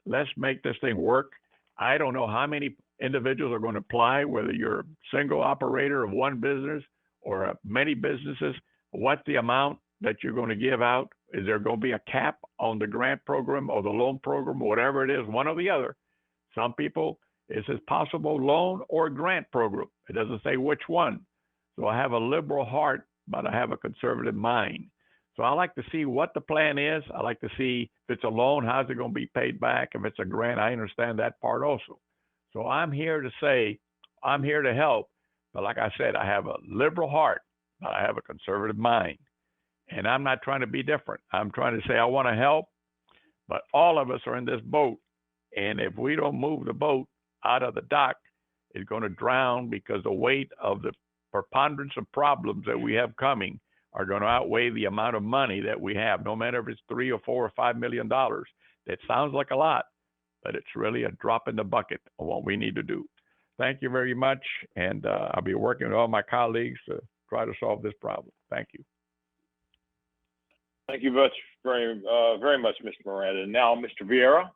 Let's make this thing work. I don't know how many individuals are going to apply, whether you're a single operator of one business or many businesses. What's the amount that you're going to give out? Is there going to be a cap on the grant program or the loan program, whatever it is, one or the other? Some people, it says possible loan or grant program. It doesn't say which one. So I have a liberal heart, but I have a conservative mind. So I like to see what the plan is. I like to see if it's a loan, how's it going to be paid back? If it's a grant, I understand that part also. So I'm here to say, I'm here to help. But like I said, I have a liberal heart, but I have a conservative mind. And I'm not trying to be different. I'm trying to say I want to help, but all of us are in this boat. And if we don't move the boat out of the dock, it's going to drown because the weight of the preponderance of problems that we have coming are going to outweigh the amount of money that we have, no matter if it's $3 or $4 or $5 million. That sounds like a lot, but it's really a drop in the bucket of what we need to do. Thank you very much, and I'll be working with all my colleagues to try to solve this problem. Thank you. Thank you very much, Mr. Miranda. And now, Mr. Vieira.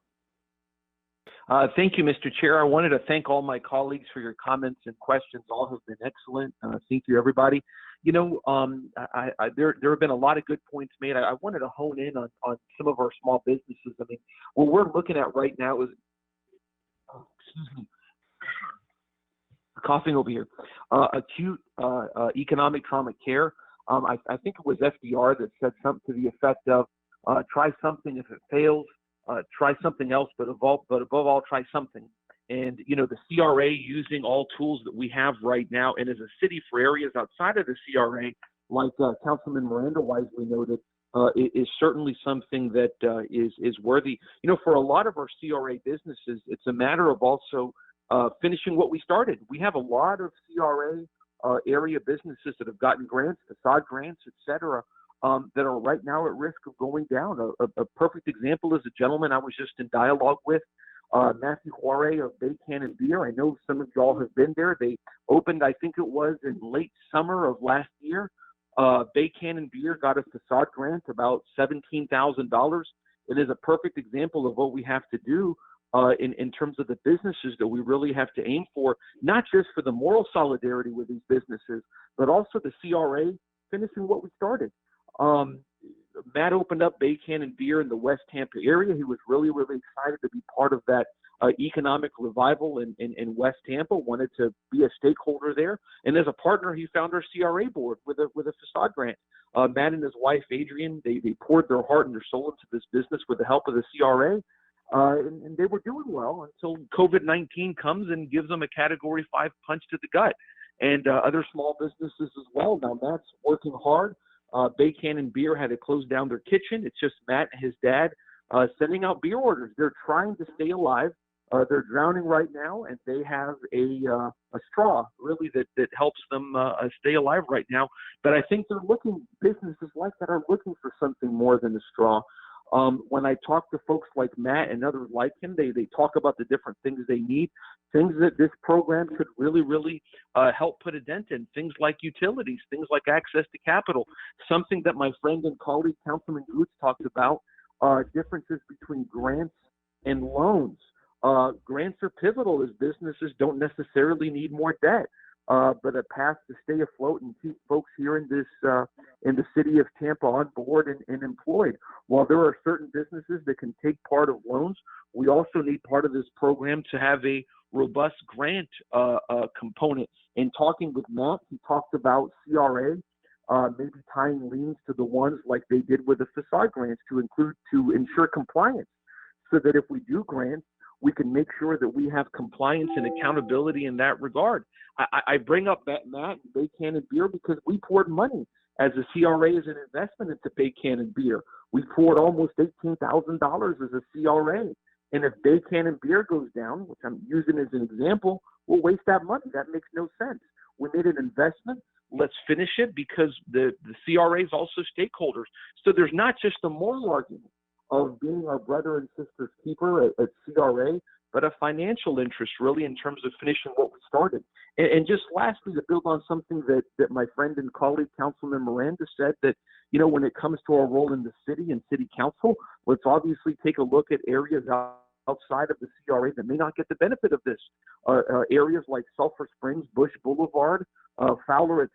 Thank you, Mr. Chair. I wanted to thank all my colleagues for your comments and questions. All have been excellent. Thank you, everybody. You know, there have been a lot of good points made. I wanted to hone in on some of our small businesses. I mean, what we're looking at right now is, coughing over here, acute economic trauma care. I think it was FDR that said something to the effect of, try something, if it fails, try something else, but above all, try something. And, you know, the CRA using all tools that we have right now, and as a city for areas outside of the CRA, like Councilman Miranda wisely noted, is certainly something that is worthy. You know, for a lot of our CRA businesses, it's a matter of also finishing what we started. We have a lot of CRA area businesses that have gotten grants, facade grants, et cetera, that are right now at risk of going down. A perfect example is a gentleman I was just in dialogue with, Matthew Juarez of Bay Cannon Beer. I know some of y'all have been there. They opened, I think it was in late summer of last year. Bay Cannon Beer got a facade grant, about $17,000. It is a perfect example of what we have to do in terms of the businesses that we really have to aim for, not just for the moral solidarity with these businesses, but also the CRA finishing what we started. Matt opened up Bay Cannon Beer in the West Tampa area. He was really, really excited to be part of that economic revival in West Tampa, wanted to be a stakeholder there. And as a partner, he found our CRA board with a facade grant. Matt and his wife, Adrian, they poured their heart and their soul into this business with the help of the CRA. And they were doing well until COVID-19 comes and gives them a Category 5 punch to the gut. And other small businesses as well. Now, Matt's working hard. Bay Cannon Beer had to close down their kitchen. It's just Matt and his dad sending out beer orders. They're trying to stay alive. They're drowning right now, and they have a straw, really, that helps them stay alive right now. But I think businesses like that are looking for something more than a straw. When I talk to folks like Matt and others like him, they talk about the different things they need, things that this program could really, really help put a dent in, things like utilities, things like access to capital, something that my friend and colleague, Councilman Goots, talked about, differences between grants and loans. Grants are pivotal as businesses don't necessarily need more debt. But a path to stay afloat and keep folks here in the city of Tampa on board and employed. While there are certain businesses that can take part of loans, we also need part of this program to have a robust grant component. In talking with Matt, he talked about CRA, maybe tying liens to the ones like they did with the facade grants to ensure compliance, so that if we do grants, we can make sure that we have compliance and accountability in that regard. I bring up Matt and Bay Cannon Beer because we poured money as a CRA as an investment into Bay Cannon Beer. We poured almost $18,000 as a CRA. And if Bay Cannon Beer goes down, which I'm using as an example, we'll waste that money. That makes no sense. We made an investment. Let's finish it, because the CRA is also stakeholders. So there's not just a moral argument of being our brother and sister's keeper at CRA, but a financial interest really in terms of finishing what we started. And just lastly, to build on something that my friend and colleague, Councilman Miranda, said, that, you know, when it comes to our role in the city and city council, let's obviously take a look at areas outside of the CRA that may not get the benefit of this. Areas like Sulphur Springs, Bush Boulevard, Fowler, et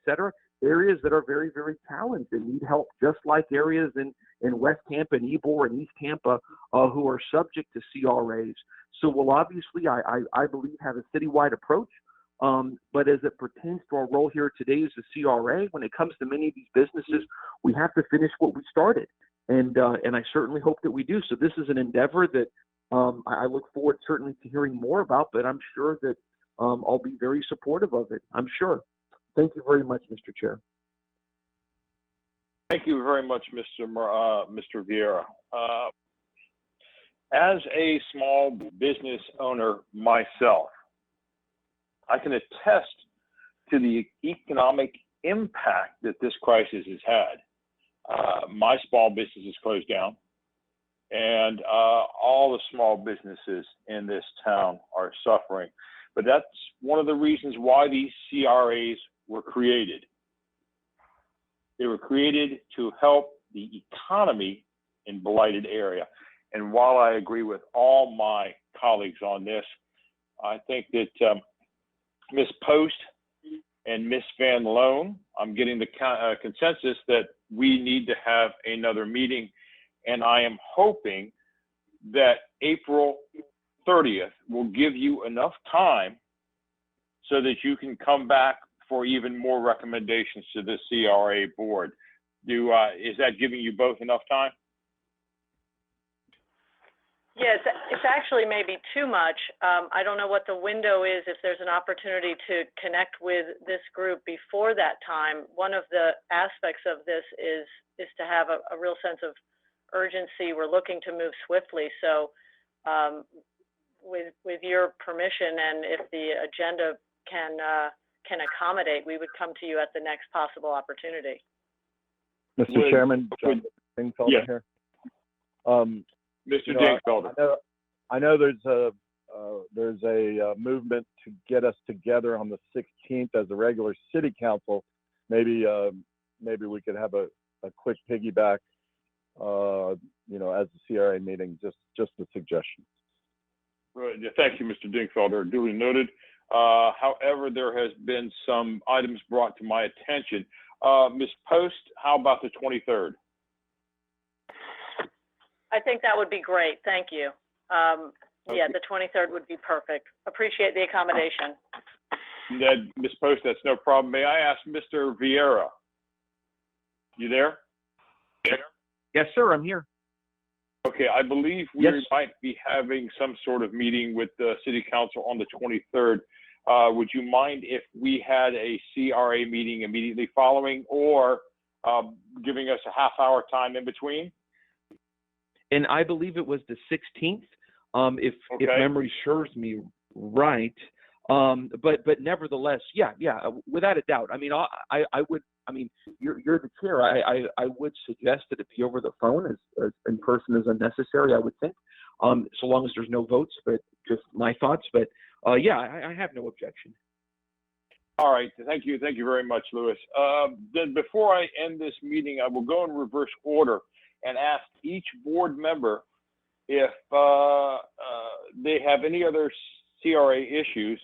cetera, areas that are very, very talented and need help, just like areas in West Tampa and Ybor and East Tampa who are subject to CRAs. So we'll obviously, I believe, have a citywide approach. But as it pertains to our role here today as a CRA, when it comes to many of these businesses, we have to finish what we started. And I certainly hope that we do. So this is an endeavor that I look forward certainly to hearing more about, but I'm sure that I'll be very supportive of it. I'm sure. Thank you very much, Mr. Chair. Thank you very much, Mr. Vieira. As a small business owner myself, I can attest to the economic impact that this crisis has had. My small business is closed down, and all the small businesses in this town are suffering. But that's one of the reasons why these CRAs were created. They were created to help the economy in blighted area. And while I agree with all my colleagues on this, I think that Ms. Post and Ms. Van Loan, I'm getting the consensus that we need to have another meeting. And I am hoping that April 30th will give you enough time so that you can come back for even more recommendations to the CRA board. Is that giving you both enough time? Yes, it's actually maybe too much. I don't know what the window is, if there's an opportunity to connect with this group before that time. One of the aspects of this is to have a real sense of urgency. We're looking to move swiftly. So with your permission, and if the agenda can accommodate, we would come to you at the next possible opportunity. Mr. Chairman, John Dingfelder here. Mr. Dingfelder. I know there's a movement to get us together on the 16th as a regular city council. Maybe we could have a quick piggyback, as a CRA meeting. Just a suggestion. Thank you, Mr. Dingfelder. Duly noted. However, there has been some items brought to my attention. Ms. Post, how about the 23rd? I think that would be great. Thank you. Yeah, the 23rd would be perfect. Appreciate the accommodation. Ms. Post, that's no problem. May I ask Mr. Vieira? You there? Yes, sir, I'm here. Okay, I believe we might be having some sort of meeting with the City Council on the 23rd. Would you mind if we had a CRA meeting immediately following, or giving us a half-hour time in between? And I believe it was the 16th, if memory serves me right. But nevertheless, yeah, without a doubt. I mean, I would. I mean, you're the chair. I would suggest that it be over the phone, as in person as unnecessary. I would think, so long as there's no votes. But just my thoughts. But yeah, I have no objection. All right, thank you very much, Louis. Then before I end this meeting, I will go in reverse order and ask each board member if they have any other CRA issues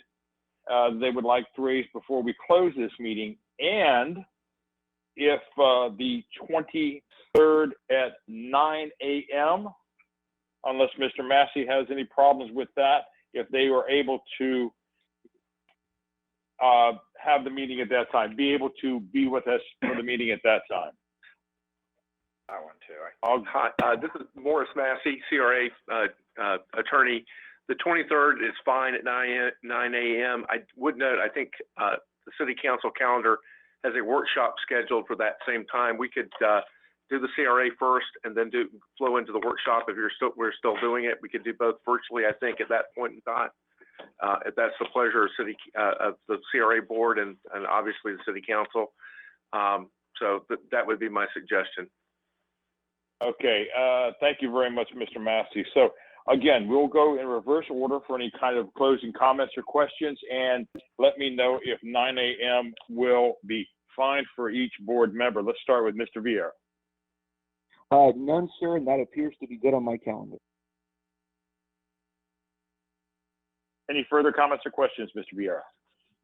they would like to raise before we close this meeting, and if the 23rd at 9 a.m., unless Mr. Massey has any problems with that, if they were able to have the meeting at that time, be able to be with us for the meeting at that time. I want to. Hi, this is Morris Massey, CRA attorney. The 23rd is fine at 9 a.m. I would note, I think the city council calendar has a workshop scheduled for that same time. We could do the CRA first and then flow into the workshop. If we're still doing it, we could do both virtually, I think, at that point in time. If that's the pleasure of the CRA board and obviously the city council. So that would be my suggestion. Okay, thank you very much, Mr. Massey. So again, we'll go in reverse order for any kind of closing comments or questions, and let me know if 9 a.m. will be fine for each board member. Let's start with Mr. Vieira. None, sir, and that appears to be good on my calendar. Any further comments or questions, Mr. Vieira?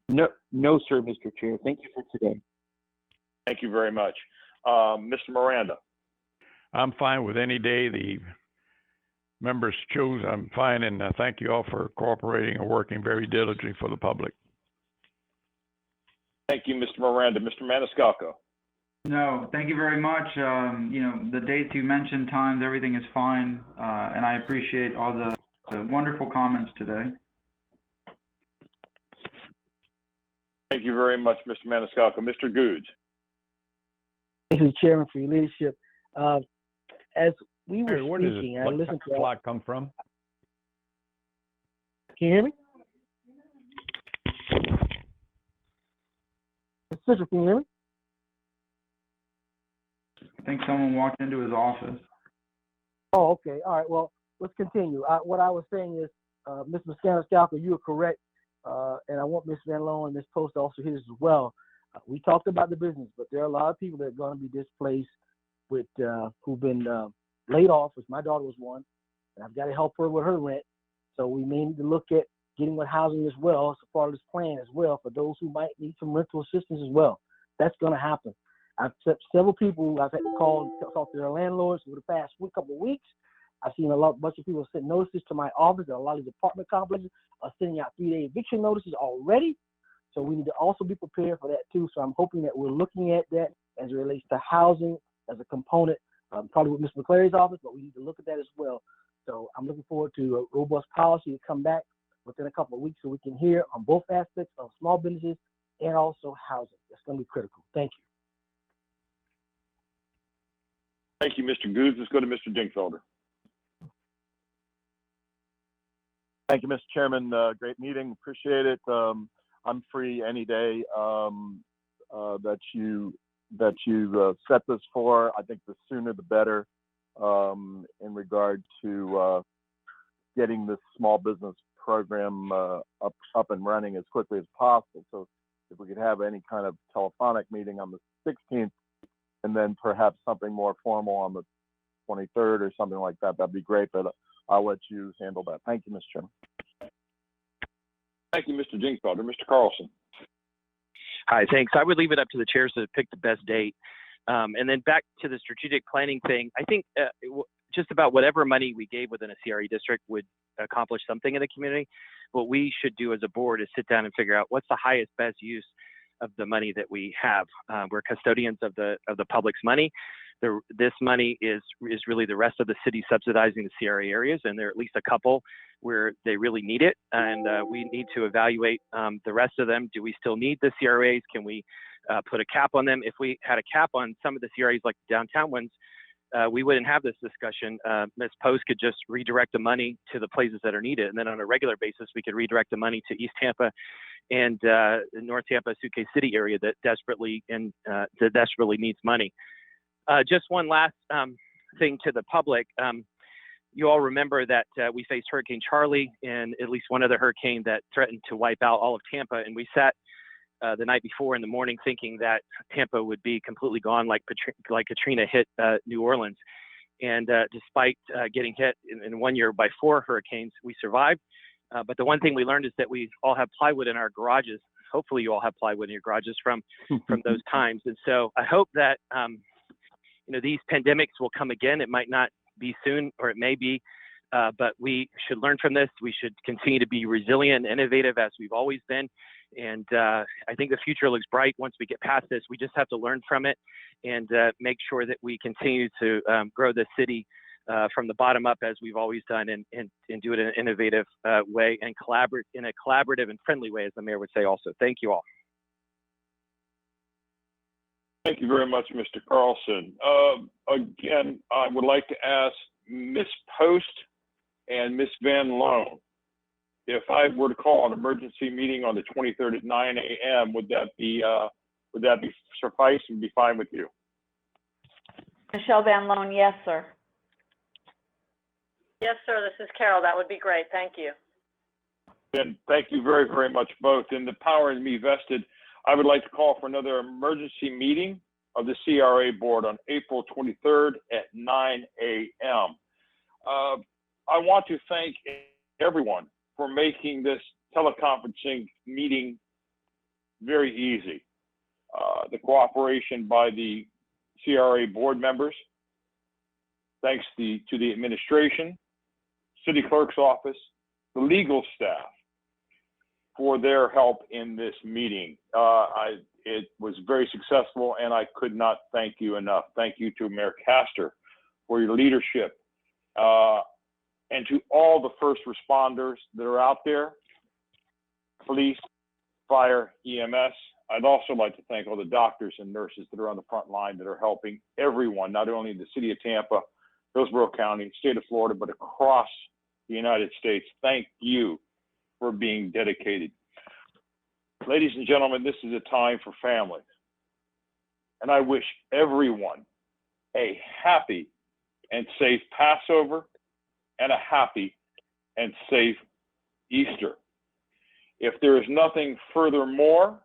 No, sir, Mr. Chair. Thank you for today. Thank you very much. Mr. Miranda. I'm fine with any day the members choose. I'm fine, and thank you all for cooperating and working very diligently for the public. Thank you, Mr. Miranda. Mr. Maniscalco. No, thank you very much. The dates you mentioned, times, everything is fine, and I appreciate all the wonderful comments today. Thank you very much, Mr. Maniscalco. Mr. Goods. Thank you, Chairman, for your leadership. As we were Where speaking, I listened to. What clock come from? Can you hear me? Sister, can you hear me? I think someone walked into his office. Oh, okay. All right. Well, let's continue. What I was saying is, Mr. Maniscalco, you are correct. And I want Ms. Van Loan and Ms. Post to also hear this as well. We talked about the business, but there are a lot of people that are going to be displaced with who've been laid off, which my daughter was one, and I've got to help her with her rent. So we may need to look at getting with housing as well as a part of this plan as well for those who might need some rental assistance as well. That's going to happen. I've set several people I've had to call and talk to their landlords over the past couple of weeks. I've seen bunch of people send notices to my office that a lot of these apartment complexes are sending out 3-day eviction notices already. So we need to also be prepared for that too. So I'm hoping that we're looking at that as it relates to housing as a component, probably with Mr. McClary's office, but we need to look at that as well. So I'm looking forward to a robust policy to come back within a couple of weeks so we can hear on both aspects of small businesses and also housing. That's going to be critical. Thank you. Thank you, Mr. Goods. Let's go to Mr. Dinkfelder. Thank you, Mr. Chairman. Great meeting. Appreciate it. I'm free any day that you set this for. I think the sooner the better in regard to getting this small business program up and running as quickly as possible. So if we could have any kind of telephonic meeting on the 16th and then perhaps something more formal on the 23rd or something like that, that'd be great. But I'll let you handle that. Thank you, Mr. Chairman. Thank you, Mr. Dinkfelder. Mr. Carlson. Hi, thanks. I would leave it up to the chairs to pick the best date. And then back to the strategic planning thing, I think just about whatever money we gave within a CRE district would accomplish something in the community. What we should do as a board is sit down and figure out what's the highest, best use of the money that we have. We're custodians of the public's money. This money is really the rest of the city subsidizing the CRA areas, and there are at least a couple where they really need it, and we need to evaluate the rest of them. Do we still need the CRAs? Can we put a cap on them? If we had a cap on some of the CRAs, like the downtown ones, we wouldn't have this discussion. Ms. Post could just redirect the money to the places that are needed, and then on a regular basis, we could redirect the money to East Tampa and North Tampa, Suitcase City area that desperately needs money. Just one last thing to the public. You all remember that we faced Hurricane Charlie and at least one other hurricane that threatened to wipe out all of Tampa. And we sat the night before in the morning thinking that Tampa would be completely gone like Katrina hit New Orleans. And despite getting hit in 1 year by 4 hurricanes, we survived. But the one thing we learned is that we all have plywood in our garages. Hopefully you all have plywood in your garages from those times. And so I hope that these pandemics will come again. It might not be soon, or it may be, but we should learn from this. We should continue to be resilient and innovative as we've always been. And I think the future looks bright once we get past this. We just have to learn from it and make sure that we continue to grow the city from the bottom up as we've always done, and do it in an innovative way and in a collaborative and friendly way, as the mayor would say also. Thank you all. Thank you very much, Mr. Carlson. Again, I would like to ask Ms. Post and Ms. Van Loan, if I were to call an emergency meeting on the 23rd at 9 a.m., would that be suffice and be fine with you? Michelle Van Loan, yes, sir. Yes, sir, this is Carol. That would be great. Thank you. And thank you very, very much both. In the power in me vested, I would like to call for another emergency meeting of the CRA board on April 23rd at 9 a.m. I want to thank everyone for making this teleconferencing meeting very easy. The cooperation by the CRA board members, thanks to the administration, city clerk's office, the legal staff for their help in this meeting. It was very successful, and I could not thank you enough. Thank you to Mayor Castor for your leadership, and to all the first responders that are out there, police, fire, EMS. I'd also like to thank all the doctors and nurses that are on the front line that are helping everyone, not only in the city of Tampa, Hillsborough County, state of Florida, but across the United States. Thank you for being dedicated. Ladies and gentlemen, this is a time for families. And I wish everyone a happy and safe Passover and a happy and safe Easter. If there is nothing furthermore.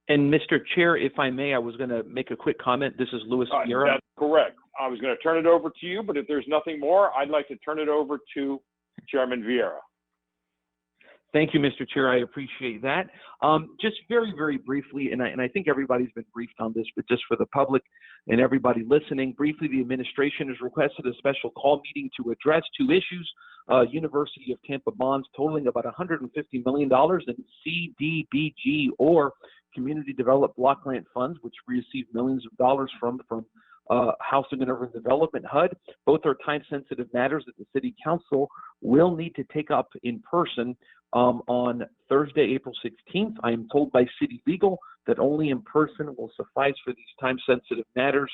And Mr. Chair, if I may, I was going to make a quick comment. This is Louis Vieira. That's correct. I was going to turn it over to you, but if there's nothing more, I'd like to turn it over to Chairman Vieira. Thank you, Mr. Chair. I appreciate that. Just very, very briefly, and I think everybody's been briefed on this, but just for the public and everybody listening, briefly, the administration has requested a special call meeting to address two issues. University of Tampa bonds totaling about $150 million in CDBG or Community Development Block Grant funds, which receive millions of dollars from Housing and Urban Development HUD. Both are time-sensitive matters that the City Council will need to take up in person on Thursday, April 16th. I am told by City Legal that only in person will suffice for these time-sensitive matters.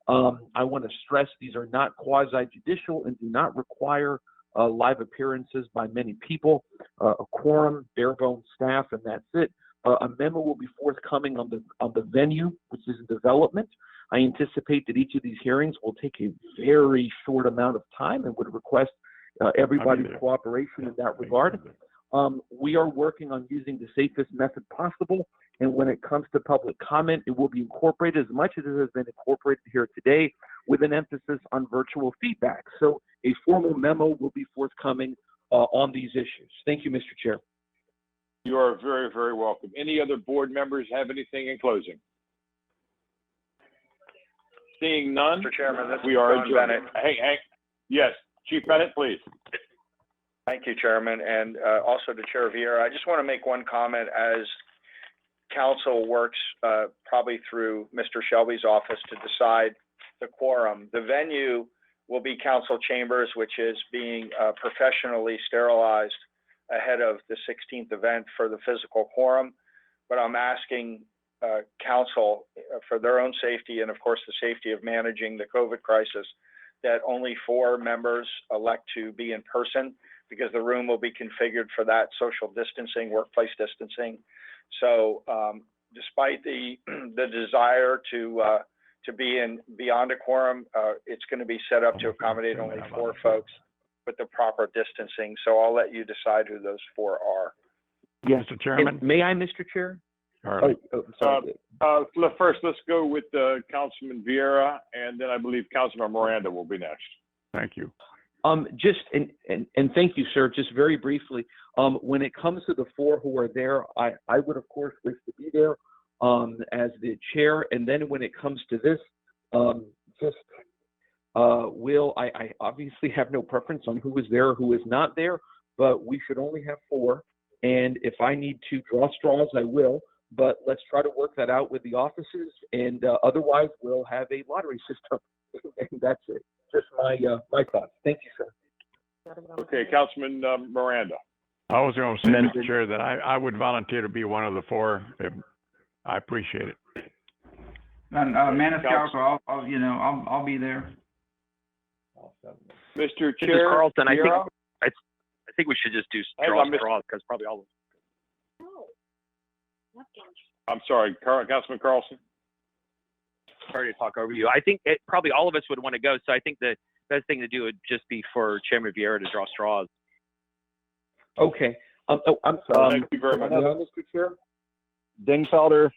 I want to stress these are not quasi-judicial and do not require live appearances by many people, a quorum, bare-bones staff, and that's it. A memo will be forthcoming on the venue, which is in development. I anticipate that each of these hearings will take a very short amount of time and would request everybody's cooperation in that regard. We are working on using the safest method possible, and when it comes to public comment, it will be incorporated as much as it has been incorporated here today, with an emphasis on virtual feedback. So a formal memo will be forthcoming on these issues. Thank you, Mr. Chair. You are very, very welcome. Any other board members have anything in closing? Seeing none, Mr. Chairman, this we is are John adjourned. Bennett. Hey, Yes, Chief Bennett, please. Thank you, Chairman, and also to Chair Vieira. I just want to make one comment as council works probably through Mr. Shelby's office to decide the quorum. The venue will be council chambers, which is being professionally sterilized ahead of the 16th event for the physical quorum. But I'm asking council for their own safety and of course the safety of managing the COVID crisis that only 4 members elect to be in person, because the room will be configured for that social distancing, workplace distancing. So despite the desire to be in beyond a quorum, it's going to be set up to accommodate only 4 folks with the proper distancing. So I'll let you decide who those 4 are. Yes, Mr. Chairman. May I, Mr. Chair? First, let's go with Councilman Vieira, and then I believe Councilman Miranda will be next. Thank you. Just and thank you, sir. Just very briefly, when it comes to the 4 who are there, I would of course wish to be there as the chair. And then when it comes to this, I obviously have no preference on who is there or who is not there, but we should only have 4. And if I need to draw straws, I will. But let's try to work that out with the offices, and otherwise we'll have a lottery system. And that's it. Just my thoughts. Thank you, sir. Okay, Councilman Miranda. I was going to say, Mr. Chair, that I would volunteer to be one of the 4. I appreciate it. And Maniscalco, I'll be there. Mr. Mrs. Chair, Carlson, Vieira? I think we should just do Hang draw on, Mr. straws because probably all. I'm sorry, Councilman Carlson. Sorry to talk over you. I think probably all of us would want to go, so I think the best thing to do would just be for Chairman Vieira to draw straws. Okay. Thank you very much. Mr. Chair? Dingfelder.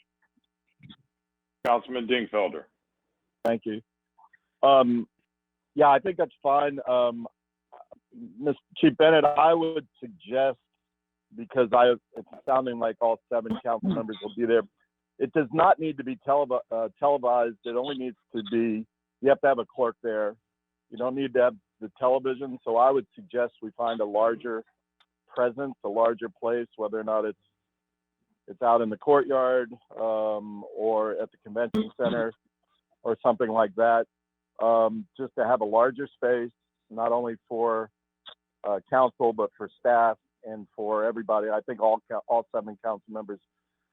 Councilman Dingfelder. Thank you. Yeah, I think that's fine. Ms. Chief Bennett, I would suggest, because it's sounding like all 7 council members will be there, it does not need to be televised. It only needs to be, you have to have a clerk there. You don't need to have the television. So I would suggest we find a larger presence, a larger place, whether or not it's out in the courtyard or at the convention center or something like that, just to have a larger space, not only for council, but for staff and for everybody. I think all 7 council members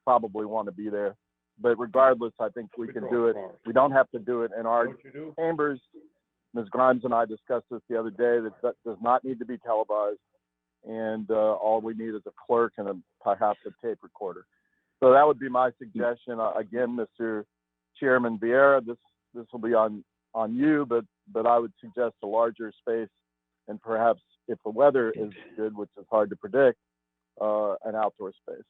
probably want to be there. But regardless, I think we can do it. We don't have to do it in our chambers. Ms. Grimes and I discussed this the other day, that does not need to be televised. And all we need is a clerk and perhaps a tape recorder. So that would be my suggestion. Again, Mr. Chairman Vieira, this will be on you, but I would suggest a larger space and perhaps, if the weather is good, which is hard to predict, an outdoor space.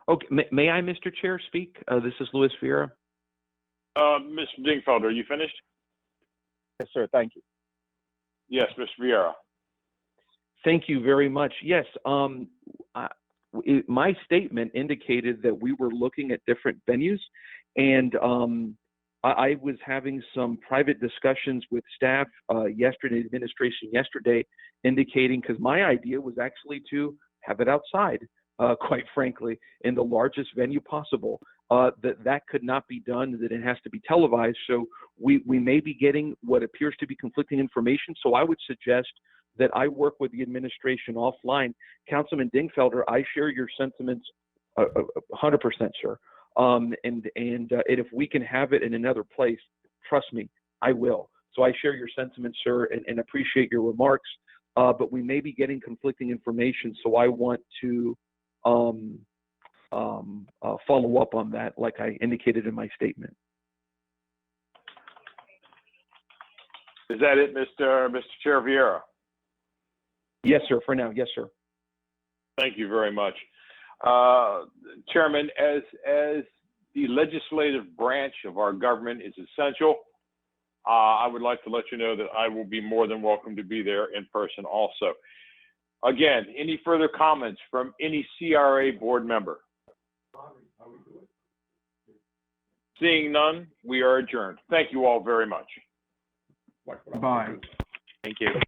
Okay, may I, Mr. Chair, speak? This is Luis Vieira. Mr. Dingfelder, are you finished? Yes, sir. Thank you. Yes, Mr. Vieira. Thank you very much. Yes, my statement indicated that we were looking at different venues, and I was having some private discussions with staff yesterday, administration yesterday, indicating, because my idea was actually to have it outside, quite frankly, in the largest venue possible. That could not be done, that it has to be televised. So we may be getting what appears to be conflicting information. So I would suggest that I work with the administration offline. Councilman Dingfelder, I share your sentiments 100%, sir. And if we can have it in another place, trust me, I will. So I share your sentiments, sir, and appreciate your remarks. But we may be getting conflicting information, so I want to follow up on that, like I indicated in my statement. Is that it, Mr. Chair Vieira? Yes, sir. For now, yes, sir. Thank you very much. Chairman, as the legislative branch of our government is essential, I would like to let you know that I will be more than welcome to be there in person also. Again, any further comments from any CRA board member? Seeing none, we are adjourned. Thank you all very much. Bye. Thank you.